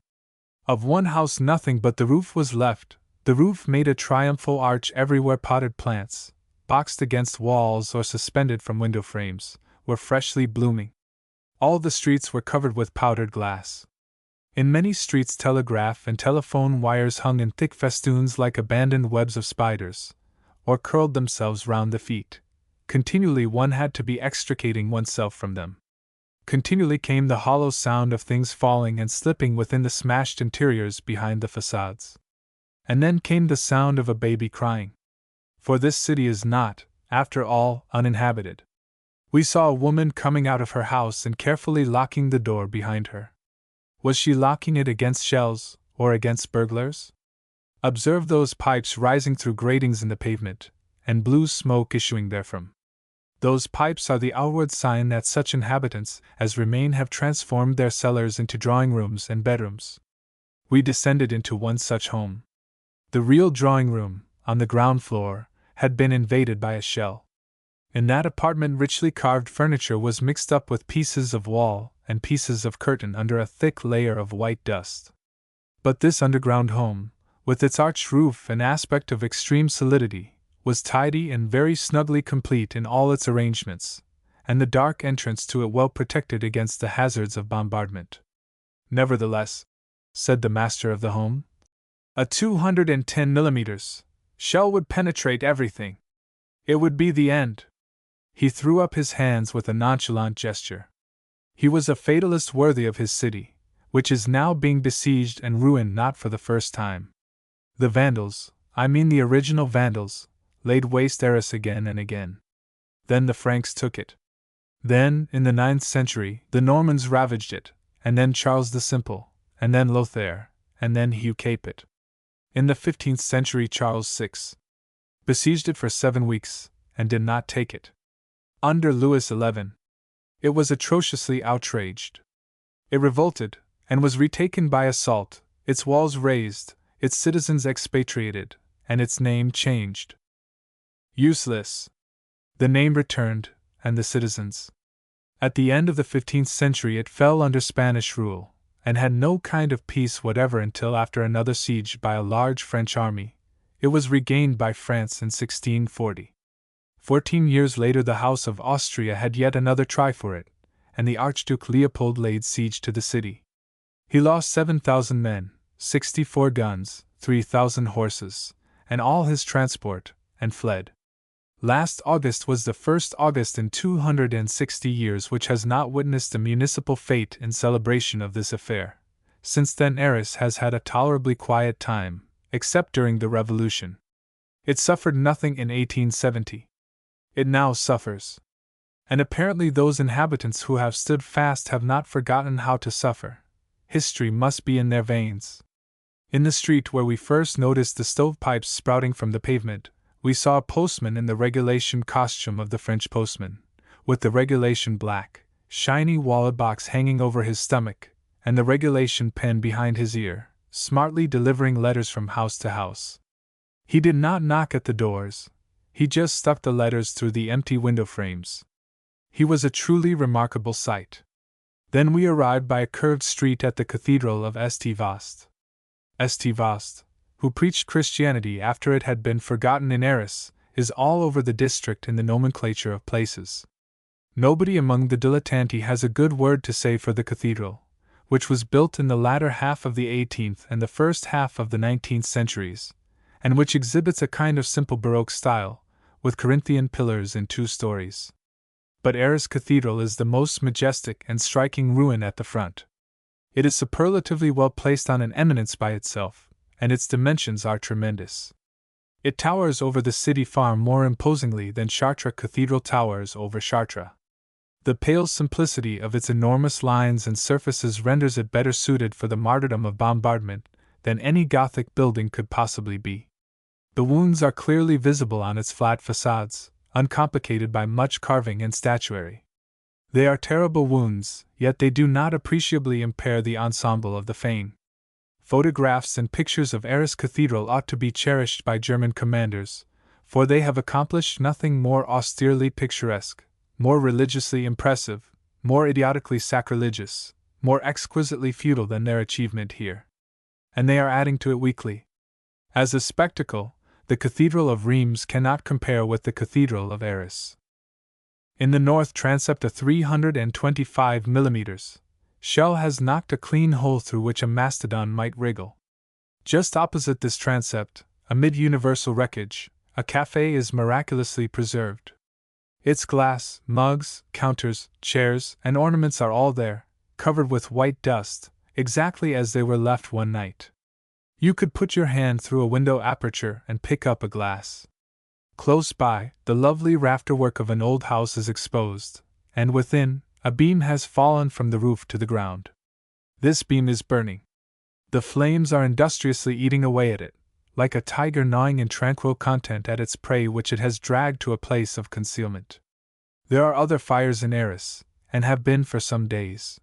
Of one house nothing but the roof was left. The roof made a triumphal arch everywhere. Potted plants, boxed against walls or suspended from window frames, were freshly blooming. All the streets were covered with powdered glass. In many streets telegraph and telephone wires hung in thick festoons like abandoned webs of spiders, or curled themselves round the feet. Continually one had to be extricating oneself from them. Continually came the hollow sound of things falling and slipping within the smashed interiors behind the facades. And then came the sound of a baby crying. For this city is not, after all, uninhabited. We saw a woman coming out of her house and carefully locking the door behind her. Was she locking it against shells, or against burglars? Observe those pipes rising through gratings in the pavement, and blue smoke issuing therefrom. Those pipes are the outward sign that such inhabitants as remain have transformed their cellars into drawing rooms and bedrooms. We descended into one such home. The real drawing room, on the ground floor, had been invaded by a shell. In that apartment richly carved furniture was mixed up with pieces of wall and pieces of curtain under a thick layer of white dust. But this underground home, with its arched roof and aspect of extreme solidity, was tidy and very snugly complete in all its arrangements, and the dark entrance to it well protected against the hazards of bombardment. "Nevertheless," said the master of the home, "a 210 mm shell would penetrate everything. It would be the end." He threw up his hands with a nonchalant gesture. He was a fatalist worthy of his city, which is now being besieged and ruined not for the first time. The Vandals, I mean the original Vandals, laid waste Arras again and again. Then the Franks took it. Then, in the 9th century, the Normans ravaged it, and then Charles the Simple, and then Lothair, and then Hugh Capet. In the 15th century Charles VI besieged it for 7 weeks, and did not take it. Under Louis XI, it was atrociously outraged. It revolted, and was retaken by assault, its walls razed, its citizens expatriated, and its name changed. Useless. The name returned, and the citizens. At the end of the 15th century it fell under Spanish rule, and had no kind of peace whatever until after another siege by a large French army. It was regained by France in 1640. 14 years later the House of Austria had yet another try for it, and the Archduke Leopold laid siege to the city. He lost 7,000 men, 64 guns, 3,000 horses, and all his transport, and fled. Last August was the first August in 260 years which has not witnessed a municipal fete in celebration of this affair. Since then Arras has had a tolerably quiet time, except during the Revolution. It suffered nothing in 1870. It now suffers. And apparently those inhabitants who have stood fast have not forgotten how to suffer. History must be in their veins. In the street where we first noticed the stovepipes sprouting from the pavement, we saw a postman in the regulation costume of the French postman, with the regulation black, shiny wallet box hanging over his stomach, and the regulation pen behind his ear, smartly delivering letters from house to house. He did not knock at the doors, he just stuck the letters through the empty window frames. He was a truly remarkable sight. Then we arrived by a curved street at the Cathedral of St. Vaast. St. Vaast, who preached Christianity after it had been forgotten in Arras, is all over the district in the nomenclature of places. Nobody among the dilettanti has a good word to say for the cathedral, which was built in the latter half of the 18th and the first half of the 19th centuries, and which exhibits a kind of simple Baroque style, with Corinthian pillars in 2 stories. But Arras Cathedral is the most majestic and striking ruin at the front. It is superlatively well placed on an eminence by itself, and its dimensions are tremendous. It towers over the city far more imposingly than Chartres Cathedral towers over Chartres. The pale simplicity of its enormous lines and surfaces renders it better suited for the martyrdom of bombardment than any Gothic building could possibly be. The wounds are clearly visible on its flat facades, uncomplicated by much carving and statuary. They are terrible wounds, yet they do not appreciably impair the ensemble of the fane. Photographs and pictures of Arras Cathedral ought to be cherished by German commanders, for they have accomplished nothing more austerely picturesque, more religiously impressive, more idiotically sacrilegious, more exquisitely futile than their achievement here. And they are adding to it weekly. As a spectacle, the Cathedral of Reims cannot compare with the Cathedral of Arras. In the north transept a 325 mm shell has knocked a clean hole through which a mastodon might wriggle. Just opposite this transept, amid universal wreckage, a café is miraculously preserved. Its glass, mugs, counters, chairs, and ornaments are all there, covered with white dust, exactly as they were left one night. You could put your hand through a window aperture and pick up a glass. Close by, the lovely rafterwork of an old house is exposed, and within, a beam has fallen from the roof to the ground. This beam is burning. The flames are industriously eating away at it, like a tiger gnawing in tranquil content at its prey which it has dragged to a place of concealment. There are other fires in Arras, and have been for some days.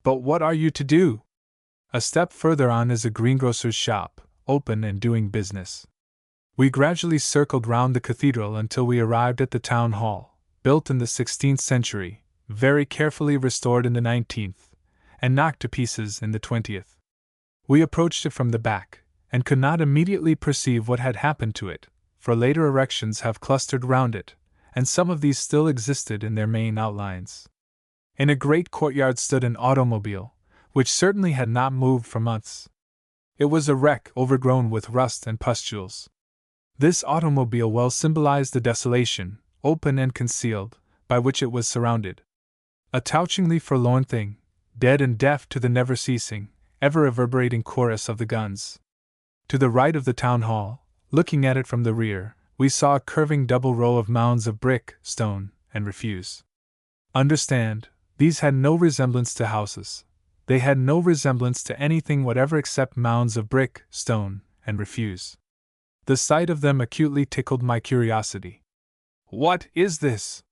But what are you to do? A step further on is a greengrocer's shop, open and doing business. We gradually circled round the cathedral until we arrived at the town hall, built in the 16th century, very carefully restored in the 19th, and knocked to pieces in the 20th. We approached it from the back, and could not immediately perceive what had happened to it, for later erections have clustered round it, and some of these still existed in their main outlines. In a great courtyard stood an automobile, which certainly had not moved for months. It was a wreck overgrown with rust and pustules. This automobile well symbolized the desolation, open and concealed, by which it was surrounded. A touchingly forlorn thing, dead and deaf to the never-ceasing, ever-reverberating chorus of the guns. To the right of the town hall, looking at it from the rear, we saw a curving double row of mounds of brick, stone, and refuse. Understand, these had no resemblance to houses. They had no resemblance to anything whatever except mounds of brick, stone, and refuse. The sight of them acutely tickled my curiosity. What is this?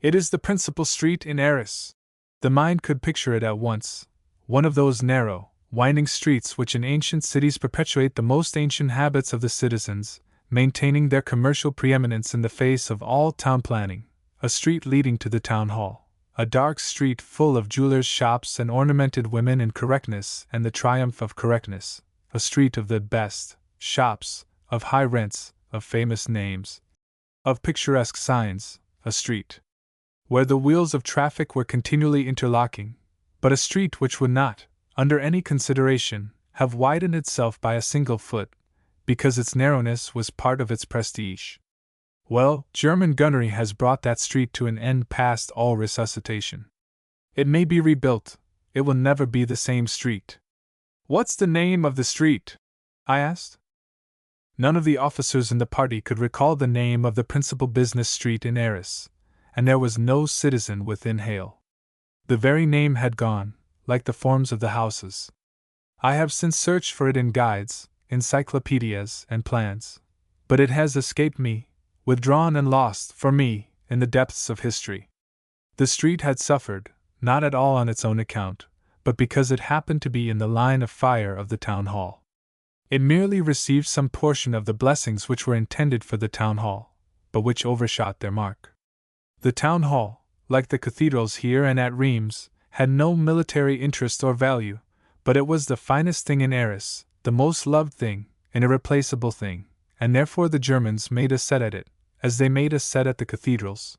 It is the principal street in Arras. The mind could picture it at once, one of those narrow, winding streets which in ancient cities perpetuate the most ancient habits of the citizens, maintaining their commercial preeminence in the face of all town planning, a street leading to the town hall. A dark street full of jewelers' shops and ornamented women in correctness and the triumph of correctness, a street of the best, shops, of high rents, of famous names, of picturesque signs, a street where the wheels of traffic were continually interlocking, but a street which would not, under any consideration, have widened itself by a single foot, because its narrowness was part of its prestige. Well, German gunnery has brought that street to an end past all resuscitation. It may be rebuilt, it will never be the same street. What's the name of the street? I asked. None of the officers in the party could recall the name of the principal business street in Arras, and there was no citizen within hail. The very name had gone, like the forms of the houses. I have since searched for it in guides, encyclopedias, and plans, but it has escaped me, withdrawn and lost, for me, in the depths of history. The street had suffered, not at all on its own account, but because it happened to be in the line of fire of the town hall. It merely received some portion of the blessings which were intended for the town hall, but which overshot their mark. The town hall, like the cathedrals here and at Reims, had no military interest or value, but it was the finest thing in Arras, the most loved thing, an irreplaceable thing, and therefore the Germans made a set at it, as they made a set at the cathedrals.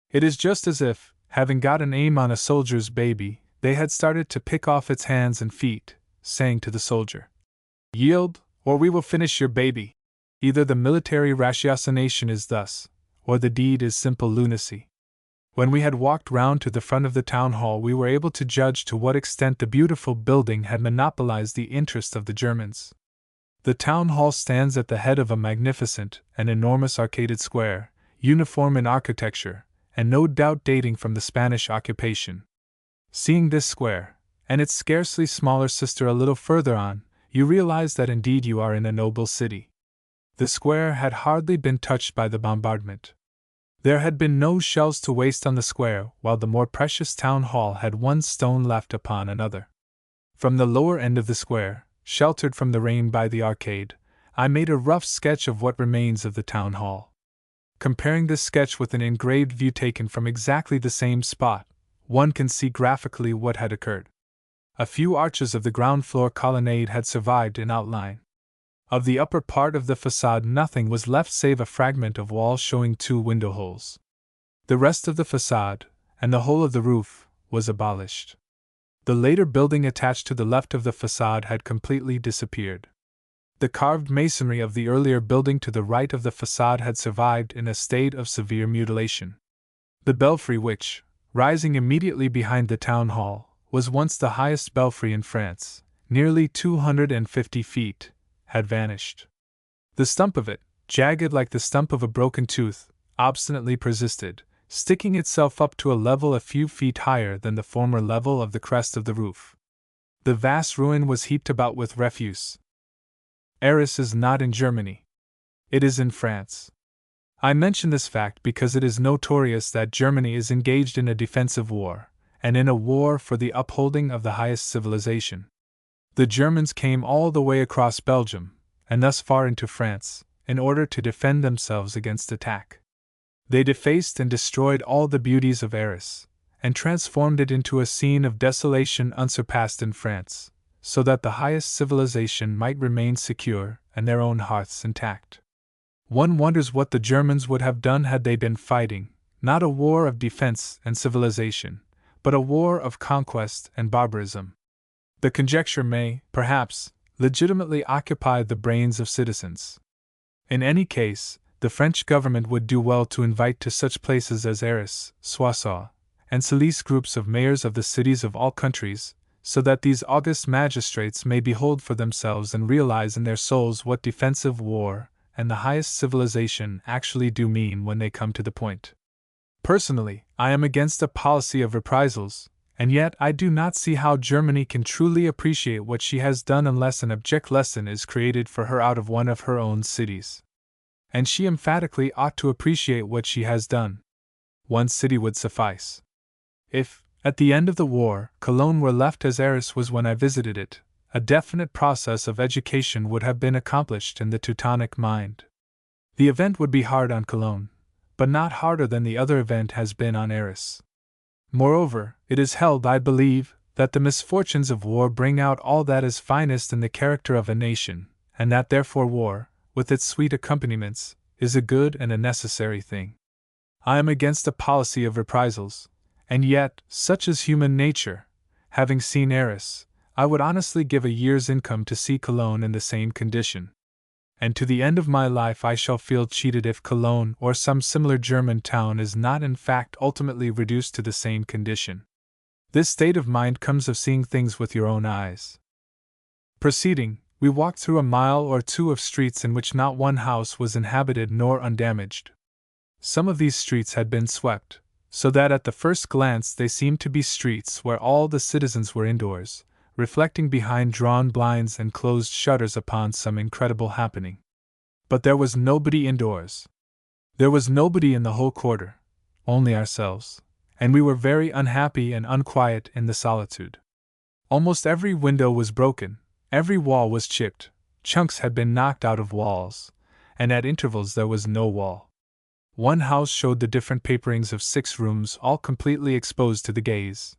It is just as if, having got an aim on a soldier's baby, they had started to pick off its hands and feet, saying to the soldier, "Yield, or we will finish your baby." Either the military ratiocination is thus, or the deed is simple lunacy. When we had walked round to the front of the town hall, we were able to judge to what extent the beautiful building had monopolized the interest of the Germans. The town hall stands at the head of a magnificent and enormous arcaded square, uniform in architecture, and no doubt dating from the Spanish occupation. Seeing this square, and its scarcely smaller sister a little further on, you realize that indeed you are in a noble city. The square had hardly been touched by the bombardment. There had been no shells to waste on the square, while the more precious town hall had one stone left upon another. From the lower end of the square, sheltered from the rain by the arcade, I made a rough sketch of what remains of the town hall. Comparing this sketch with an engraved view taken from exactly the same spot, one can see graphically what had occurred. A few arches of the ground floor colonnade had survived in outline. Of the upper part of the facade nothing was left save a fragment of wall showing 2 window holes. The rest of the facade, and the whole of the roof, was abolished. The later building attached to the left of the facade had completely disappeared. The carved masonry of the earlier building to the right of the facade had survived in a state of severe mutilation. The belfry which, rising immediately behind the town hall, was once the highest belfry in France, nearly 250 feet, had vanished. The stump of it, jagged like the stump of a broken tooth, obstinately persisted, sticking itself up to a level a few feet higher than the former level of the crest of the roof. The vast ruin was heaped about with refuse. Arras is not in Germany. It is in France. I mention this fact because it is notorious that Germany is engaged in a defensive war, and in a war for the upholding of the highest civilization. The Germans came all the way across Belgium, and thus far into France, in order to defend themselves against attack. They defaced and destroyed all the beauties of Arras, and transformed it into a scene of desolation unsurpassed in France, so that the highest civilization might remain secure and their own hearths intact. One wonders what the Germans would have done had they been fighting, not a war of defense and civilization, but a war of conquest and barbarism. The conjecture may, perhaps, legitimately occupy the brains of citizens. In any case, the French government would do well to invite to such places as Arras, Soissons, and Selice groups of mayors of the cities of all countries, so that these august magistrates may behold for themselves and realize in their souls what defensive war and the highest civilization actually do mean when they come to the point. Personally, I am against a policy of reprisals, and yet I do not see how Germany can truly appreciate what she has done unless an abject lesson is created for her out of one of her own cities. And she emphatically ought to appreciate what she has done. One city would suffice. If, at the end of the war, Cologne were left as Arras was when I visited it, a definite process of education would have been accomplished in the Teutonic mind. The event would be hard on Cologne, but not harder than the other event has been on Arras. Moreover, it is held, I believe, that the misfortunes of war bring out all that is finest in the character of a nation, and that therefore war, with its sweet accompaniments, is a good and a necessary thing. I am against a policy of reprisals, and yet, such is human nature, having seen Arras, I would honestly give a year's income to see Cologne in the same condition. And to the end of my life I shall feel cheated if Cologne or some similar German town is not in fact ultimately reduced to the same condition. This state of mind comes of seeing things with your own eyes. Proceeding, we walked through a mile or two of streets in which not one house was inhabited nor undamaged. Some of these streets had been swept, so that at the first glance they seemed to be streets where all the citizens were indoors, reflecting behind drawn blinds and closed shutters upon some incredible happening. But there was nobody indoors. There was nobody in the whole quarter, only ourselves, and we were very unhappy and unquiet in the solitude. Almost every window was broken, every wall was chipped, chunks had been knocked out of walls, and at intervals there was no wall. One house showed the different paperings of 6 rooms all completely exposed to the gaze.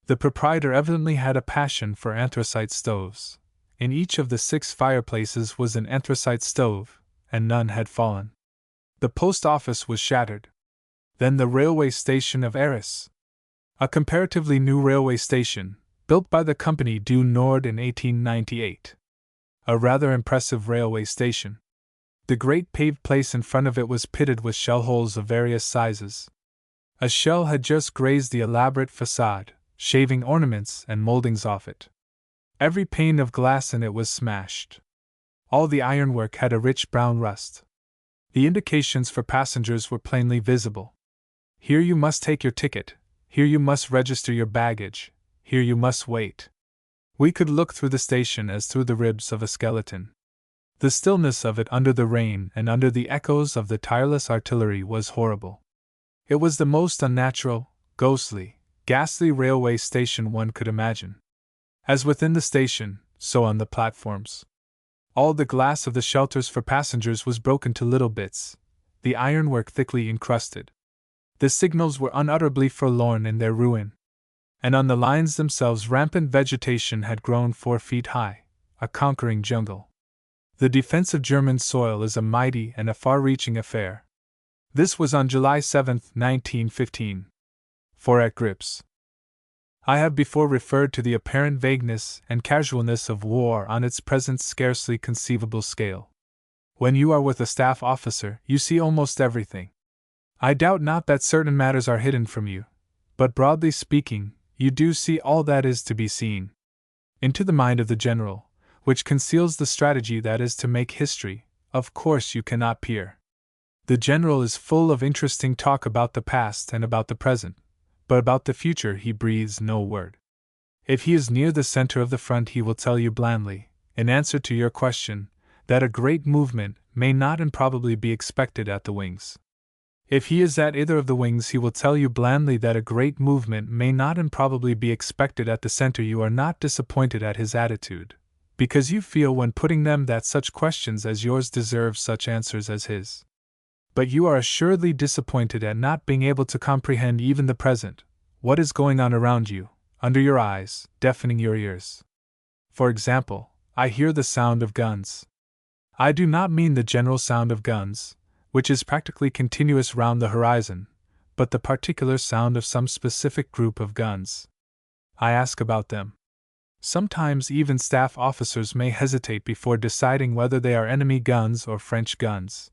The proprietor evidently had a passion for anthracite stoves. In each of the 6 fireplaces was an anthracite stove, and none had fallen. The post office was shattered. Then the railway station of Arras, a comparatively new railway station, built by the Company du Nord in 1898. A rather impressive railway station. The great paved place in front of it was pitted with shell holes of various sizes. A shell had just grazed the elaborate facade, shaving ornaments and moldings off it. Every pane of glass in it was smashed. All the ironwork had a rich brown rust. The indications for passengers were plainly visible. Here you must take your ticket, here you must register your baggage, here you must wait. We could look through the station as through the ribs of a skeleton. The stillness of it under the rain and under the echoes of the tireless artillery was horrible. It was the most unnatural, ghostly, ghastly railway station one could imagine. As within the station, so on the platforms. All the glass of the shelters for passengers was broken to little bits, the ironwork thickly encrusted. The signals were unutterably forlorn in their ruin. And on the lines themselves rampant vegetation had grown 4 feet high, a conquering jungle. The defense of German soil is a mighty and a far-reaching affair. This was on July 7, 1915. For at grips. I have before referred to the apparent vagueness and casualness of war on its present scarcely conceivable scale. When you are with a staff officer, you see almost everything. I doubt not that certain matters are hidden from you, but broadly speaking, you do see all that is to be seen. Into the mind of the general, which conceals the strategy that is to make history, of course you cannot peer. The general is full of interesting talk about the past and about the present, but about the future he breathes no word. If he is near the center of the front, he will tell you blandly, in answer to your question, that a great movement may not improbably be expected at the wings. If he is at either of the wings, he will tell you blandly that a great movement may not improbably be expected at the center. You are not disappointed at his attitude, because you feel when putting them that such questions as yours deserve such answers as his. But you are assuredly disappointed at not being able to comprehend even the present, what is going on around you, under your eyes, deafening your ears. For example, I hear the sound of guns. I do not mean the general sound of guns, which is practically continuous round the horizon, but the particular sound of some specific group of guns. I ask about them. Sometimes even staff officers may hesitate before deciding whether they are enemy guns or French guns.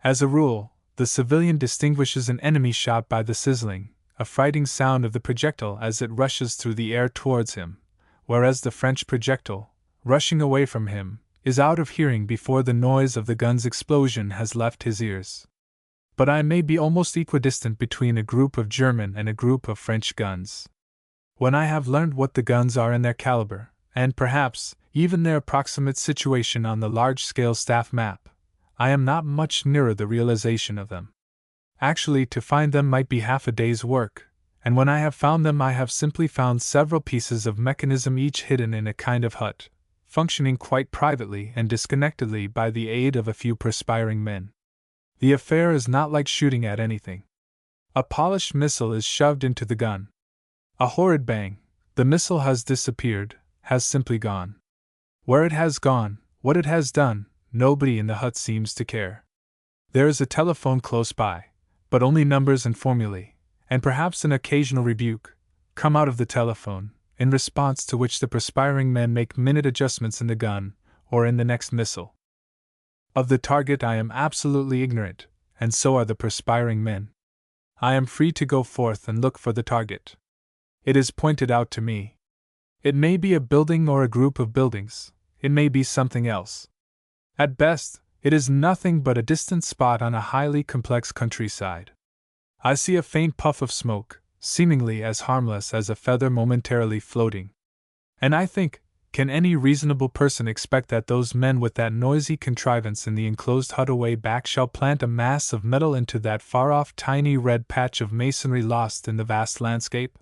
As a rule, the civilian distinguishes an enemy shot by the sizzling, affrighting sound of the projectile as it rushes through the air towards him, whereas the French projectile, rushing away from him, is out of hearing before the noise of the gun's explosion has left his ears. But I may be almost equidistant between a group of German and a group of French guns. When I have learned what the guns are and their caliber, and perhaps even their approximate situation on the large-scale staff map, I am not much nearer the realization of them. Actually, to find them might be half a day's work, and when I have found them, I have simply found several pieces of mechanism, each hidden in a kind of hut, functioning quite privately and disconnectedly by the aid of a few perspiring men. The affair is not like shooting at anything. A polished missile is shoved into the gun. A horrid bang, the missile has disappeared, has simply gone. Where it has gone, what it has done, nobody in the hut seems to care. There is a telephone close by, but only numbers and formulae, and perhaps an occasional rebuke, come out of the telephone, in response to which the perspiring men make minute adjustments in the gun, or in the next missile. Of the target I am absolutely ignorant, and so are the perspiring men. I am free to go forth and look for the target. It is pointed out to me. It may be a building or a group of buildings, it may be something else. At best, it is nothing but a distant spot on a highly complex countryside. I see a faint puff of smoke, seemingly as harmless as a feather momentarily floating. And I think, can any reasonable person expect that those men with that noisy contrivance in the enclosed hut away back shall plant a mass of metal into that far-off tiny red patch of masonry lost in the vast landscape?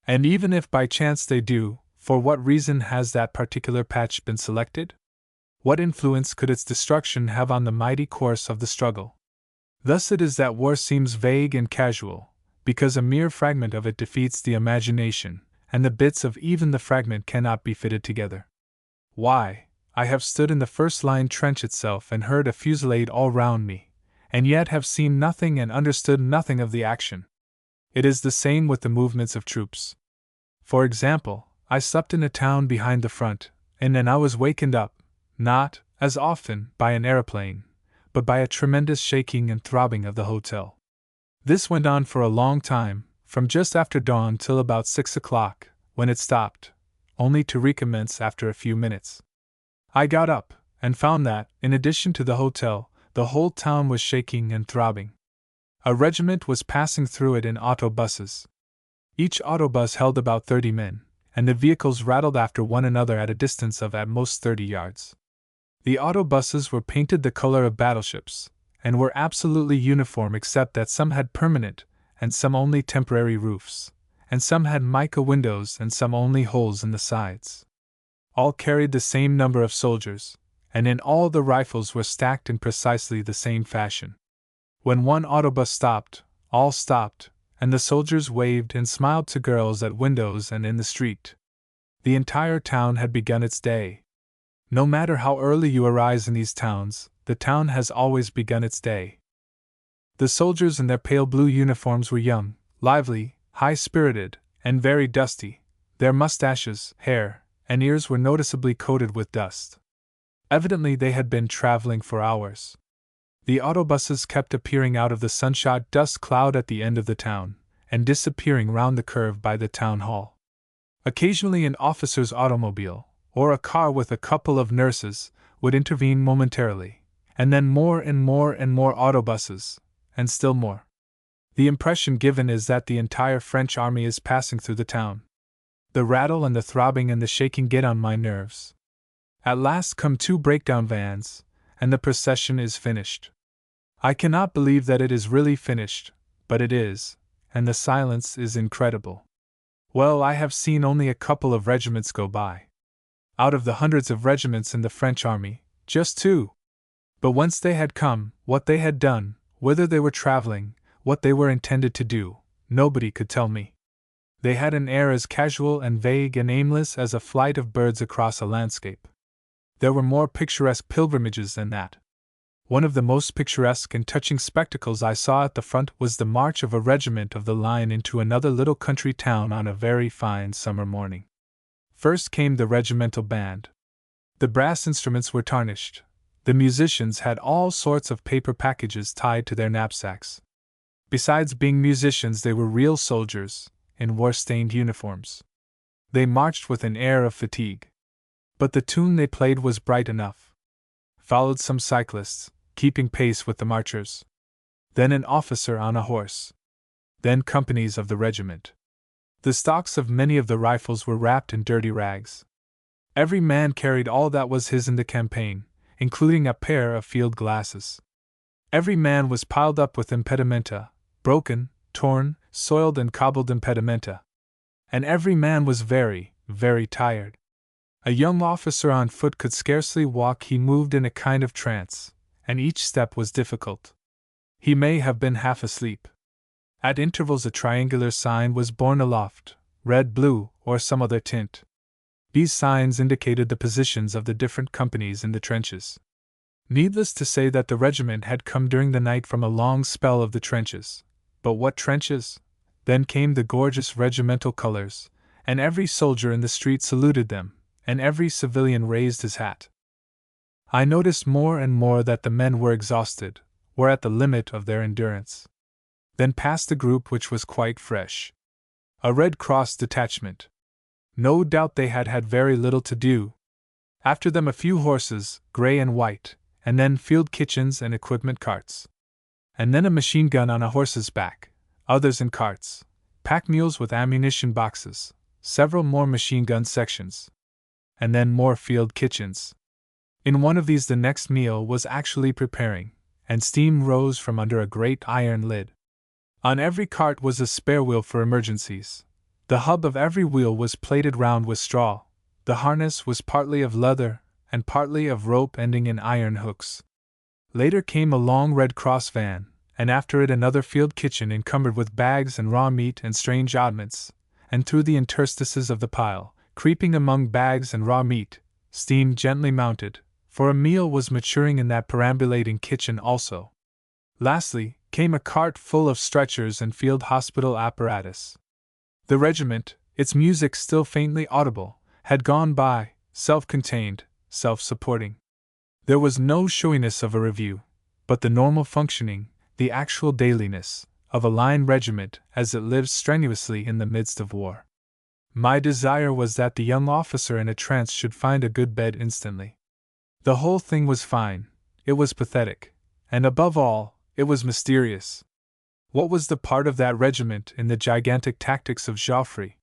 And even if by chance they do, for what reason has that particular patch been selected? What influence could its destruction have on the mighty course of the struggle? Thus it is that war seems vague and casual, because a mere fragment of it defeats the imagination, and the bits of even the fragment cannot be fitted together. Why, I have stood in the first-line trench itself and heard a fusillade all round me, and yet have seen nothing and understood nothing of the action. It is the same with the movements of troops. For example, I slept in a town behind the front, and then I was wakened up, not, as often, by an aeroplane, but by a tremendous shaking and throbbing of the hotel. This went on for a long time, from just after dawn till about 6 o'clock, when it stopped, only to recommence after a few minutes. I got up, and found that, in addition to the hotel, the whole town was shaking and throbbing. A regiment was passing through it in autobuses. Each autobus held about 30 men, and the vehicles rattled after one another at a distance of at most 30 yards. The autobuses were painted the color of battleships, and were absolutely uniform except that some had permanent, and some only temporary roofs, and some had mica windows and some only holes in the sides. All carried the same number of soldiers, and in all the rifles were stacked in precisely the same fashion. When one autobus stopped, all stopped, and the soldiers waved and smiled to girls at windows and in the street. The entire town had begun its day. No matter how early you arise in these towns, the town has always begun its day. The soldiers in their pale blue uniforms were young, lively, high-spirited, and very dusty. Their mustaches, hair, and ears were noticeably coated with dust. Evidently they had been traveling for hours. The autobuses kept appearing out of the sunshot dust cloud at the end of the town, and disappearing round the curve by the town hall. Occasionally an officer's automobile, or a car with a couple of nurses, would intervene momentarily, and then more and more and more autobuses, and still more. The impression given is that the entire French army is passing through the town. The rattle and the throbbing and the shaking get on my nerves. At last come 2 breakdown vans, and the procession is finished. I cannot believe that it is really finished, but it is, and the silence is incredible. Well, I have seen only a couple of regiments go by. Out of the hundreds of regiments in the French army, just 2. But whence they had come, what they had done, whither they were traveling, what they were intended to do, nobody could tell me. They had an air as casual and vague and aimless as a flight of birds across a landscape. There were more picturesque pilgrimages than that. One of the most picturesque and touching spectacles I saw at the front was the march of a regiment of the line into another little country town on a very fine summer morning. First came the regimental band. The brass instruments were tarnished. The musicians had all sorts of paper packages tied to their knapsacks. Besides being musicians, they were real soldiers, in war-stained uniforms. They marched with an air of fatigue. But the tune they played was bright enough. Followed some cyclists, keeping pace with the marchers. Then an officer on a horse. Then companies of the regiment. The stocks of many of the rifles were wrapped in dirty rags. Every man carried all that was his in the campaign, including a pair of field glasses. Every man was piled up with impedimenta, broken, torn, soiled and cobbled impedimenta. And every man was very, very tired. A young officer on foot could scarcely walk, he moved in a kind of trance, and each step was difficult. He may have been half asleep. At intervals a triangular sign was borne aloft, red, blue, or some other tint. These signs indicated the positions of the different companies in the trenches. Needless to say that the regiment had come during the night from a long spell of the trenches. But what trenches? Then came the gorgeous regimental colors, and every soldier in the street saluted them, and every civilian raised his hat. I noticed more and more that the men were exhausted, were at the limit of their endurance. Then passed a group which was quite fresh. A Red Cross detachment. No doubt they had had very little to do. After them a few horses, grey and white, and then field kitchens and equipment carts. And then a machine gun on a horse's back, others in carts, pack mules with ammunition boxes, several more machine gun sections. And then more field kitchens. In one of these the next meal was actually preparing, and steam rose from under a great iron lid. On every cart was a spare wheel for emergencies. The hub of every wheel was plated round with straw. The harness was partly of leather, and partly of rope ending in iron hooks. Later came a long Red Cross van, and after it another field kitchen encumbered with bags and raw meat and strange oddments, and through the interstices of the pile, creeping among bags and raw meat, steam gently mounted, for a meal was maturing in that perambulating kitchen also. Lastly, came a cart full of stretchers and field hospital apparatus. The regiment, its music still faintly audible, had gone by, self-contained, self-supporting. There was no showiness of a review, but the normal functioning, the actual dailiness, of a line regiment as it lives strenuously in the midst of war. My desire was that the young officer in a trance should find a good bed instantly. The whole thing was fine, it was pathetic, and above all, it was mysterious. What was the part of that regiment in the gigantic tactics of Joffre?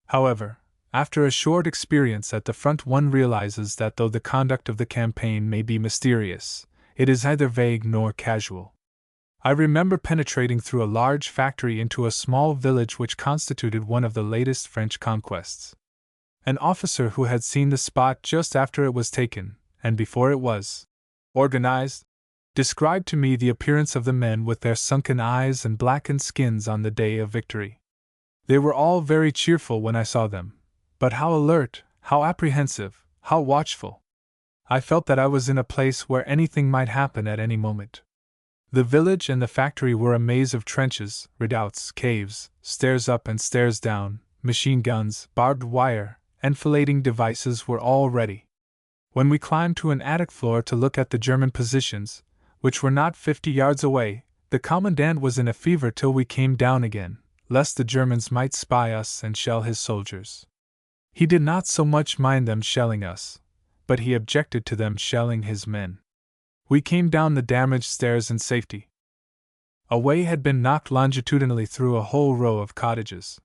However, after a short experience at the front one realizes that though the conduct of the campaign may be mysterious, it is neither vague nor casual. I remember penetrating through a large factory into a small village which constituted one of the latest French conquests. An officer who had seen the spot just after it was taken, and before it was organized, described to me the appearance of the men with their sunken eyes and blackened skins on the day of victory. They were all very cheerful when I saw them, but how alert, how apprehensive, how watchful! I felt that I was in a place where anything might happen at any moment. The village and the factory were a maze of trenches, redoubts, caves, stairs up and stairs down, machine guns, barbed wire, enfilading devices were all ready. When we climbed to an attic floor to look at the German positions, which were not 50 yards away, the commandant was in a fever till we came down again, lest the Germans might spy us and shell his soldiers. He did not so much mind them shelling us, but he objected to them shelling his men. We came down the damaged stairs in safety. A way had been knocked longitudinally through a whole row of cottages.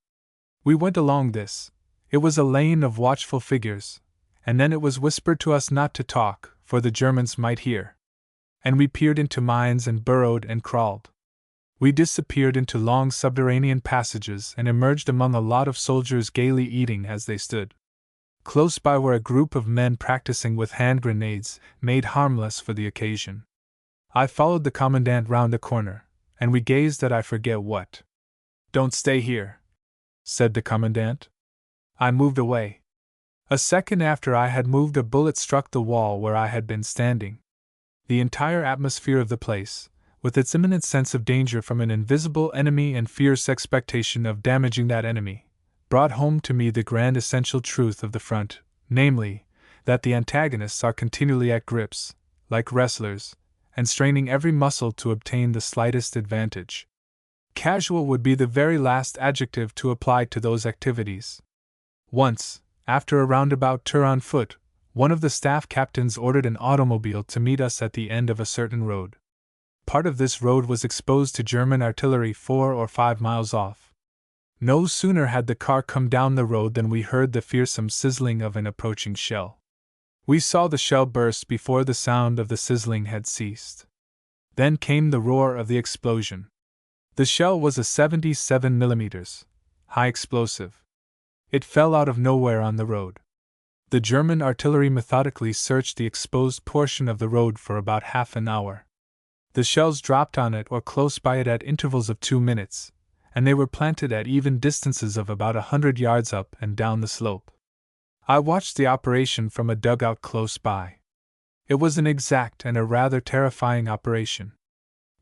We went along this. It was a lane of watchful figures, and then it was whispered to us not to talk, for the Germans might hear. And we peered into mines and burrowed and crawled. We disappeared into long subterranean passages and emerged among a lot of soldiers gaily eating as they stood. Close by were a group of men practicing with hand grenades, made harmless for the occasion. I followed the commandant round a corner, and we gazed at I forget what. "Don't stay here," said the commandant. I moved away. A second after I had moved a bullet struck the wall where I had been standing. The entire atmosphere of the place, with its imminent sense of danger from an invisible enemy and fierce expectation of damaging that enemy, brought home to me the grand essential truth of the front, namely, that the antagonists are continually at grips, like wrestlers, and straining every muscle to obtain the slightest advantage. Casual would be the very last adjective to apply to those activities. Once, after a roundabout tour on foot, one of the staff captains ordered an automobile to meet us at the end of a certain road. Part of this road was exposed to German artillery 4 or 5 miles off. No sooner had the car come down the road than we heard the fearsome sizzling of an approaching shell. We saw the shell burst before the sound of the sizzling had ceased. Then came the roar of the explosion. The shell was a 77 mm, high explosive. It fell out of nowhere on the road. The German artillery methodically searched the exposed portion of the road for about half an hour. The shells dropped on it or close by it at intervals of 2 minutes, and they were planted at even distances of about 100 yards up and down the slope. I watched the operation from a dugout close by. It was an exact and a rather terrifying operation.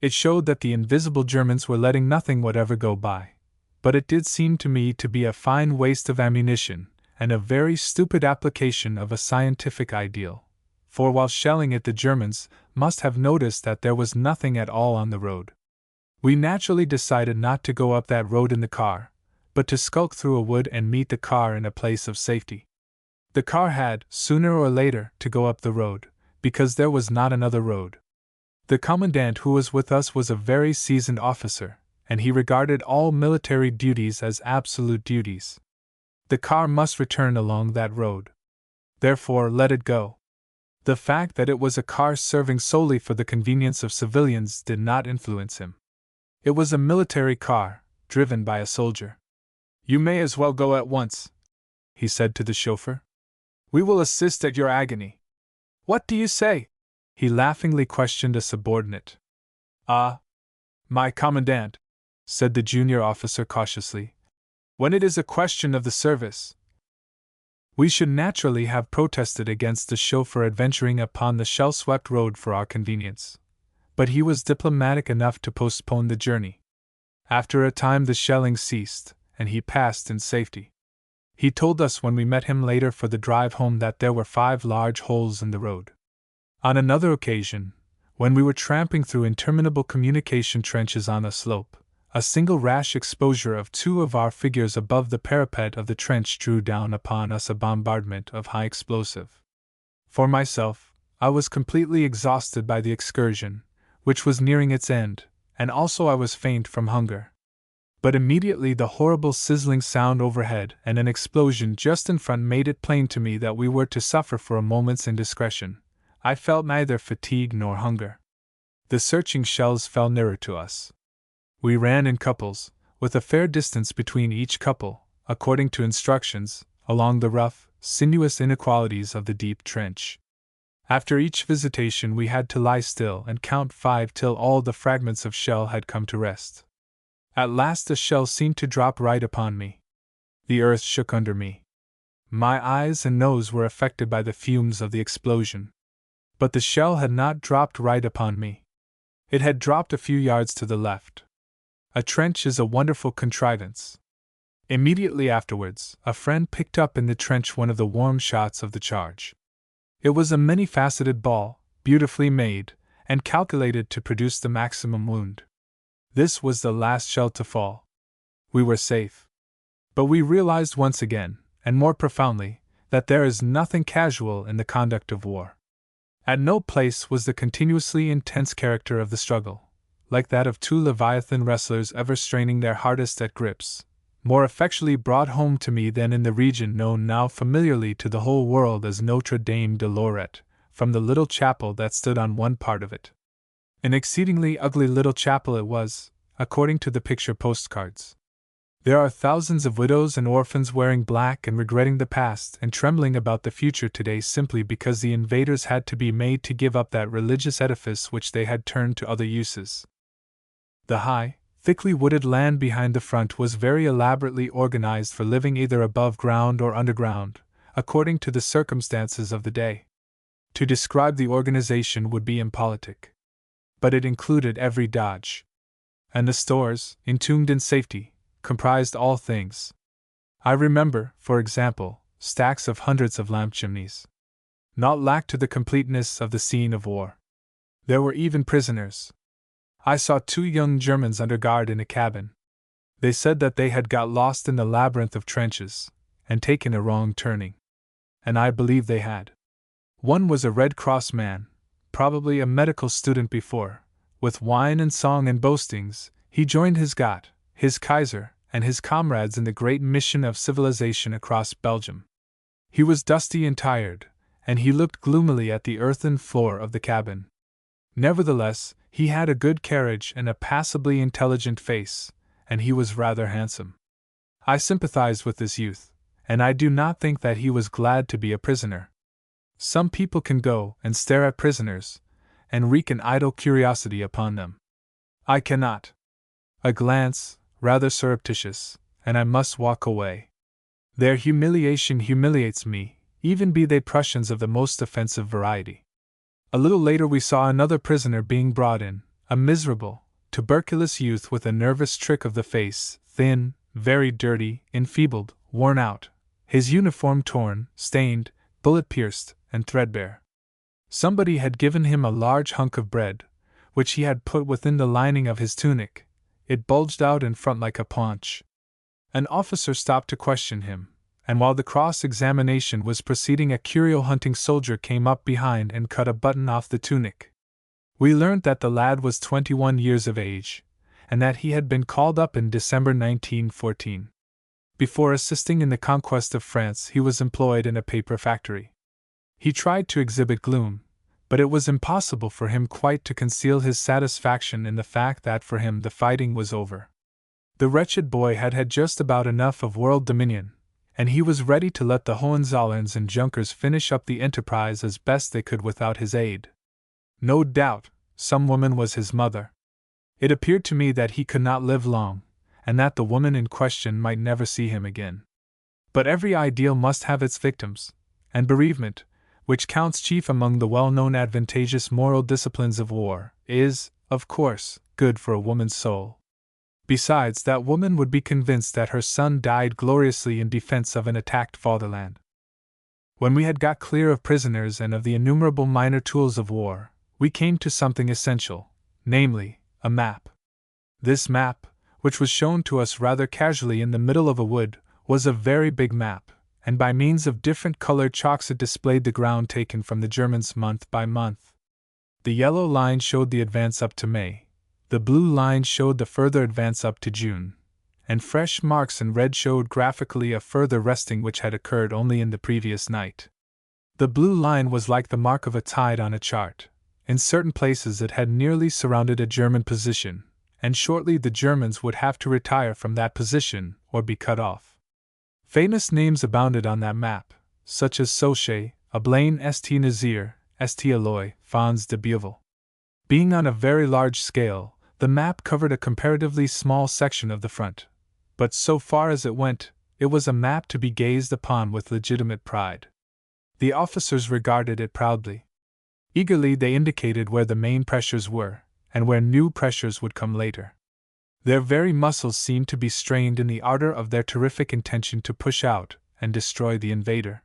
It showed that the invisible Germans were letting nothing whatever go by, but it did seem to me to be a fine waste of ammunition, and a very stupid application of a scientific ideal, for while shelling it the Germans must have noticed that there was nothing at all on the road. We naturally decided not to go up that road in the car, but to skulk through a wood and meet the car in a place of safety. The car had, sooner or later, to go up the road, because there was not another road. The commandant who was with us was a very seasoned officer, and he regarded all military duties as absolute duties. The car must return along that road. Therefore, let it go. The fact that it was a car serving solely for the convenience of civilians did not influence him. It was a military car, driven by a soldier. "You may as well go at once," he said to the chauffeur. "We will assist at your agony." "What do you say?" he laughingly questioned a subordinate. "Ah, my commandant," said the junior officer cautiously, "when it is a question of the service." We should naturally have protested against the chauffeur adventuring upon the shell-swept road for our convenience, but he was diplomatic enough to postpone the journey. After a time the shelling ceased, and he passed in safety. He told us when we met him later for the drive home that there were 5 large holes in the road. On another occasion, when we were tramping through interminable communication trenches on a slope, a single rash exposure of 2 of our figures above the parapet of the trench drew down upon us a bombardment of high explosive. For myself, I was completely exhausted by the excursion, which was nearing its end, and also I was faint from hunger. But immediately the horrible sizzling sound overhead and an explosion just in front made it plain to me that we were to suffer for a moment's indiscretion. I felt neither fatigue nor hunger. The searching shells fell nearer to us. We ran in couples, with a fair distance between each couple, according to instructions, along the rough, sinuous inequalities of the deep trench. After each visitation we had to lie still and count 5 till all the fragments of shell had come to rest. At last a shell seemed to drop right upon me. The earth shook under me. My eyes and nose were affected by the fumes of the explosion. But the shell had not dropped right upon me. It had dropped a few yards to the left. A trench is a wonderful contrivance. Immediately afterwards, a friend picked up in the trench one of the warm shots of the charge. It was a many-faceted ball, beautifully made, and calculated to produce the maximum wound. This was the last shell to fall. We were safe. But we realized once again, and more profoundly, that there is nothing casual in the conduct of war. At no place was the continuously intense character of the struggle, like that of 2 Leviathan wrestlers ever straining their hardest at grips, more effectually brought home to me than in the region known now familiarly to the whole world as Notre Dame de Lorette, from the little chapel that stood on one part of it. An exceedingly ugly little chapel it was, according to the picture postcards. There are thousands of widows and orphans wearing black and regretting the past and trembling about the future today simply because the invaders had to be made to give up that religious edifice which they had turned to other uses. The high, thickly wooded land behind the front was very elaborately organized for living either above ground or underground, according to the circumstances of the day. To describe the organization would be impolitic. But it included every dodge. And the stores, entombed in safety, comprised all things. I remember, for example, stacks of hundreds of lamp chimneys. Not lacked to the completeness of the scene of war. There were even prisoners. I saw 2 young Germans under guard in a cabin. They said that they had got lost in the labyrinth of trenches, and taken a wrong turning. And I believe they had. One was a Red Cross man, probably a medical student before. With wine and song and boastings, he joined his Gott, his Kaiser, and his comrades in the great mission of civilization across Belgium. He was dusty and tired, and he looked gloomily at the earthen floor of the cabin. Nevertheless, he had a good carriage and a passably intelligent face, and he was rather handsome. I sympathized with this youth, and I do not think that he was glad to be a prisoner. Some people can go and stare at prisoners, and wreak an idle curiosity upon them. I cannot. A glance, rather surreptitious, and I must walk away. Their humiliation humiliates me, even be they Prussians of the most offensive variety. A little later we saw another prisoner being brought in, a miserable, tuberculous youth with a nervous trick of the face, thin, very dirty, enfeebled, worn out, his uniform torn, stained, bullet-pierced, and threadbare. Somebody had given him a large hunk of bread, which he had put within the lining of his tunic. It bulged out in front like a paunch. An officer stopped to question him, and while the cross-examination was proceeding, a curio-hunting soldier came up behind and cut a button off the tunic. We learned that the lad was 21 years of age, and that he had been called up in December 1914. Before assisting in the conquest of France, he was employed in a paper factory. He tried to exhibit gloom, but it was impossible for him quite to conceal his satisfaction in the fact that for him the fighting was over. The wretched boy had had just about enough of world dominion, and he was ready to let the Hohenzollerns and Junkers finish up the enterprise as best they could without his aid. No doubt, some woman was his mother. It appeared to me that he could not live long, and that the woman in question might never see him again. But every ideal must have its victims, and bereavement, which counts chief among the well-known advantageous moral disciplines of war, is, of course, good for a woman's soul. Besides, that woman would be convinced that her son died gloriously in defense of an attacked fatherland. When we had got clear of prisoners and of the innumerable minor tools of war, we came to something essential, namely, a map. This map, which was shown to us rather casually in the middle of a wood, was a very big map, and by means of different colored chalks it displayed the ground taken from the Germans month by month. The yellow line showed the advance up to May, the blue line showed the further advance up to June, and fresh marks in red showed graphically a further resting which had occurred only in the previous night. The blue line was like the mark of a tide on a chart. In certain places it had nearly surrounded a German position, and shortly the Germans would have to retire from that position or be cut off. Famous names abounded on that map, such as Sauchet, Ablain, St. Nazaire, St. Eloi, Fons de Bieuville. Being on a very large scale, the map covered a comparatively small section of the front, but so far as it went, it was a map to be gazed upon with legitimate pride. The officers regarded it proudly. Eagerly they indicated where the main pressures were, and where new pressures would come later. Their very muscles seemed to be strained in the ardor of their terrific intention to push out and destroy the invader.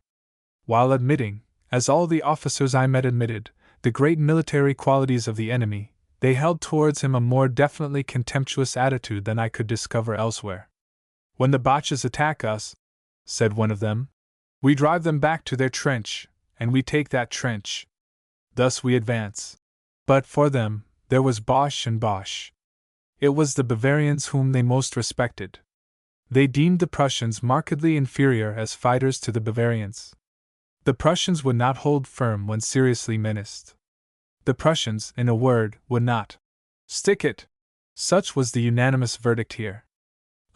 While admitting, as all the officers I met admitted, the great military qualities of the enemy, they held towards him a more definitely contemptuous attitude than I could discover elsewhere. "When the Boches attack us," said one of them, "we drive them back to their trench, and we take that trench. Thus we advance." But for them, there was Boche and Boche. It was the Bavarians whom they most respected. They deemed the Prussians markedly inferior as fighters to the Bavarians. The Prussians would not hold firm when seriously menaced. The Prussians, in a word, would not stick it. Such was the unanimous verdict here.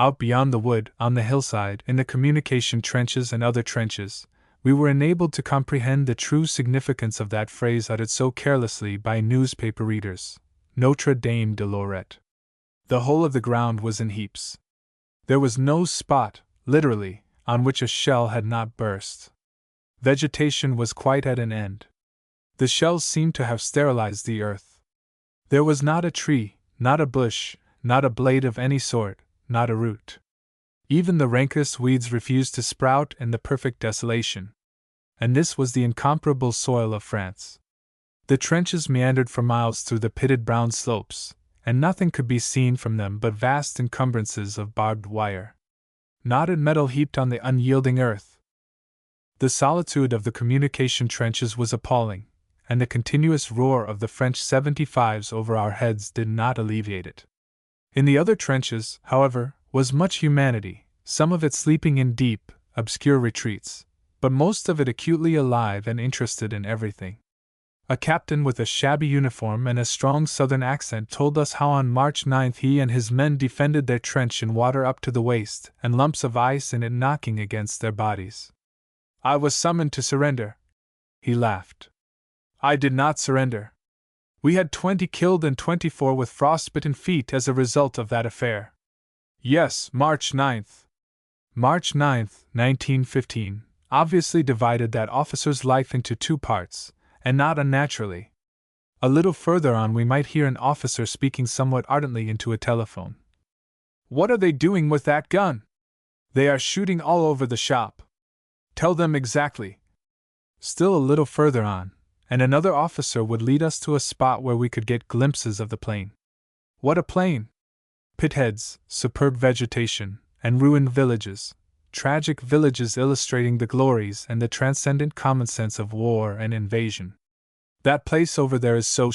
Out beyond the wood, on the hillside, in the communication trenches and other trenches, we were enabled to comprehend the true significance of that phrase uttered so carelessly by newspaper readers, Notre Dame de Lorette. The whole of the ground was in heaps. There was no spot, literally, on which a shell had not burst. Vegetation was quite at an end. The shells seemed to have sterilized the earth. There was not a tree, not a bush, not a blade of any sort, not a root. Even the rankest weeds refused to sprout in the perfect desolation. And this was the incomparable soil of France. The trenches meandered for miles through the pitted brown slopes, and nothing could be seen from them but vast encumbrances of barbed wire. Knotted metal heaped on the unyielding earth. The solitude of the communication trenches was appalling, and the continuous roar of the French 75s over our heads did not alleviate it. In the other trenches, however, was much humanity, some of it sleeping in deep, obscure retreats, but most of it acutely alive and interested in everything. A captain with a shabby uniform and a strong southern accent told us how on March 9th he and his men defended their trench in water up to the waist and lumps of ice in it knocking against their bodies. "I was summoned to surrender," he laughed. "I did not surrender. We had 20 killed and 24 with frostbitten feet as a result of that affair." Yes, March 9th. March 9th, 1915, obviously divided that officer's life into two parts, and not unnaturally. A little further on we might hear an officer speaking somewhat ardently into a telephone. "What are they doing with that gun?" "They are shooting all over the shop." "Tell them exactly." Still a little further on, and another officer would lead us to a spot where we could get glimpses of the plain. What a plain! Pitheads, superb vegetation, and ruined villages, tragic villages illustrating the glories and the transcendent common sense of war and invasion. That place over there is so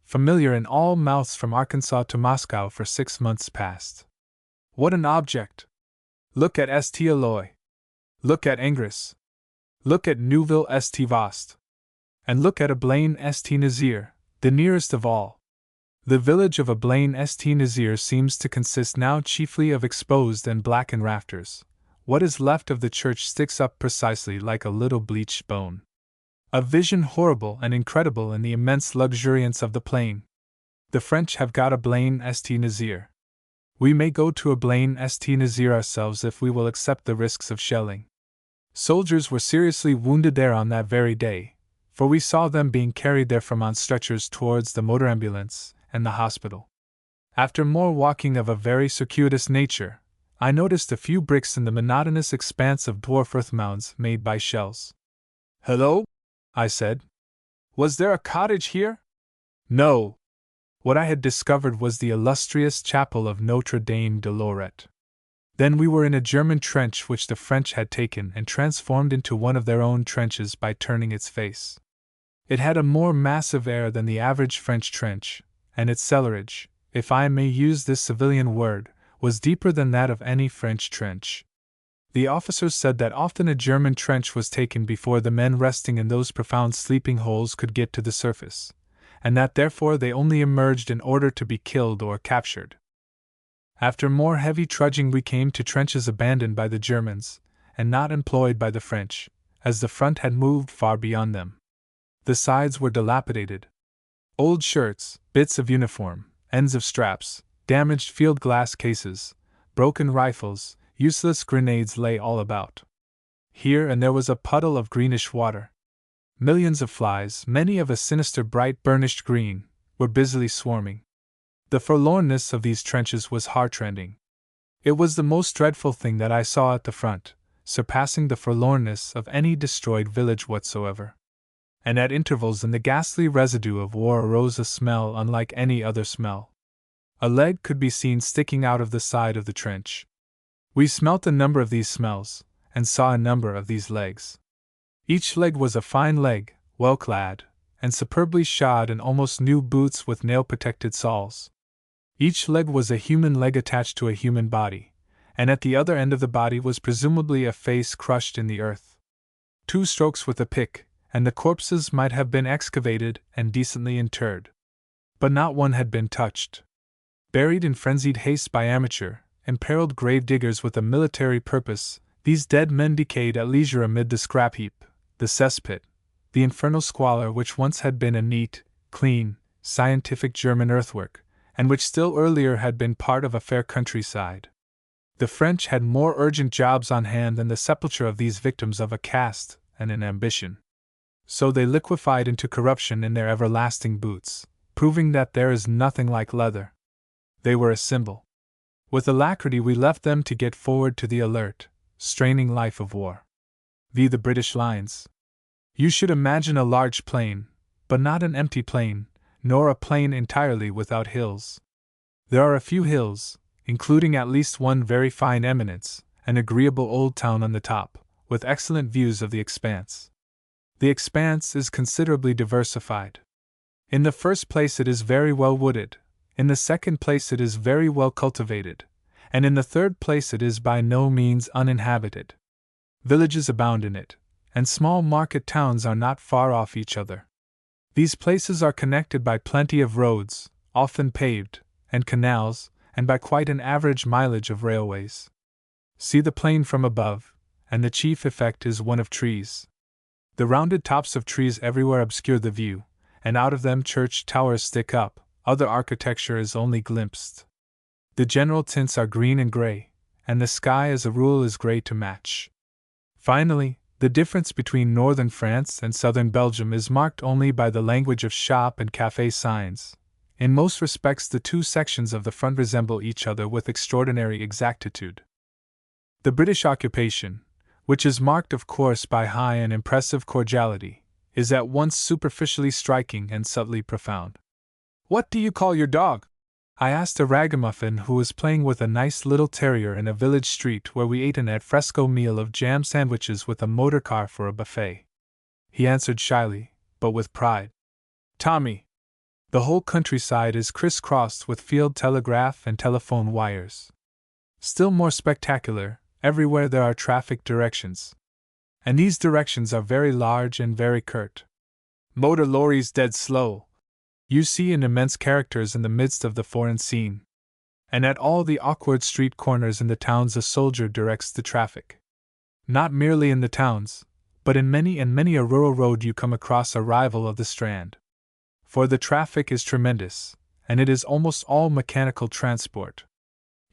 familiar in all mouths from Arkansas to Moscow for 6 months past. What an object! Look at St. Eloi. Look at Angers. Look at Neuville St. Vaast. And look at Ablain St. Nazaire, the nearest of all. The village of Ablain St. Nazaire seems to consist now chiefly of exposed and blackened rafters. What is left of the church sticks up precisely like a little bleached bone. A vision horrible and incredible in the immense luxuriance of the plain. The French have got Ablain St. Nazaire. We may go to Ablain St. Nazaire ourselves if we will accept the risks of shelling. Soldiers were seriously wounded there on that very day, for we saw them being carried therefrom on stretchers towards the motor ambulance and the hospital. After more walking of a very circuitous nature, I noticed a few bricks in the monotonous expanse of dwarf earth mounds made by shells. "Hello?" I said. "Was there a cottage here?" No. What I had discovered was the illustrious chapel of Notre Dame de Lorette. Then we were in a German trench which the French had taken and transformed into one of their own trenches by turning its face. It had a more massive air than the average French trench, and its cellarage, if I may use this civilian word, was deeper than that of any French trench. The officers said that often a German trench was taken before the men resting in those profound sleeping holes could get to the surface, and that therefore they only emerged in order to be killed or captured. After more heavy trudging we came to trenches abandoned by the Germans, and not employed by the French, as the front had moved far beyond them. The sides were dilapidated. Old shirts, bits of uniform, ends of straps, damaged field glass cases, broken rifles, useless grenades lay all about. Here and there was a puddle of greenish water. Millions of flies, many of a sinister bright burnished green, were busily swarming. The forlornness of these trenches was heartrending. It was the most dreadful thing that I saw at the front, surpassing the forlornness of any destroyed village whatsoever. And at intervals in the ghastly residue of war arose a smell unlike any other smell. A leg could be seen sticking out of the side of the trench. We smelt a number of these smells, and saw a number of these legs. Each leg was a fine leg, well clad, and superbly shod in almost new boots with nail-protected soles. Each leg was a human leg attached to a human body, and at the other end of the body was presumably a face crushed in the earth. 2 strokes with a pick, and the corpses might have been excavated and decently interred. But not one had been touched. Buried in frenzied haste by amateur, imperiled grave diggers with a military purpose, these dead men decayed at leisure amid the scrap heap, the cesspit, the infernal squalor which once had been a neat, clean, scientific German earthwork, and which still earlier had been part of a fair countryside. The French had more urgent jobs on hand than the sepulture of these victims of a caste and an ambition. So they liquefied into corruption in their everlasting boots, proving that there is nothing like leather. They were a symbol. With alacrity we left them to get forward to the alert, straining life of war. The British lines. You should imagine a large plain, but not an empty plain, nor a plain entirely without hills. There are a few hills, including at least one very fine eminence, an agreeable old town on the top, with excellent views of the expanse. The expanse is considerably diversified. In the first place it is very well wooded, in the second place it is very well cultivated, and in the third place it is by no means uninhabited. Villages abound in it, and small market towns are not far off each other. These places are connected by plenty of roads, often paved, and canals, and by quite an average mileage of railways. See the plain from above, and the chief effect is one of trees. The rounded tops of trees everywhere obscure the view, and out of them church towers stick up, other architecture is only glimpsed. The general tints are green and gray, and the sky as a rule is gray to match. Finally, the difference between northern France and southern Belgium is marked only by the language of shop and café signs. In most respects the two sections of the front resemble each other with extraordinary exactitude. The British occupation, which is marked of course by high and impressive cordiality, is at once superficially striking and subtly profound. "What do you call your dog?" I asked a ragamuffin who was playing with a nice little terrier in a village street where we ate an al fresco meal of jam sandwiches with a motor car for a buffet. He answered shyly, but with pride, "Tommy." The whole countryside is crisscrossed with field telegraph and telephone wires. Still more spectacular, everywhere there are traffic directions. And these directions are very large and very curt. "Motor lorries dead slow," you see in immense characters in the midst of the foreign scene. And at all the awkward street corners in the towns a soldier directs the traffic. Not merely in the towns, but in many and many a rural road you come across a rival of the Strand. For the traffic is tremendous, and it is almost all mechanical transport.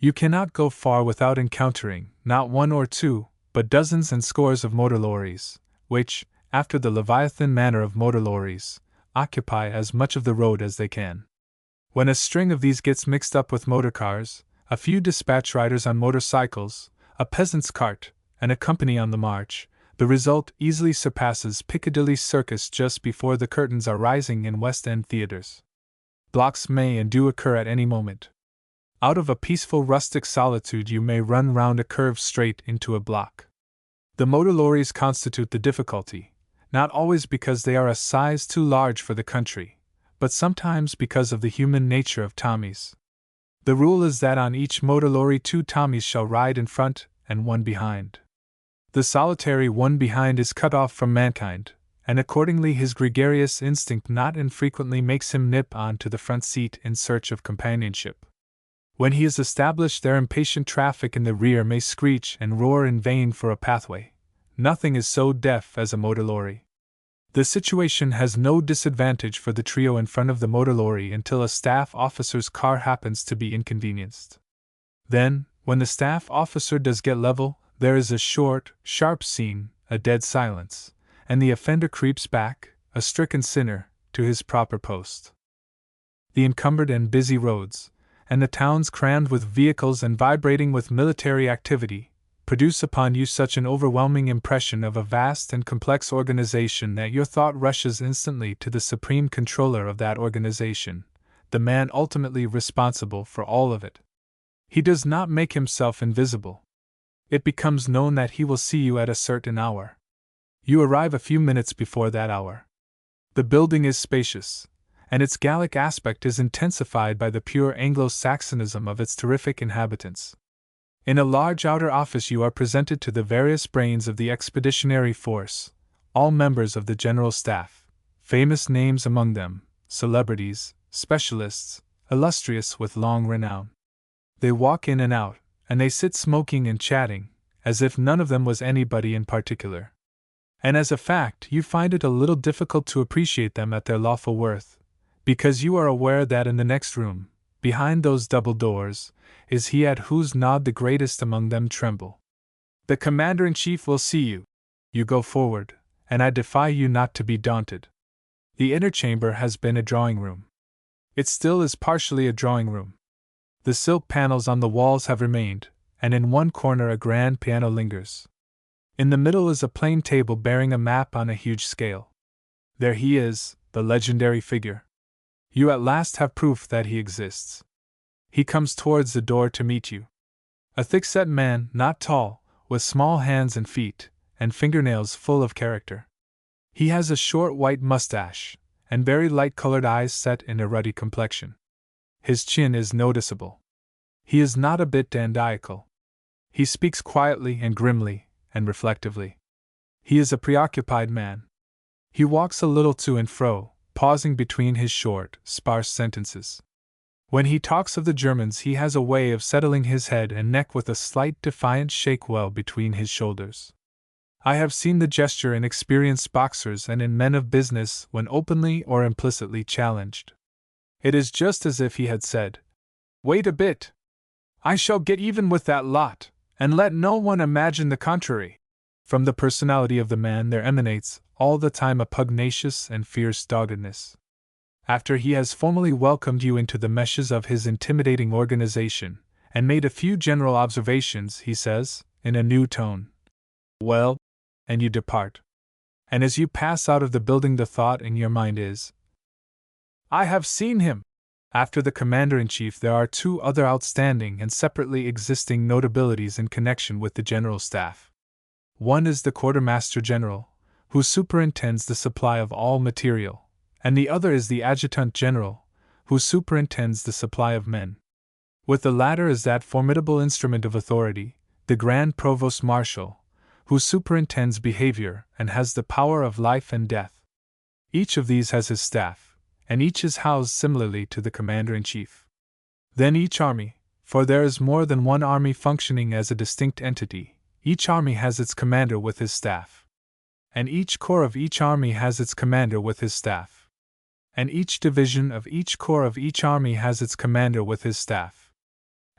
You cannot go far without encountering, not one or two, but dozens and scores of motor lorries, which, after the Leviathan manner of motor lorries, occupy as much of the road as they can. When a string of these gets mixed up with motor cars, a few dispatch riders on motorcycles, a peasant's cart, and a company on the march, the result easily surpasses Piccadilly Circus just before the curtains are rising in West End theaters. Blocks may and do occur at any moment. Out of a peaceful rustic solitude you may run round a curve straight into a block. The motor lorries constitute the difficulty, not always because they are a size too large for the country, but sometimes because of the human nature of Tommies. The rule is that on each motor lorry 2 Tommies shall ride in front and 1 behind. The solitary one behind is cut off from mankind, and accordingly his gregarious instinct not infrequently makes him nip on to the front seat in search of companionship. When he is established there, impatient traffic in the rear may screech and roar in vain for a pathway. Nothing is so deaf as a motor lorry. The situation has no disadvantage for the trio in front of the motor lorry until a staff officer's car happens to be inconvenienced. Then, when the staff officer does get level, there is a short, sharp scene, a dead silence, and the offender creeps back, a stricken sinner, to his proper post. The encumbered and busy roads, and the towns crammed with vehicles and vibrating with military activity, produce upon you such an overwhelming impression of a vast and complex organization that your thought rushes instantly to the supreme controller of that organization, the man ultimately responsible for all of it. He does not make himself invisible. It becomes known that he will see you at a certain hour. You arrive a few minutes before that hour. The building is spacious, and its Gallic aspect is intensified by the pure Anglo-Saxonism of its terrific inhabitants. In a large outer office you are presented to the various brains of the expeditionary force, all members of the general staff, famous names among them, celebrities, specialists, illustrious with long renown. They walk in and out, and they sit smoking and chatting, as if none of them was anybody in particular. And as a fact, you find it a little difficult to appreciate them at their lawful worth, because you are aware that in the next room, behind those double doors, is he at whose nod the greatest among them tremble. The commander-in-chief will see you. You go forward, and I defy you not to be daunted. The inner chamber has been a drawing-room. It still is partially a drawing-room. The silk panels on the walls have remained, and in one corner a grand piano lingers. In the middle is a plain table bearing a map on a huge scale. There he is, the legendary figure. You at last have proof that he exists. He comes towards the door to meet you. A thick-set man, not tall, with small hands and feet, and fingernails full of character. He has a short white mustache, and very light-colored eyes set in a ruddy complexion. His chin is noticeable. He is not a bit dandiacal. He speaks quietly and grimly, and reflectively. He is a preoccupied man. He walks a little to and fro, pausing between his short, sparse sentences. When he talks of the Germans he has a way of settling his head and neck with a slight defiant shake well between his shoulders. I have seen the gesture in experienced boxers and in men of business when openly or implicitly challenged. It is just as if he had said, "Wait a bit. I shall get even with that lot, and let no one imagine the contrary." From the personality of the man there emanates, all the time, a pugnacious and fierce doggedness. After he has formally welcomed you into the meshes of his intimidating organization, and made a few general observations, he says, in a new tone, "Well," and you depart. And as you pass out of the building, the thought in your mind is, I have seen him! After the Commander-in-Chief, there are two other outstanding and separately existing notabilities in connection with the General Staff. One is the Quartermaster General, who superintends the supply of all material, and the other is the Adjutant General, who superintends the supply of men. With the latter is that formidable instrument of authority, the Grand Provost Marshal, who superintends behavior and has the power of life and death. Each of these has his staff, and each is housed similarly to the Commander-in-Chief. Then each army, for there is more than one army functioning as a distinct entity, each army has its commander with his staff. And each corps of each army has its commander with his staff. And each division of each corps of each army has its commander with his staff.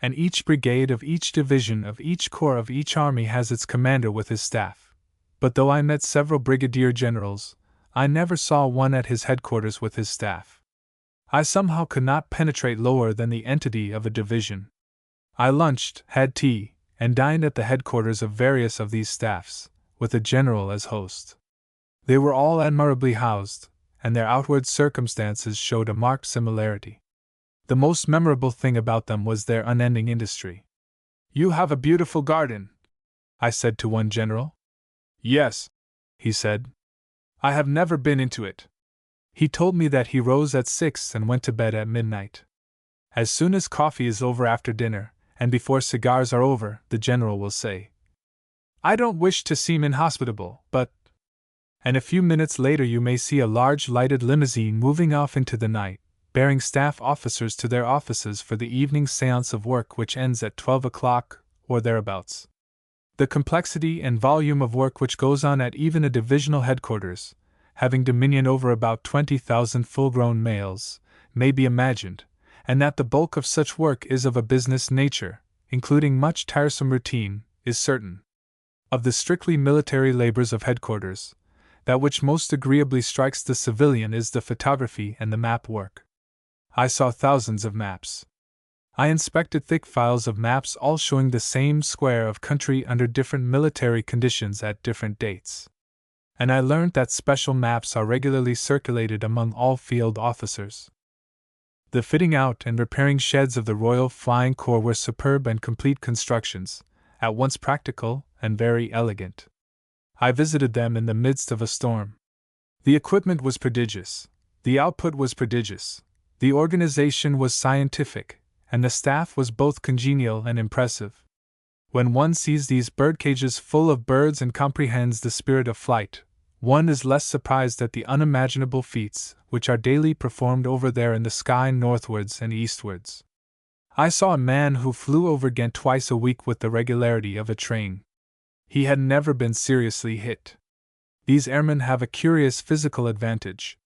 And each brigade of each division of each corps of each army has its commander with his staff. But though I met several brigadier generals, I never saw one at his headquarters with his staff. I somehow could not penetrate lower than the entity of a division. I lunched, had tea, and dined at the headquarters of various of these staffs, with a general as host. They were all admirably housed, and their outward circumstances showed a marked similarity. The most memorable thing about them was their unending industry. You have a beautiful garden, I said to one general. Yes, he said. I have never been into it. He told me that he rose at 6 and went to bed at midnight. As soon as coffee is over after dinner, and before cigars are over, the general will say, I don't wish to seem inhospitable, but... And a few minutes later you may see a large lighted limousine moving off into the night, bearing staff officers to their offices for the evening séance of work which ends at 12 o'clock, or thereabouts. The complexity and volume of work which goes on at even a divisional headquarters, having dominion over about 20,000 full-grown males, may be imagined, and that the bulk of such work is of a business nature, including much tiresome routine, is certain. Of the strictly military labors of headquarters, that which most agreeably strikes the civilian is the photography and the map work. I saw thousands of maps. I inspected thick files of maps all showing the same square of country under different military conditions at different dates. And I learned that special maps are regularly circulated among all field officers. The fitting out and repairing sheds of the Royal Flying Corps were superb and complete constructions, at once practical and very elegant. I visited them in the midst of a storm. The equipment was prodigious, the output was prodigious, the organization was scientific, and the staff was both congenial and impressive. When one sees these birdcages full of birds and comprehends the spirit of flight, one is less surprised at the unimaginable feats which are daily performed over there in the sky northwards and eastwards. I saw a man who flew over Ghent twice a week with the regularity of a train. He had never been seriously hit. These airmen have a curious physical advantage.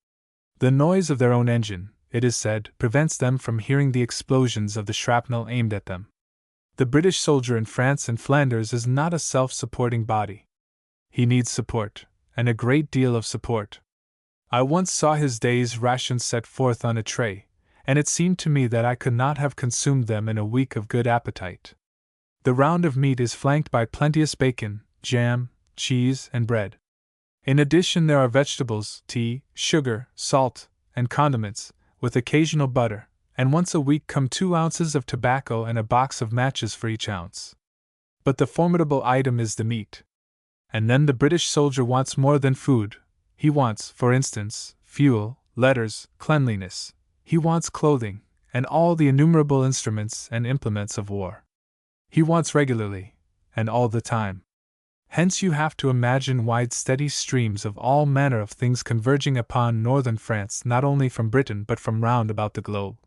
The noise of their own engine, it is said, prevents them from hearing the explosions of the shrapnel aimed at them. The British soldier in France and Flanders is not a self-supporting body. He needs support, and a great deal of support. I once saw his day's rations set forth on a tray, and it seemed to me that I could not have consumed them in a week of good appetite. The round of meat is flanked by plenteous bacon, jam, cheese, and bread. In addition there are vegetables, tea, sugar, salt, and condiments, with occasional butter, and once a week come 2 ounces of tobacco and a box of matches for each ounce. But the formidable item is the meat. And then the British soldier wants more than food. He wants, for instance, fuel, letters, cleanliness. He wants clothing, and all the innumerable instruments and implements of war. He wants regularly, and all the time. Hence you have to imagine wide steady streams of all manner of things converging upon northern France not only from Britain but from round about the globe.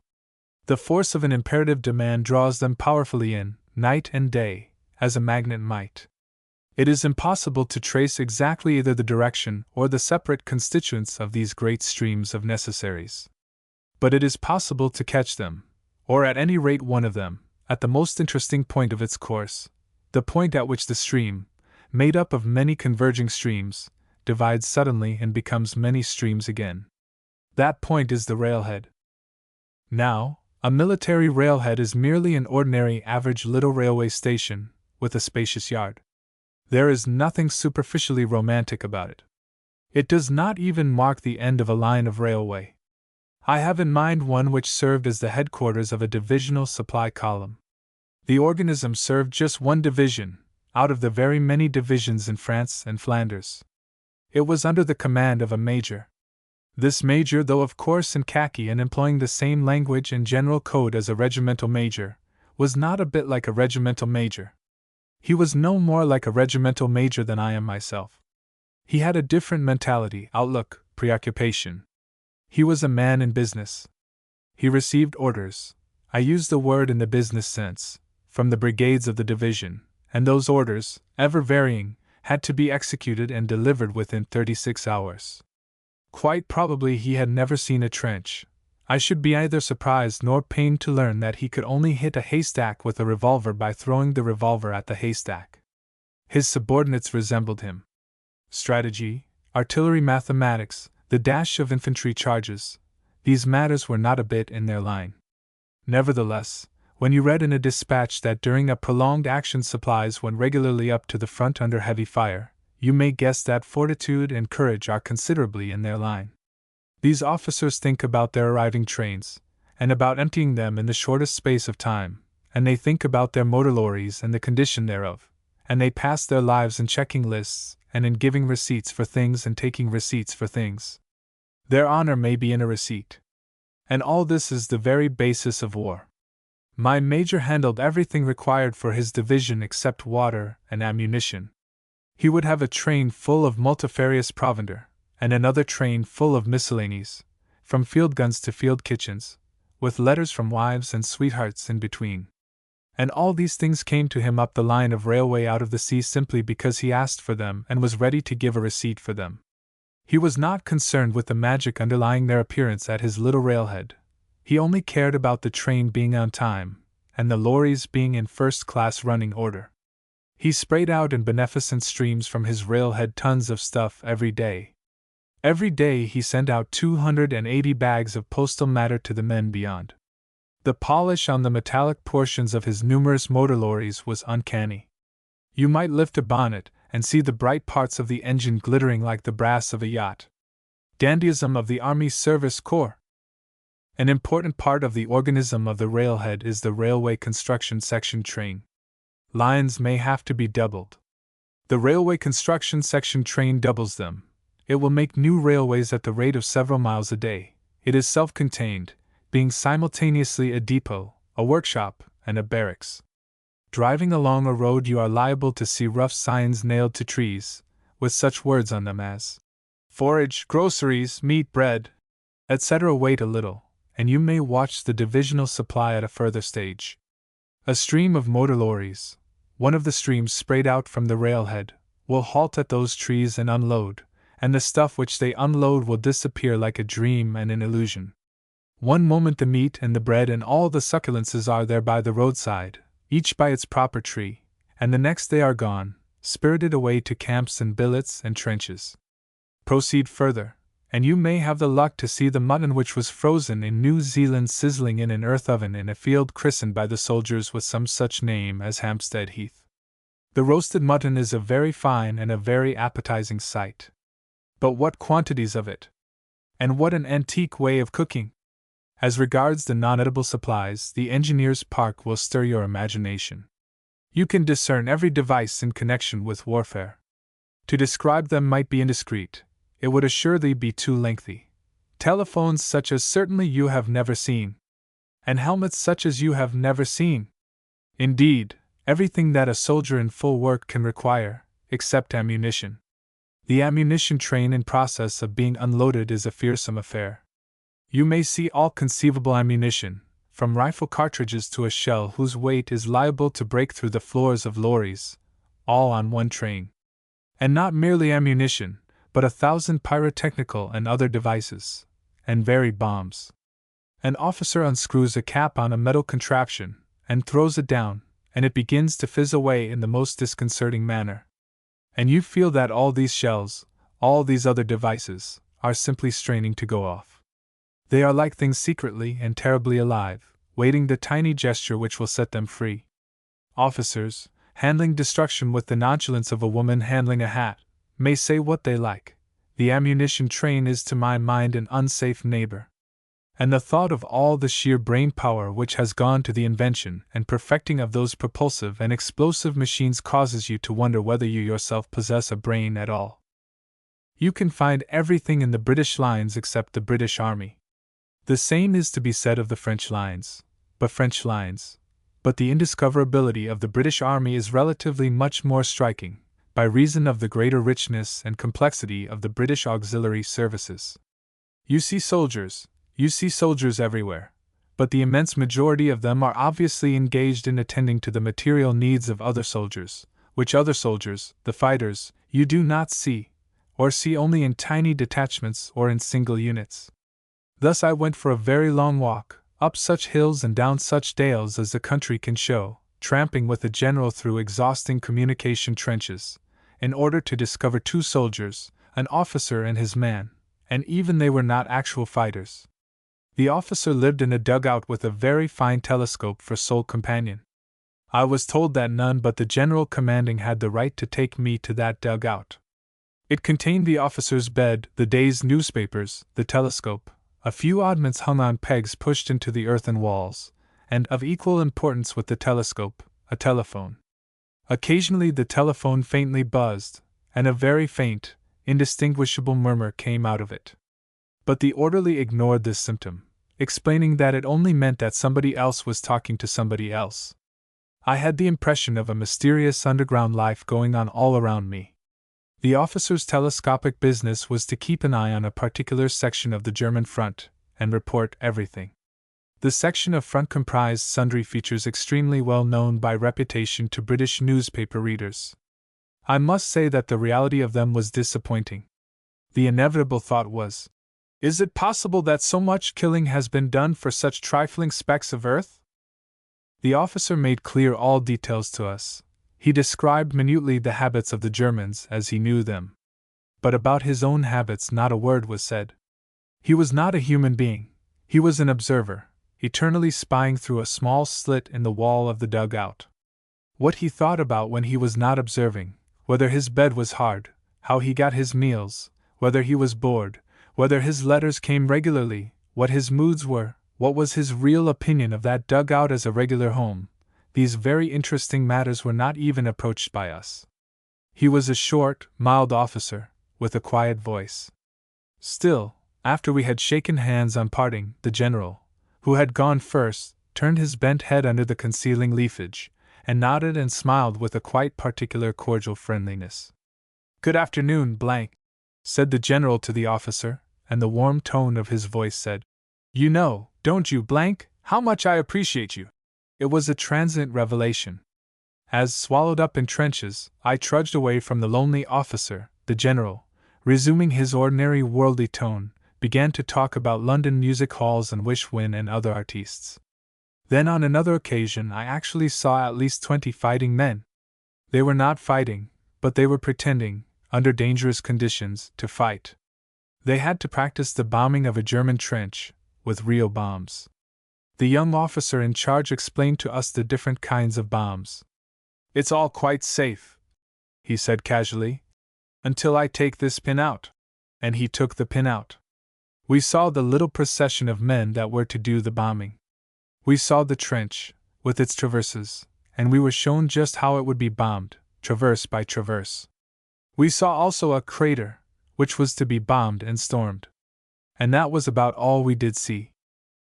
The force of an imperative demand draws them powerfully in, night and day, as a magnet might. It is impossible to trace exactly either the direction or the separate constituents of these great streams of necessaries. But it is possible to catch them, or at any rate one of them, at the most interesting point of its course, the point at which the stream, made up of many converging streams, divides suddenly and becomes many streams again. That point is the railhead. Now, a military railhead is merely an ordinary average little railway station, with a spacious yard. There is nothing superficially romantic about it. It does not even mark the end of a line of railway. I have in mind one which served as the headquarters of a divisional supply column. The organism served just one division, out of the very many divisions in France and Flanders. It was under the command of a major. This major, though of course in khaki and employing the same language and general code as a regimental major, was not a bit like a regimental major. He was no more like a regimental major than I am myself. He had a different mentality, outlook, preoccupation. He was a man in business. He received orders, I use the word in the business sense, from the brigades of the division, and those orders, ever varying, had to be executed and delivered within 36 hours. Quite probably he had never seen a trench. I should be neither surprised nor pained to learn that he could only hit a haystack with a revolver by throwing the revolver at the haystack. His subordinates resembled him. Strategy, artillery mathematics, the dash of infantry charges, these matters were not a bit in their line. Nevertheless, when you read in a dispatch that during a prolonged action supplies went regularly up to the front under heavy fire, you may guess that fortitude and courage are considerably in their line. These officers think about their arriving trains, and about emptying them in the shortest space of time, and they think about their motor lorries and the condition thereof, and they pass their lives in checking lists, and in giving receipts for things and taking receipts for things. Their honor may be in a receipt. And all this is the very basis of war. My major handled everything required for his division except water and ammunition. He would have a train full of multifarious provender, and another train full of miscellanies, from field guns to field kitchens, with letters from wives and sweethearts in between. And all these things came to him up the line of railway out of the sea simply because he asked for them and was ready to give a receipt for them. He was not concerned with the magic underlying their appearance at his little railhead. He only cared about the train being on time, and the lorries being in first-class running order. He sprayed out in beneficent streams from his railhead tons of stuff every day. Every day he sent out 280 bags of postal matter to the men beyond. The polish on the metallic portions of his numerous motor lorries was uncanny. You might lift a bonnet and see the bright parts of the engine glittering like the brass of a yacht. Dandyism of the Army Service Corps. An important part of the organism of the railhead is the railway construction section train. Lines may have to be doubled. The railway construction section train doubles them. It will make new railways at the rate of several miles a day. It is self-contained, being simultaneously a depot, a workshop, and a barracks. Driving along a road, you are liable to see rough signs nailed to trees, with such words on them as forage, groceries, meat, bread, etc. Wait a little, and you may watch the divisional supply at a further stage. A stream of motor lorries, one of the streams sprayed out from the railhead, will halt at those trees and unload, and the stuff which they unload will disappear like a dream and an illusion. One moment the meat and the bread and all the succulences are there by the roadside, each by its proper tree, and the next they are gone, spirited away to camps and billets and trenches. Proceed further, and you may have the luck to see the mutton which was frozen in New Zealand sizzling in an earth oven in a field christened by the soldiers with some such name as Hampstead Heath. The roasted mutton is a very fine and a very appetizing sight. But what quantities of it! And what an antique way of cooking! As regards the non-edible supplies, the engineer's park will stir your imagination. You can discern every device in connection with warfare. To describe them might be indiscreet, it would assuredly be too lengthy. Telephones such as certainly you have never seen, and helmets such as you have never seen. Indeed, everything that a soldier in full work can require, except ammunition. The ammunition train in process of being unloaded is a fearsome affair. You may see all conceivable ammunition, from rifle cartridges to a shell whose weight is liable to break through the floors of lorries, all on one train. And not merely ammunition, but 1,000 pyrotechnical and other devices, and varied bombs. An officer unscrews a cap on a metal contraption, and throws it down, and it begins to fizz away in the most disconcerting manner. And you feel that all these shells, all these other devices, are simply straining to go off. They are like things secretly and terribly alive, waiting the tiny gesture which will set them free. Officers, handling destruction with the nonchalance of a woman handling a hat, may say what they like. The ammunition train is to my mind an unsafe neighbor. And the thought of all the sheer brain power which has gone to the invention and perfecting of those propulsive and explosive machines causes you to wonder whether you yourself possess a brain at all. You can find everything in the British lines except the British Army. The same is to be said of the French lines, but the indiscoverability of the British Army is relatively much more striking, by reason of the greater richness and complexity of the British auxiliary services. You see soldiers everywhere, but the immense majority of them are obviously engaged in attending to the material needs of other soldiers, which other soldiers, the fighters, you do not see, or see only in tiny detachments or in single units. Thus I went for a very long walk, up such hills and down such dales as the country can show, tramping with the general through exhausting communication trenches, in order to discover two soldiers, an officer and his man, and even they were not actual fighters. The officer lived in a dugout with a very fine telescope for sole companion. I was told that none but the general commanding had the right to take me to that dugout. It contained the officer's bed, the day's newspapers, the telescope, a few oddments hung on pegs pushed into the earthen walls, and, of equal importance with the telescope, a telephone. Occasionally the telephone faintly buzzed, and a very faint, indistinguishable murmur came out of it. But the orderly ignored this symptom, explaining that it only meant that somebody else was talking to somebody else. I had the impression of a mysterious underground life going on all around me. The officer's telescopic business was to keep an eye on a particular section of the German front, and report everything. The section of front comprised sundry features extremely well known by reputation to British newspaper readers. I must say that the reality of them was disappointing. The inevitable thought was, is it possible that so much killing has been done for such trifling specks of earth? The officer made clear all details to us. He described minutely the habits of the Germans as he knew them. But about his own habits not a word was said. He was not a human being. He was an observer, eternally spying through a small slit in the wall of the dugout. What he thought about when he was not observing, whether his bed was hard, how he got his meals, whether he was bored, whether his letters came regularly, what his moods were, what was his real opinion of that dugout as a regular home, these very interesting matters were not even approached by us. He was a short, mild officer, with a quiet voice. Still, after we had shaken hands on parting, the general, who had gone first, turned his bent head under the concealing leafage, and nodded and smiled with a quite particular cordial friendliness. "Good afternoon, blank," said the general to the officer, and the warm tone of his voice said, "You know, don't you, blank, how much I appreciate you." It was a transient revelation. As, swallowed up in trenches, I trudged away from the lonely officer, the general, resuming his ordinary worldly tone, began to talk about London music halls and Wishwin and other artistes. Then on another occasion I actually saw at least 20 fighting men. They were not fighting, but they were pretending, under dangerous conditions, to fight. They had to practice the bombing of a German trench, with real bombs. The young officer in charge explained to us the different kinds of bombs. "It's all quite safe," he said casually, "until I take this pin out." And he took the pin out. We saw the little procession of men that were to do the bombing. We saw the trench, with its traverses, and we were shown just how it would be bombed, traverse by traverse. We saw also a crater, which was to be bombed and stormed. And that was about all we did see.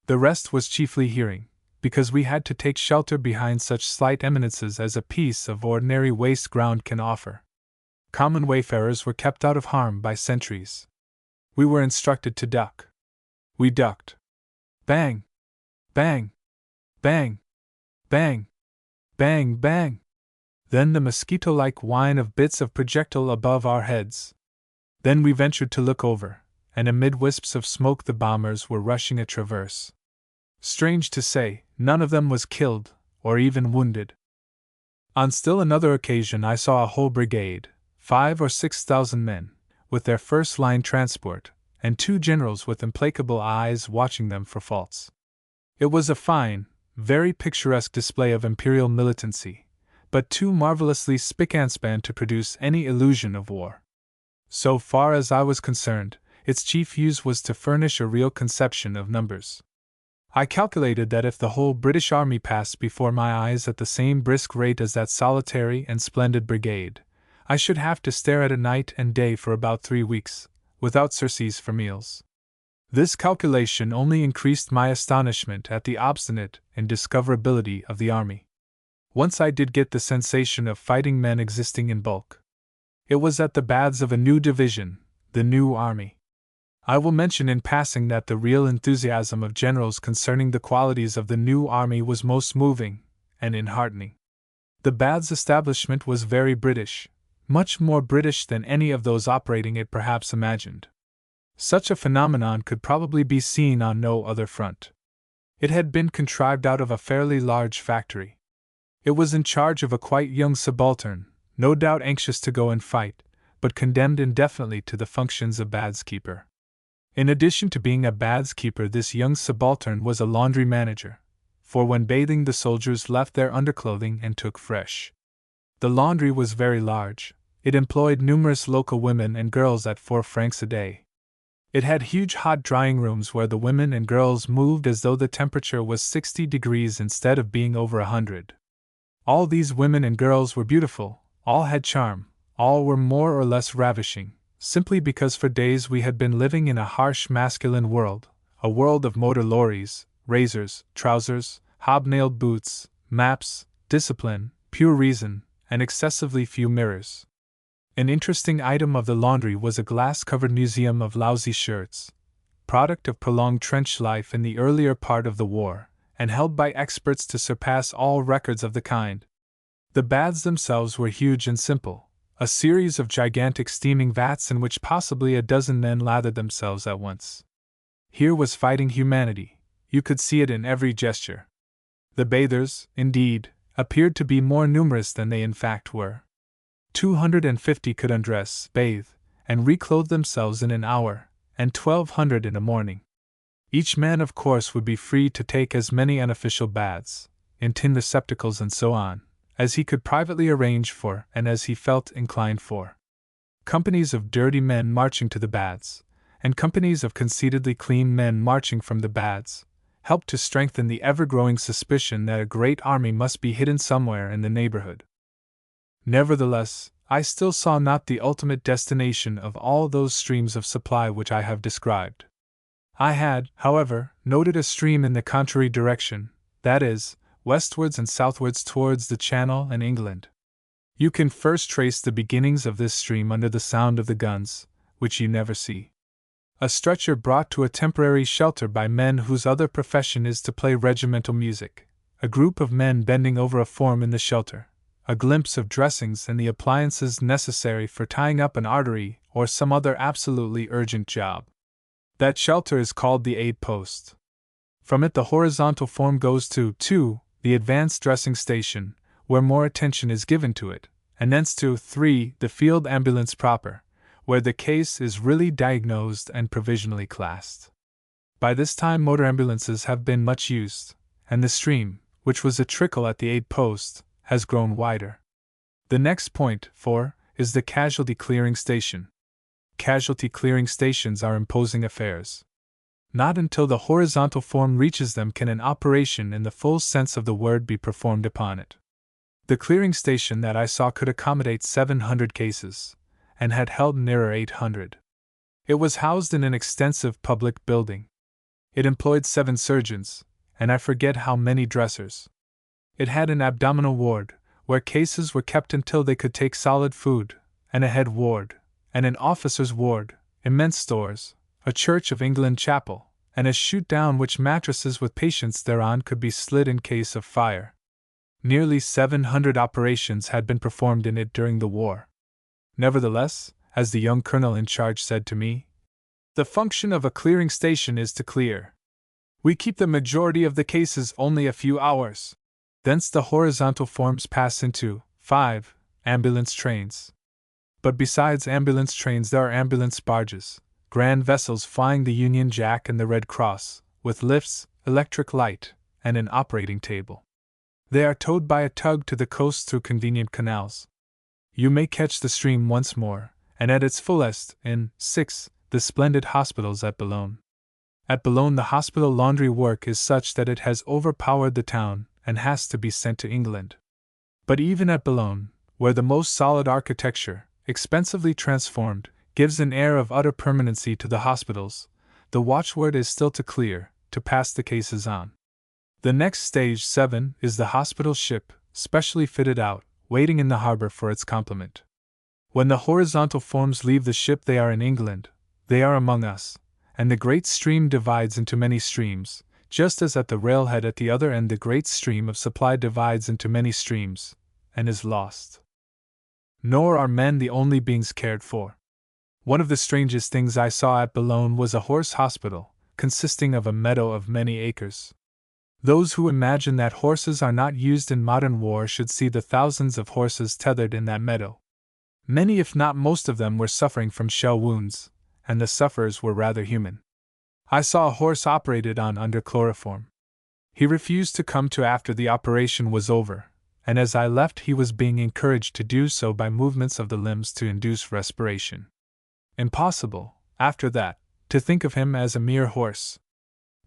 The rest was chiefly hearing, because we had to take shelter behind such slight eminences as a piece of ordinary waste ground can offer. Common wayfarers were kept out of harm by sentries. We were instructed to duck. We ducked. Bang! Bang! Bang! Bang! Bang! Bang! Then the mosquito-like whine of bits of projectile above our heads. Then we ventured to look over, and amid wisps of smoke the bombers were rushing a traverse. Strange to say, none of them was killed, or even wounded. On still another occasion I saw a whole brigade, 5,000 or 6,000 men, with their first-line transport, and 2 generals with implacable eyes watching them for faults. It was a fine, very picturesque display of imperial militancy, but too marvelously spick and span to produce any illusion of war. So far as I was concerned, its chief use was to furnish a real conception of numbers. I calculated that if the whole British Army passed before my eyes at the same brisk rate as that solitary and splendid brigade, I should have to stare at it night and day for about 3 weeks, without surcease for meals. This calculation only increased my astonishment at the obstinate indiscoverability of the army. Once I did get the sensation of fighting men existing in bulk. It was at the baths of a new division, the New Army. I will mention in passing that the real enthusiasm of generals concerning the qualities of the New Army was most moving and enheartening. The baths establishment was very British, much more British than any of those operating it perhaps imagined. Such a phenomenon could probably be seen on no other front. It had been contrived out of a fairly large factory. It was in charge of a quite young subaltern, no doubt anxious to go and fight, but condemned indefinitely to the functions of baths-keeper. In addition to being a baths-keeper, this young subaltern was a laundry manager, for when bathing the soldiers left their underclothing and took fresh. The laundry was very large. It employed numerous local women and girls at 4 francs a day. It had huge hot drying rooms where the women and girls moved as though the temperature was 60 degrees instead of being over 100. All these women and girls were beautiful, all had charm, all were more or less ravishing, simply because for days we had been living in a harsh masculine world, a world of motor lorries, razors, trousers, hobnailed boots, maps, discipline, pure reason, and excessively few mirrors. An interesting item of the laundry was a glass-covered museum of lousy shirts, product of prolonged trench life in the earlier part of the war, and held by experts to surpass all records of the kind. The baths themselves were huge and simple, a series of gigantic steaming vats in which possibly a dozen men lathered themselves at once. Here was fighting humanity, you could see it in every gesture. The bathers, indeed, appeared to be more numerous than they in fact were. 250 could undress, bathe, and reclothe themselves in an hour, and 1,200 in a morning. Each man, of course, would be free to take as many unofficial baths, in tin receptacles and so on, as he could privately arrange for and as he felt inclined for. Companies of dirty men marching to the baths, and companies of conceitedly clean men marching from the baths, helped to strengthen the ever-growing suspicion that a great army must be hidden somewhere in the neighborhood. Nevertheless, I still saw not the ultimate destination of all those streams of supply which I have described. I had, however, noted a stream in the contrary direction, that is, westwards and southwards towards the Channel and England. You can first trace the beginnings of this stream under the sound of the guns, which you never see. A stretcher brought to a temporary shelter by men whose other profession is to play regimental music, a group of men bending over a form in the shelter, a glimpse of dressings and the appliances necessary for tying up an artery or some other absolutely urgent job. That shelter is called the aid post. From it the horizontal form goes to the advanced dressing station, where more attention is given to it, and thence to 3 the field ambulance proper, where the case is really diagnosed and provisionally classed. By this time motor ambulances have been much used, and the stream, which was a trickle at the aid post, has grown wider. The next point, 4, is the casualty clearing station. Casualty clearing stations are imposing affairs. Not until the horizontal form reaches them can an operation in the full sense of the word be performed upon it. The clearing station that I saw could accommodate 700 cases, and had held nearer 800. It was housed in an extensive public building. It employed 7 surgeons, and I forget how many dressers. It had an abdominal ward, where cases were kept until they could take solid food, and a head ward, and an officer's ward, immense stores, a Church of England chapel, and a shoot-down which mattresses with patients thereon could be slid in case of fire. Nearly 700 operations had been performed in it during the war. Nevertheless, as the young colonel in charge said to me, the function of a clearing station is to clear. We keep the majority of the cases only a few hours. Thence the horizontal forms pass into 5 ambulance trains. But besides ambulance trains there are ambulance barges, grand vessels flying the Union Jack and the Red Cross, with lifts, electric light, and an operating table. They are towed by a tug to the coast through convenient canals. You may catch the stream once more, and at its fullest in 6. The splendid hospitals at Boulogne. At Boulogne, the hospital laundry work is such that it has overpowered the town and has to be sent to England. But even at Boulogne, where the most solid architecture, expensively transformed, gives an air of utter permanency to the hospitals, the watchword is still to clear, to pass the cases on. The next stage, 7, is the hospital ship, specially fitted out, waiting in the harbor for its complement. When the horizontal forms leave the ship, they are in England, they are among us, and the great stream divides into many streams, just as at the railhead at the other end the great stream of supply divides into many streams, and is lost. Nor are men the only beings cared for. One of the strangest things I saw at Boulogne was a horse hospital, consisting of a meadow of many acres. Those who imagine that horses are not used in modern war should see the thousands of horses tethered in that meadow. Many, if not most of them, were suffering from shell wounds, and the sufferers were rather human. I saw a horse operated on under chloroform. He refused to come to after the operation was over, and as I left he was being encouraged to do so by movements of the limbs to induce respiration. Impossible, after that, to think of him as a mere horse.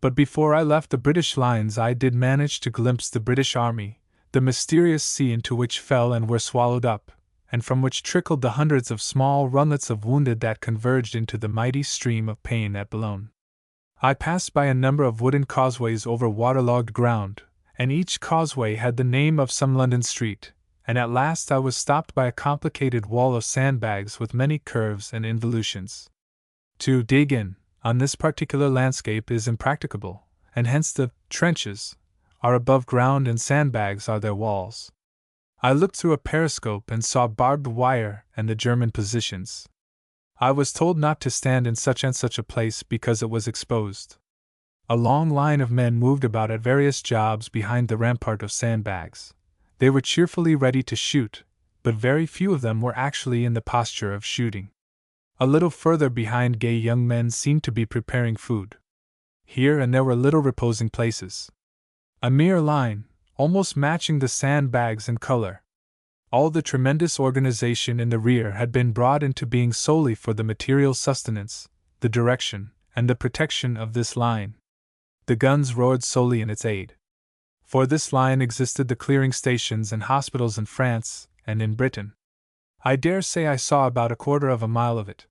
But before I left the British lines I did manage to glimpse the British Army, the mysterious sea into which fell and were swallowed up, and from which trickled the hundreds of small runlets of wounded that converged into the mighty stream of pain at Boulogne. I passed by a number of wooden causeways over waterlogged ground, and each causeway had the name of some London street, and at last I was stopped by a complicated wall of sandbags with many curves and involutions. To dig in on this particular landscape is impracticable, and hence the trenches are above ground and sandbags are their walls. I looked through a periscope and saw barbed wire and the German positions. I was told not to stand in such and such a place because it was exposed. A long line of men moved about at various jobs behind the rampart of sandbags. They were cheerfully ready to shoot, but very few of them were actually in the posture of shooting. A little further behind, gay young men seemed to be preparing food. Here and there were little reposing places. A mere line, almost matching the sandbags in color. All the tremendous organization in the rear had been brought into being solely for the material sustenance, the direction, and the protection of this line. The guns roared solely in its aid. For this line existed the clearing stations and hospitals in France and in Britain. I dare say I saw about a quarter of a mile of it.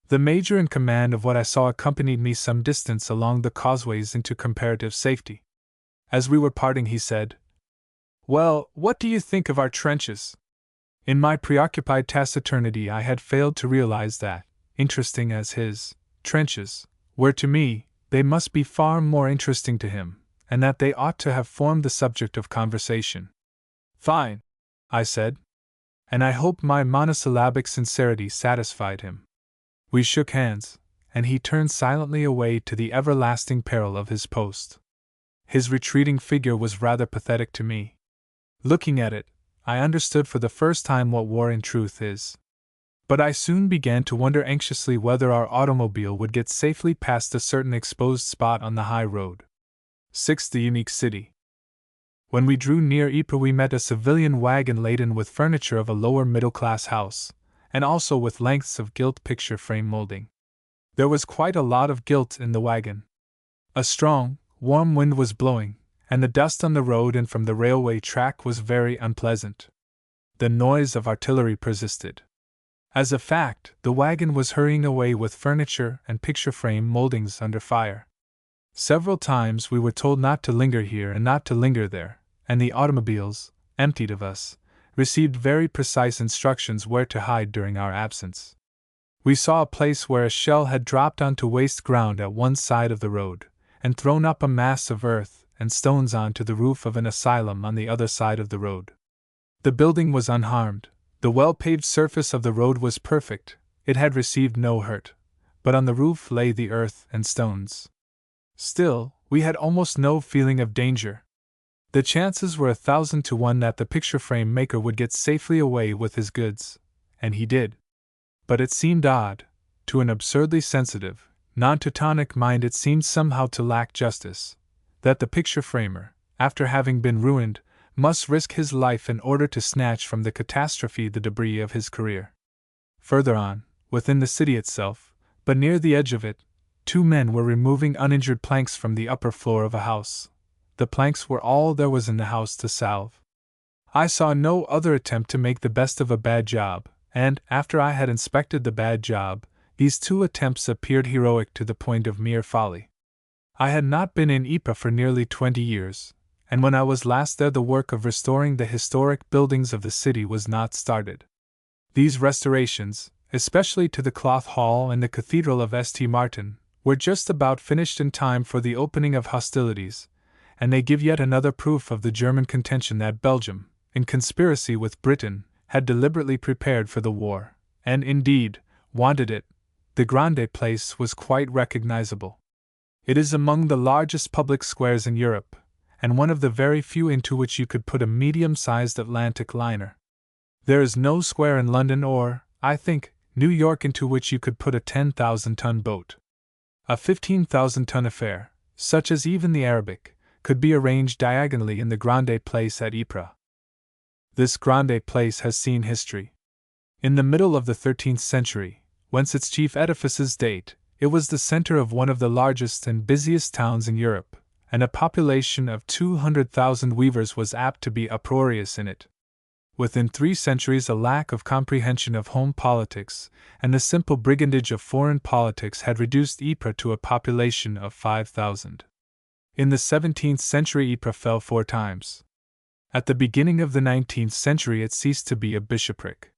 The major in command of what I saw accompanied me some distance along the causeways into comparative safety. As we were parting, he said, "Well, what do you think of our trenches?" In my preoccupied taciturnity I had failed to realize that, interesting as his trenches were to me, they must be far more interesting to him, and that they ought to have formed the subject of conversation. "Fine," I said, and I hope my monosyllabic sincerity satisfied him. We shook hands, and he turned silently away to the everlasting peril of his post. His retreating figure was rather pathetic to me. Looking at it, I understood for the first time what war in truth is. But I soon began to wonder anxiously whether our automobile would get safely past a certain exposed spot on the high road. 6. The unique city. When we drew near Ypres we met a civilian wagon laden with furniture of a lower middle-class house, and also with lengths of gilt picture frame molding. There was quite a lot of gilt in the wagon. A strong, warm wind was blowing, and the dust on the road and from the railway track was very unpleasant. The noise of artillery persisted. As a fact, the wagon was hurrying away with furniture and picture frame moldings under fire. Several times we were told not to linger here and not to linger there, and the automobiles, emptied of us, received very precise instructions where to hide during our absence. We saw a place where a shell had dropped onto waste ground at one side of the road, and thrown up a mass of earth and stones onto the roof of an asylum on the other side of the road. The building was unharmed, the well-paved surface of the road was perfect, it had received no hurt, but on the roof lay the earth and stones. Still, we had almost no feeling of danger. The chances were 1,000 to 1 that the picture frame maker would get safely away with his goods, and he did. But it seemed odd, to an absurdly sensitive, non-Teutonic mind it seemed somehow to lack justice, that the picture framer, after having been ruined, must risk his life in order to snatch from the catastrophe the debris of his career. Further on, within the city itself, but near the edge of it, two men were removing uninjured planks from the upper floor of a house. The planks were all there was in the house to salve. I saw no other attempt to make the best of a bad job, and, after I had inspected the bad job, these two attempts appeared heroic to the point of mere folly. I had not been in Ypres for nearly 20 years, and when I was last there the work of restoring the historic buildings of the city was not started. These restorations, especially to the Cloth Hall and the Cathedral of St. Martin, were just about finished in time for the opening of hostilities, and they give yet another proof of the German contention that Belgium, in conspiracy with Britain, had deliberately prepared for the war, and indeed, wanted it. The Grande Place was quite recognizable. It is among the largest public squares in Europe, and one of the very few into which you could put a medium-sized Atlantic liner. There is no square in London or, I think, New York into which you could put a 10,000-ton boat. A 15,000-ton affair, such as even the Arabic, could be arranged diagonally in the Grande Place at Ypres. This Grande Place has seen history. In the middle of the 13th century, whence its chief edifices date, it was the center of one of the largest and busiest towns in Europe, and a population of 200,000 weavers was apt to be uproarious in it. Within 3 centuries, a lack of comprehension of home politics and the simple brigandage of foreign politics had reduced Ypres to a population of 5,000. In the 17th century, Ypres fell 4 times. At the beginning of the 19th century, it ceased to be a bishopric.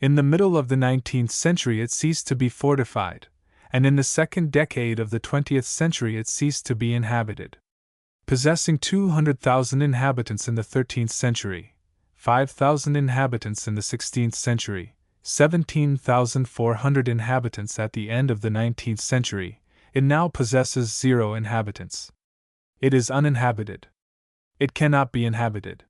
In the middle of the 19th century, it ceased to be fortified, and in the second decade of the 20th century, it ceased to be inhabited. Possessing 200,000 inhabitants in the 13th century, 5,000 inhabitants in the 16th century, 17,400 inhabitants at the end of the 19th century, it now possesses 0 inhabitants. It is uninhabited. It cannot be inhabited.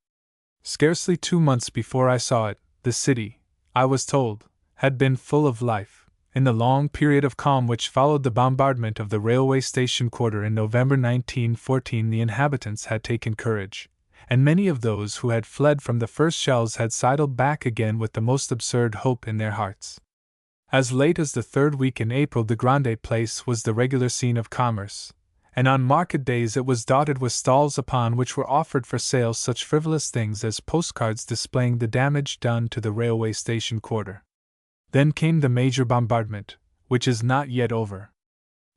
Scarcely 2 months before I saw it, the city, I was told, had been full of life. In the long period of calm which followed the bombardment of the railway station quarter in November 1914, the inhabitants had taken courage, and many of those who had fled from the first shells had sidled back again with the most absurd hope in their hearts. As late as the 3rd week in April, the Grande Place was the regular scene of commerce, and on market days it was dotted with stalls upon which were offered for sale such frivolous things as postcards displaying the damage done to the railway station quarter. Then came the major bombardment, which is not yet over.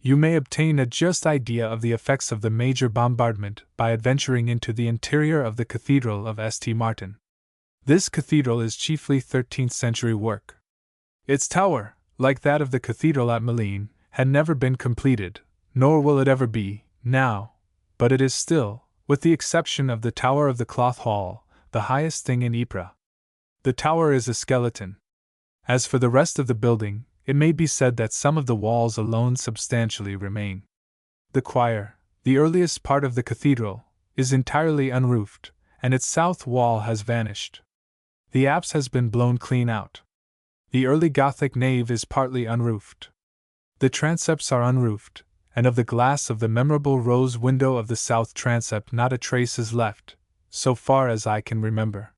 You may obtain a just idea of the effects of the major bombardment by adventuring into the interior of the Cathedral of St. Martin. This cathedral is chiefly 13th century work. Its tower, like that of the cathedral at Malines, had never been completed, nor will it ever be, now, but it is still, with the exception of the tower of the Cloth Hall, the highest thing in Ypres. The tower is a skeleton. As for the rest of the building, it may be said that some of the walls alone substantially remain. The choir, the earliest part of the cathedral, is entirely unroofed, and its south wall has vanished. The apse has been blown clean out. The early Gothic nave is partly unroofed. The transepts are unroofed, and of the glass of the memorable rose window of the south transept not a trace is left, so far as I can remember.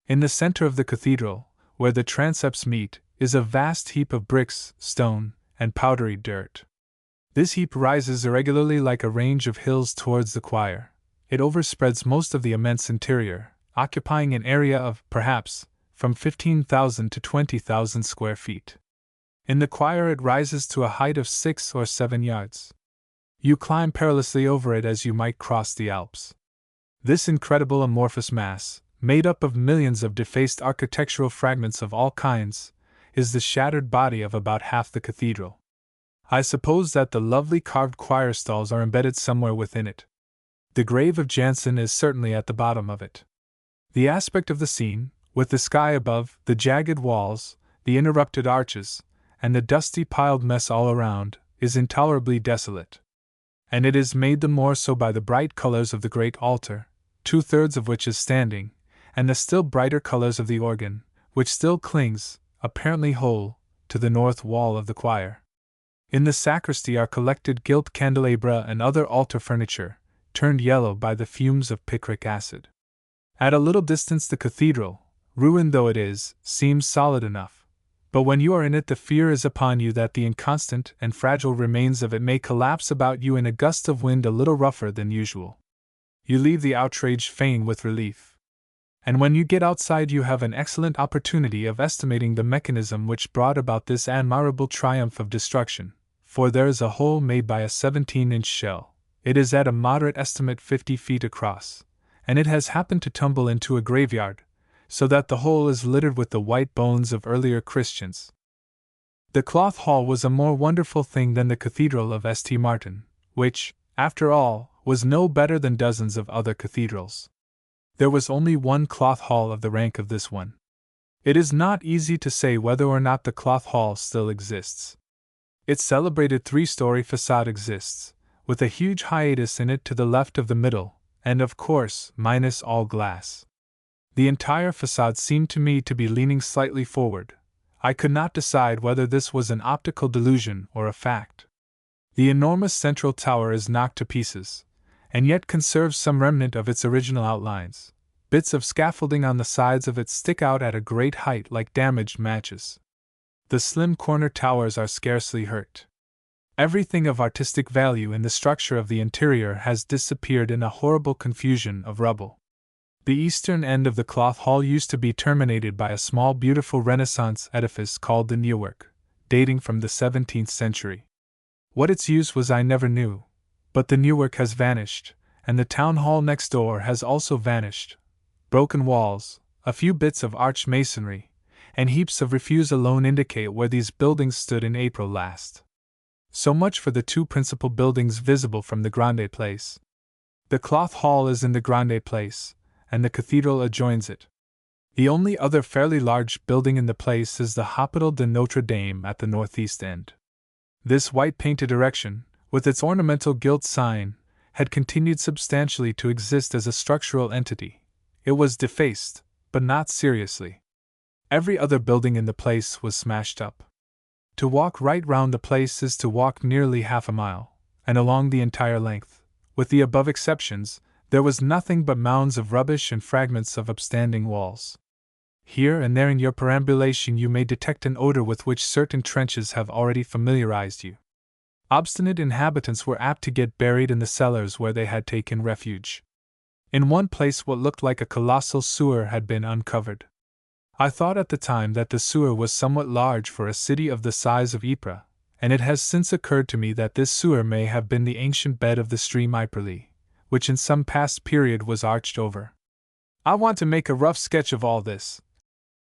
In the center of the cathedral, where the transepts meet, is a vast heap of bricks, stone, and powdery dirt. This heap rises irregularly like a range of hills towards the choir. It overspreads most of the immense interior, occupying an area of, perhaps, from 15,000 to 20,000 square feet. In the choir it rises to a height of 6 or 7 yards. You climb perilously over it as you might cross the Alps. This incredible amorphous mass, made up of millions of defaced architectural fragments of all kinds, is the shattered body of about half the cathedral. I suppose that the lovely carved choir stalls are embedded somewhere within it. The grave of Jansen is certainly at the bottom of it. The aspect of the scene, with the sky above, the jagged walls, the interrupted arches, and the dusty piled mess all around, is intolerably desolate. And it is made the more so by the bright colors of the great altar, 2/3 of which is standing, and the still brighter colors of the organ, which still clings, apparently whole, to the north wall of the choir. In the sacristy are collected gilt candelabra and other altar furniture, turned yellow by the fumes of picric acid. At a little distance the cathedral, ruined though it is, seems solid enough, But when you are in it, the fear is upon you that the inconstant and fragile remains of it may collapse about you in a gust of wind a little rougher than usual. You leave the outraged fane with relief. And when you get outside, you have an excellent opportunity of estimating the mechanism which brought about this admirable triumph of destruction, for there is a hole made by a 17-inch shell. It is at a moderate estimate 50 feet across, and it has happened to tumble into a graveyard, so that the hole is littered with the white bones of earlier Christians. The Cloth Hall was a more wonderful thing than the Cathedral of St. Martin, which, after all, was no better than dozens of other cathedrals. There was only one Cloth Hall of the rank of this one. It is not easy to say whether or not the Cloth Hall still exists. Its celebrated 3-story facade exists, with a huge hiatus in it to the left of the middle, and of course, minus all glass. The entire facade seemed to me to be leaning slightly forward. I could not decide whether this was an optical delusion or a fact. The enormous central tower is knocked to pieces, and yet conserves some remnant of its original outlines. Bits of scaffolding on the sides of it stick out at a great height like damaged matches. The slim corner towers are scarcely hurt. Everything of artistic value in the structure of the interior has disappeared in a horrible confusion of rubble. The eastern end of the Cloth Hall used to be terminated by a small beautiful Renaissance edifice called the Newark, dating from the 17th century. What its use was I never knew, but the Newark has vanished, and the town hall next door has also vanished. Broken walls, a few bits of arched masonry, and heaps of refuse alone indicate where these buildings stood in April last. So much for the two principal buildings visible from the Grande Place. The Cloth Hall is in the Grande Place, and the cathedral adjoins it. The only other fairly large building in the place is the Hôpital de Notre Dame at the northeast end. This white-painted erection, with its ornamental gilt sign, had continued substantially to exist as a structural entity. It was defaced, but not seriously. Every other building in the place was smashed up. To walk right round the place is to walk nearly half a mile, and along the entire length, with the above exceptions, there was nothing but mounds of rubbish and fragments of upstanding walls. Here and there in your perambulation you may detect an odor with which certain trenches have already familiarized you. Obstinate inhabitants were apt to get buried in the cellars where they had taken refuge. In one place what looked like a colossal sewer had been uncovered. I thought at the time that the sewer was somewhat large for a city of the size of Ypres, and it has since occurred to me that this sewer may have been the ancient bed of the stream Yperley, which in some past period was arched over. I want to make a rough sketch of all this,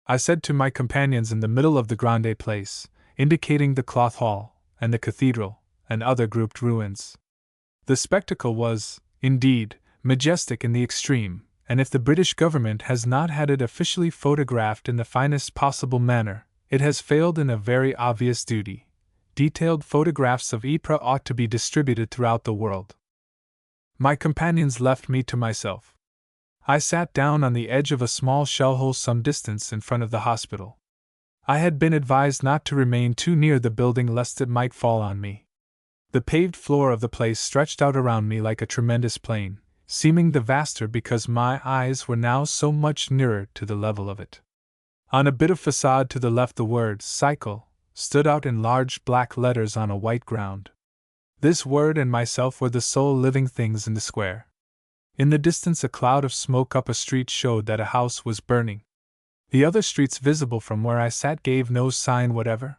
I said to my companions in the middle of the Grande Place, indicating the Cloth Hall, and the cathedral, and other grouped ruins. The spectacle was, indeed, majestic in the extreme, and if the British government has not had it officially photographed in the finest possible manner, it has failed in a very obvious duty. Detailed photographs of Ypres ought to be distributed throughout the world. My companions left me to myself. I sat down on the edge of a small shell-hole some distance in front of the hospital. I had been advised not to remain too near the building lest it might fall on me. The paved floor of the place stretched out around me like a tremendous plain, seeming the vaster because my eyes were now so much nearer to the level of it. On a bit of facade to the left the word "cycle" stood out in large black letters on a white ground. This word and myself were the sole living things in the square. In the distance a cloud of smoke up a street showed that a house was burning. The other streets visible from where I sat gave no sign whatever.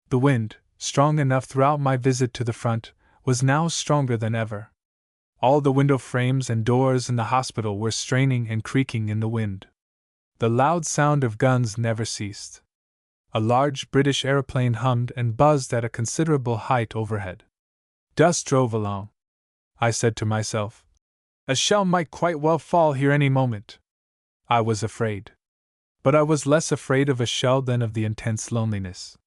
The wind, strong enough throughout my visit to the front, was now stronger than ever. All the window frames and doors in the hospital were straining and creaking in the wind. The loud sound of guns never ceased. A large British aeroplane hummed and buzzed at a considerable height overhead. Dust drove along. I said to myself, a shell might quite well fall here any moment. I was afraid. But I was less afraid of a shell than of the intense loneliness.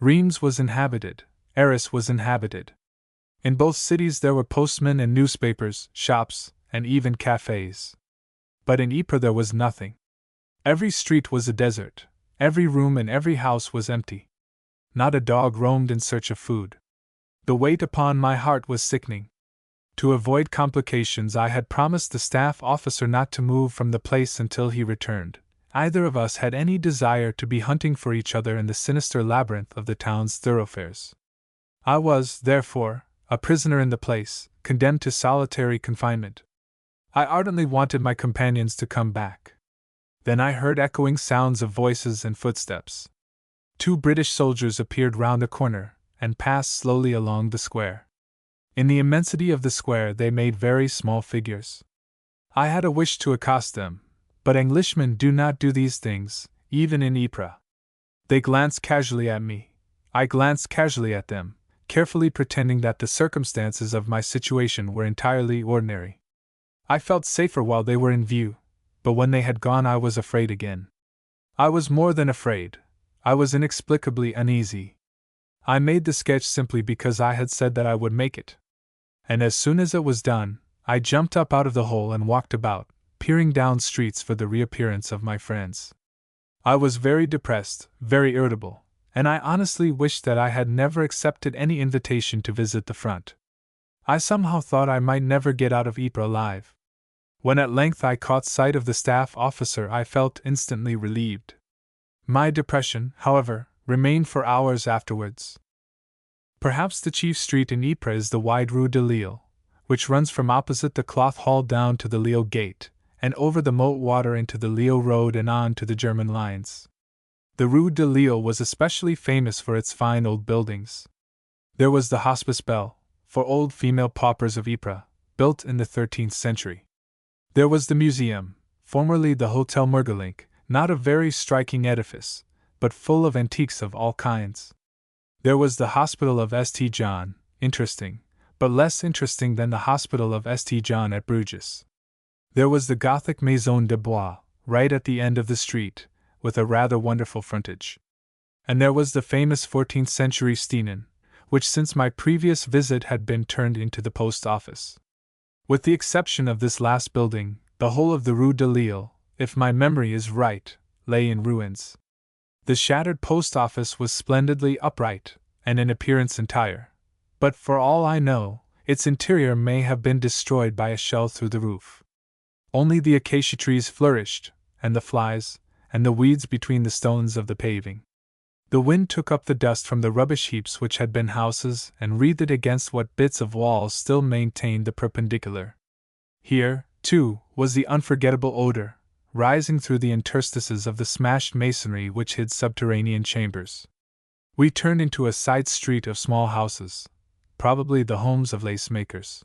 Reims was inhabited, Arras was inhabited. In both cities there were postmen and newspapers, shops, and even cafes. But in Ypres there was nothing. Every street was a desert, every room and every house was empty. Not a dog roamed in search of food. The weight upon my heart was sickening. To avoid complications I had promised the staff officer not to move from the place until he returned. either of us had any desire to be hunting for each other in the sinister labyrinth of the town's thoroughfares. I was, therefore, a prisoner in the place, condemned to solitary confinement. I ardently wanted my companions to come back. Then I heard echoing sounds of voices and footsteps. 2 British soldiers appeared round a corner, and passed slowly along the square. In the immensity of the square they made very small figures. I had a wish to accost them, but Englishmen do not do these things, even in Ypres. They glanced casually at me. I glanced casually at them, carefully pretending that the circumstances of my situation were entirely ordinary. I felt safer while they were in view, but when they had gone I was afraid again. I was more than afraid. I was inexplicably uneasy. I made the sketch simply because I had said that I would make it. And as soon as it was done, I jumped up out of the hole and walked about, peering down streets for the reappearance of my friends. I was very depressed, very irritable, and I honestly wished that I had never accepted any invitation to visit the front. I somehow thought I might never get out of Ypres alive. When at length I caught sight of the staff officer, I felt instantly relieved. My depression, however, remained for hours afterwards. Perhaps the chief street in Ypres is the wide Rue de Lille, which runs from opposite the Cloth Hall down to the Lille Gate, and over the Moat Water into the Lille Road and on to the German lines. The Rue de Lille was especially famous for its fine old buildings. There was the Hospice Belle, for old female paupers of Ypres, built in the 13th century. There was the museum, formerly the Hotel Mergelink, not a very striking edifice, but full of antiques of all kinds. There was the Hospital of St. John, interesting, but less interesting than the Hospital of St. John at Bruges. There was the Gothic Maison de Bois, right at the end of the street, with a rather wonderful frontage. And there was the famous 14th century Steenen, which since my previous visit had been turned into the post office. With the exception of this last building, the whole of the Rue de Lille, if my memory is right, lay in ruins. The shattered post office was splendidly upright, and in appearance entire, but for all I know, its interior may have been destroyed by a shell through the roof. Only the acacia trees flourished, and the flies, and the weeds between the stones of the paving. The wind took up the dust from the rubbish heaps which had been houses and wreathed it against what bits of walls still maintained the perpendicular. Here, too, was the unforgettable odor, rising through the interstices of the smashed masonry which hid subterranean chambers. We turned into a side street of small houses, probably the homes of lace makers.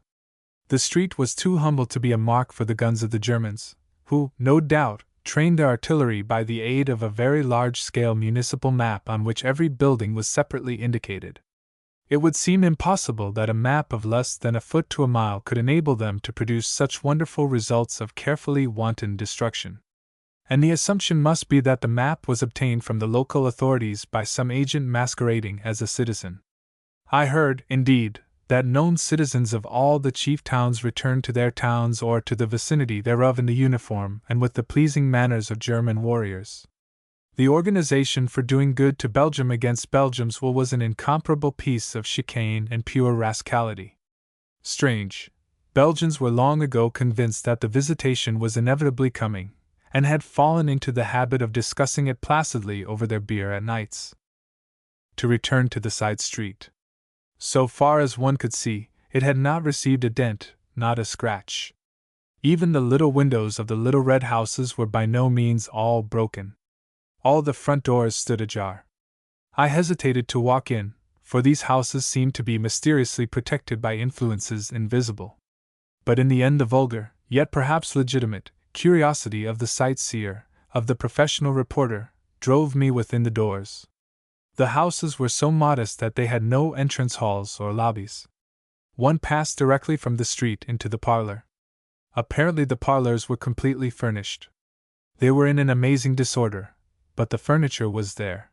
The street was too humble to be a mark for the guns of the Germans, who, no doubt, trained their artillery by the aid of a very large-scale municipal map on which every building was separately indicated. It would seem impossible that a map of less than a foot to a mile could enable them to produce such wonderful results of carefully wanton destruction. And the assumption must be that the map was obtained from the local authorities by some agent masquerading as a citizen. I heard, indeed, that known citizens of all the chief towns returned to their towns or to the vicinity thereof in the uniform and with the pleasing manners of German warriors. The organization for doing good to Belgium against Belgium's will was an incomparable piece of chicane and pure rascality. Strange, Belgians were long ago convinced that the visitation was inevitably coming, and had fallen into the habit of discussing it placidly over their beer at nights. To return to the side street. So far as one could see, it had not received a dent, not a scratch. Even the little windows of the little red houses were by no means all broken. All the front doors stood ajar. I hesitated to walk in, for these houses seemed to be mysteriously protected by influences invisible. But in the end the vulgar, yet perhaps legitimate, curiosity of the sightseer, of the professional reporter, drove me within the doors. The houses were so modest that they had no entrance halls or lobbies. One passed directly from the street into the parlor. Apparently the parlors were completely furnished. They were in an amazing disorder, but the furniture was there.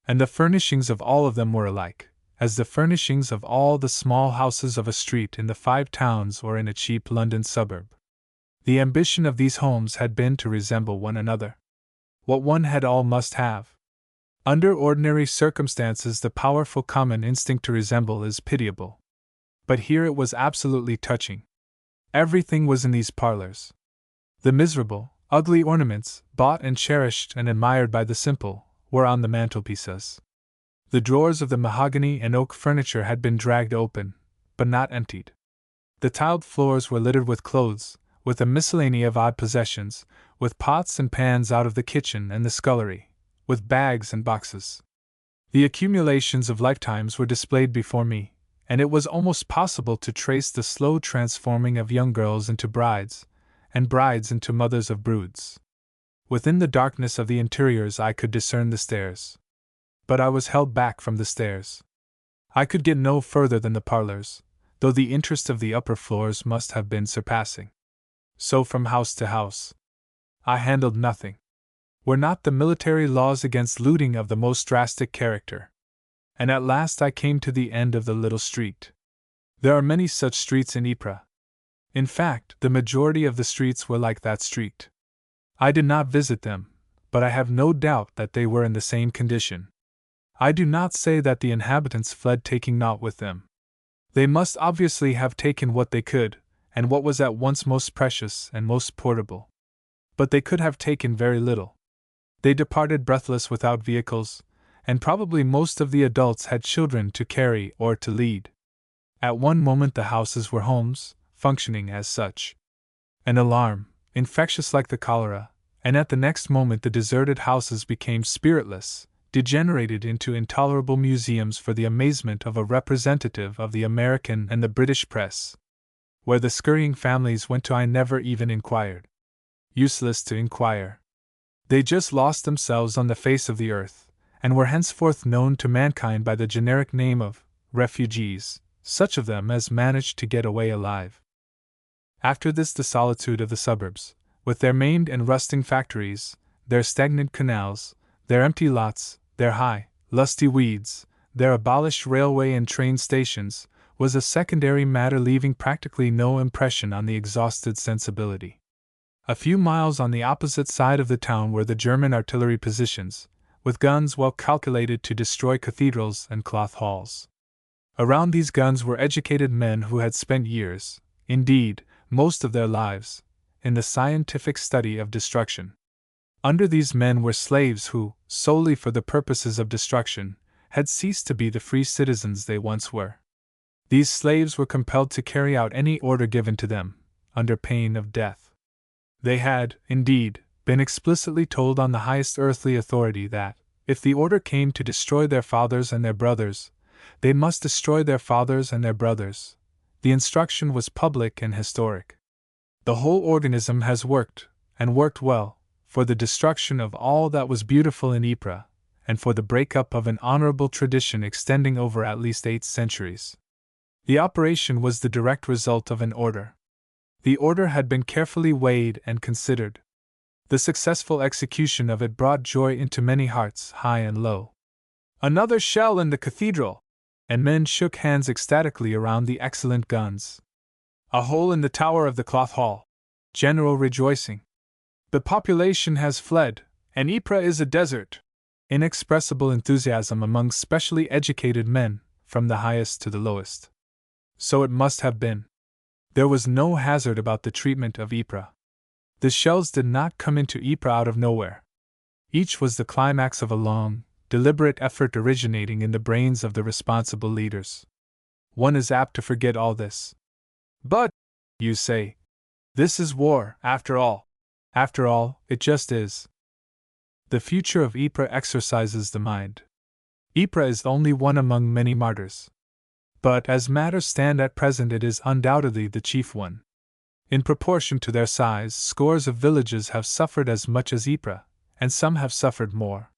And the furnishings of all of them were alike, as the furnishings of all the small houses of a street in the Five Towns or in a cheap London suburb. The ambition of these homes had been to resemble one another. What one had all must have. Under ordinary circumstances the powerful common instinct to resemble is pitiable. But here it was absolutely touching. Everything was in these parlors. The miserable, Ugly ornaments, bought and cherished and admired by the simple, were on the mantelpieces. The drawers of the mahogany and oak furniture had been dragged open, but not emptied. The tiled floors were littered with clothes, with a miscellany of odd possessions, with pots and pans out of the kitchen and the scullery, with bags and boxes. The accumulations of lifetimes were displayed before me, and it was almost possible to trace the slow transforming of young girls into brides, and brides into mothers of broods. Within the darkness of the interiors I could discern the stairs. But I was held back from the stairs. I could get no further than the parlors, though the interest of the upper floors must have been surpassing. So from house to house. I handled nothing. Were not the military laws against looting of the most drastic character? And at last I came to the end of the little street. There are many such streets in Ypres. In fact, the majority of the streets were like that street. I did not visit them, but I have no doubt that they were in the same condition. I do not say that the inhabitants fled taking naught with them. They must obviously have taken what they could, and what was at once most precious and most portable. But they could have taken very little. They departed breathless without vehicles, and probably most of the adults had children to carry or to lead. At one moment the houses were homes, functioning as such. An alarm, infectious like the cholera, and at the next moment the deserted houses became spiritless, degenerated into intolerable museums for the amazement of a representative of the American and the British press. Where the scurrying families went to I never even inquired. Useless to inquire. They just lost themselves on the face of the earth, and were henceforth known to mankind by the generic name of refugees, such of them as managed to get away alive. After this the solitude of the suburbs, with their maimed and rusting factories, their stagnant canals, their empty lots, their high, lusty weeds, their abolished railway and train stations, was a secondary matter leaving practically no impression on the exhausted sensibility. A few miles on the opposite side of the town were the German artillery positions, with guns well calculated to destroy cathedrals and cloth halls. Around these guns were educated men who had spent years, indeed, most of their lives, in the scientific study of destruction. Under these men were slaves who, solely for the purposes of destruction, had ceased to be the free citizens they once were. These slaves were compelled to carry out any order given to them, under pain of death. They had, indeed, been explicitly told on the highest earthly authority that, if the order came to destroy their fathers and their brothers, they must destroy their fathers and their brothers. The instruction was public and historic. The whole organism has worked, and worked well, for the destruction of all that was beautiful in Ypres, and for the break-up of an honorable tradition extending over at least 8 centuries. The operation was the direct result of an order. The order had been carefully weighed and considered. The successful execution of it brought joy into many hearts, high and low. Another shell in the cathedral! And men shook hands ecstatically around the excellent guns. A hole in the tower of the cloth hall! General rejoicing. The population has fled, and Ypres is a desert! Inexpressible enthusiasm among specially educated men, from the highest to the lowest. So it must have been. There was no hazard about the treatment of Ypres. The shells did not come into Ypres out of nowhere. Each was the climax of a long, deliberate effort originating in the brains of the responsible leaders. One is apt to forget all this. But, you say, this is war, after all. After all, it just is. The future of Ypres exercises the mind. Ypres is only one among many martyrs. But as matters stand at present, it is undoubtedly the chief one. In proportion to their size, scores of villages have suffered as much as Ypres, and some have suffered more.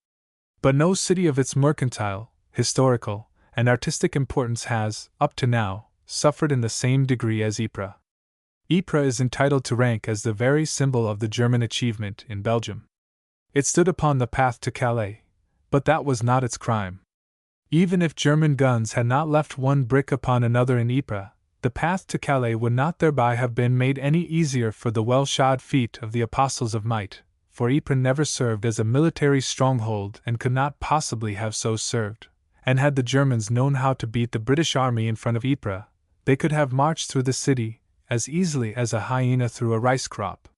But no city of its mercantile, historical, and artistic importance has, up to now, suffered in the same degree as Ypres. Ypres is entitled to rank as the very symbol of the German achievement in Belgium. It stood upon the path to Calais, but that was not its crime. Even if German guns had not left one brick upon another in Ypres, the path to Calais would not thereby have been made any easier for the well-shod feet of the apostles of might, for Ypres never served as a military stronghold and could not possibly have so served, and had the Germans known how to beat the British army in front of Ypres, they could have marched through the city as easily as a hyena through a rice crop.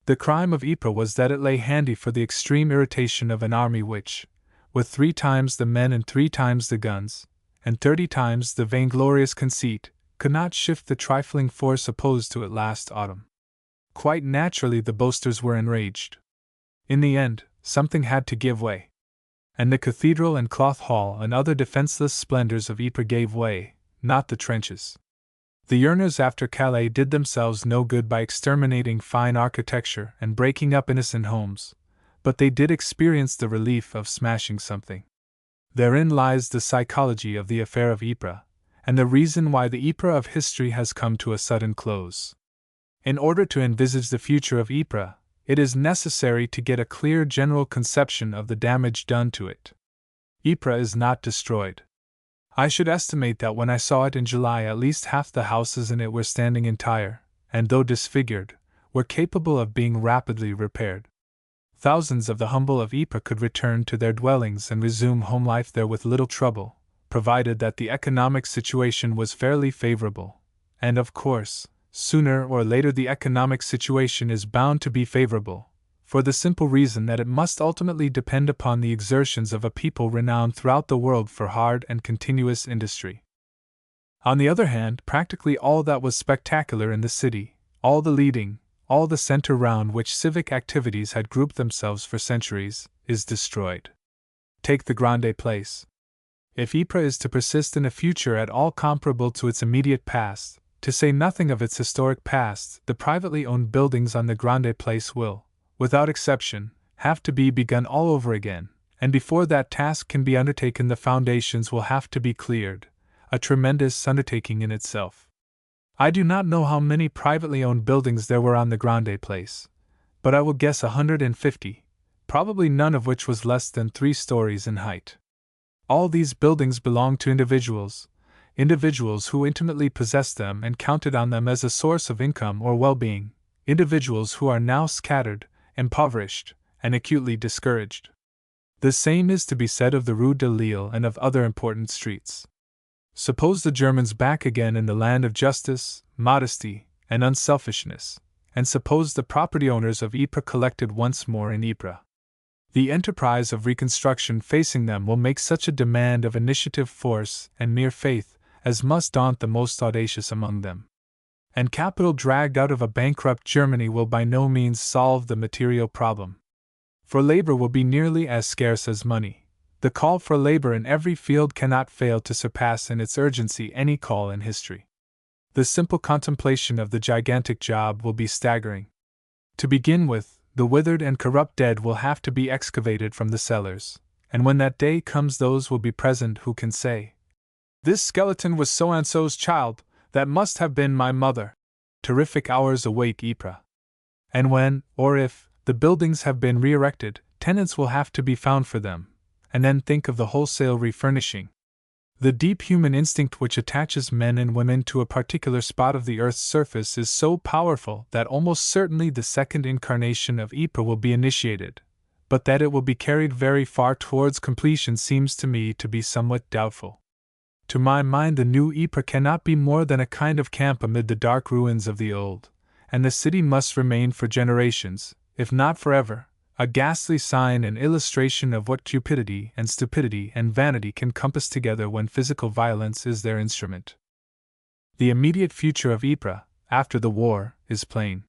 The crime of Ypres was that it lay handy for the extreme irritation of an army which, with 3 times the men and 3 times the guns, and 30 times the vainglorious conceit, could not shift the trifling force opposed to it last autumn. Quite naturally the boasters were enraged. In the end, something had to give way. And the cathedral and cloth hall and other defenseless splendors of Ypres gave way, not the trenches. The yearners after Calais did themselves no good by exterminating fine architecture and breaking up innocent homes, but they did experience the relief of smashing something. Therein lies the psychology of the affair of Ypres, and the reason why the Ypres of history has come to a sudden close. In order to envisage the future of Ypres, it is necessary to get a clear general conception of the damage done to it. Ypres is not destroyed. I should estimate that when I saw it in July at least half the houses in it were standing entire, and though disfigured, were capable of being rapidly repaired. Thousands of the humble of Ypres could return to their dwellings and resume home life there with little trouble, provided that the economic situation was fairly favorable, and of course, sooner or later the economic situation is bound to be favorable, for the simple reason that it must ultimately depend upon the exertions of a people renowned throughout the world for hard and continuous industry. On the other hand, practically all that was spectacular in the city, all the center round which civic activities had grouped themselves for centuries, is destroyed. Take the Grande Place. If Ypres is to persist in a future at all comparable to its immediate past, to say nothing of its historic past, the privately owned buildings on the Grande Place will, without exception, have to be begun all over again, and before that task can be undertaken the foundations will have to be cleared, a tremendous undertaking in itself. I do not know how many privately owned buildings there were on the Grande Place, but I will guess 150, probably none of which was less than 3 stories in height. All these buildings belonged to individuals who intimately possessed them and counted on them as a source of income or well-being, individuals who are now scattered, impoverished, and acutely discouraged. The same is to be said of the Rue de Lille and of other important streets. Suppose the Germans back again in the land of justice, modesty, and unselfishness, and suppose the property owners of Ypres collected once more in Ypres. The enterprise of reconstruction facing them will make such a demand of initiative, force, and mere faith as must daunt the most audacious among them. And capital dragged out of a bankrupt Germany will by no means solve the material problem. For labor will be nearly as scarce as money. The call for labor in every field cannot fail to surpass in its urgency any call in history. The simple contemplation of the gigantic job will be staggering. To begin with, the withered and corrupt dead will have to be excavated from the cellars, and when that day comes those will be present who can say, "This skeleton was so-and-so's child, that must have been my mother." Terrific hours await Ypres. And when, or if, the buildings have been re-erected, tenants will have to be found for them, and then think of the wholesale refurnishing. The deep human instinct which attaches men and women to a particular spot of the earth's surface is so powerful that almost certainly the second incarnation of Ypres will be initiated, but that it will be carried very far towards completion seems to me to be somewhat doubtful. To my mind, the new Ypres cannot be more than a kind of camp amid the dark ruins of the old, and the city must remain for generations, if not forever, a ghastly sign and illustration of what cupidity and stupidity and vanity can compass together when physical violence is their instrument. The immediate future of Ypres, after the war, is plain.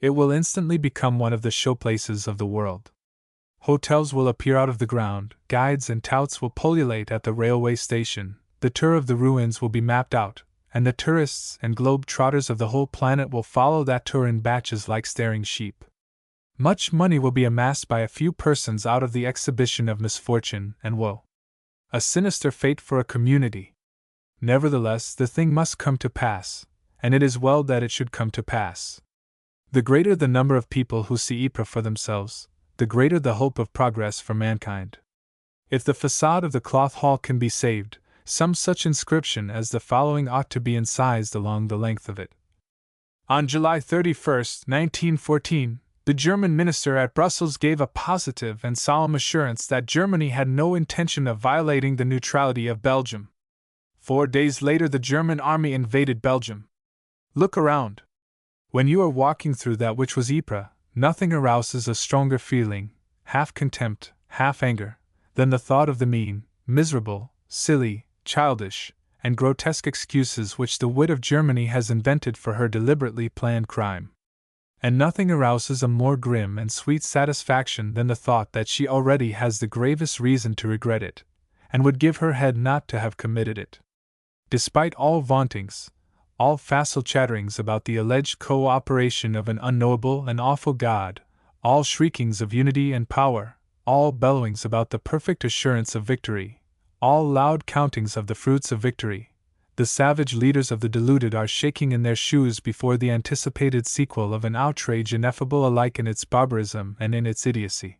It will instantly become one of the showplaces of the world. Hotels will appear out of the ground, guides and touts will pullulate at the railway station, the tour of the ruins will be mapped out, and the tourists and globe-trotters of the whole planet will follow that tour in batches like staring sheep. Much money will be amassed by a few persons out of the exhibition of misfortune and woe. A sinister fate for a community. Nevertheless, the thing must come to pass, and it is well that it should come to pass. The greater the number of people who see Ypres for themselves, the greater the hope of progress for mankind. If the facade of the Cloth Hall can be saved, some such inscription as the following ought to be incised along the length of it. On July 31, 1914, the German minister at Brussels gave a positive and solemn assurance that Germany had no intention of violating the neutrality of Belgium. 4 days later, the German army invaded Belgium. Look around. When you are walking through that which was Ypres, Nothing arouses a stronger feeling, half contempt, half anger, than the thought of the mean, miserable, silly, childish, and grotesque excuses which the wit of Germany has invented for her deliberately planned crime. And nothing arouses a more grim and sweet satisfaction than the thought that she already has the gravest reason to regret it, and would give her head not to have committed it. Despite all vauntings, all facile chatterings about the alleged co-operation of an unknowable and awful God, all shriekings of unity and power, all bellowings about the perfect assurance of victory, all loud countings of the fruits of victory, the savage leaders of the deluded are shaking in their shoes before the anticipated sequel of an outrage ineffable alike in its barbarism and in its idiocy.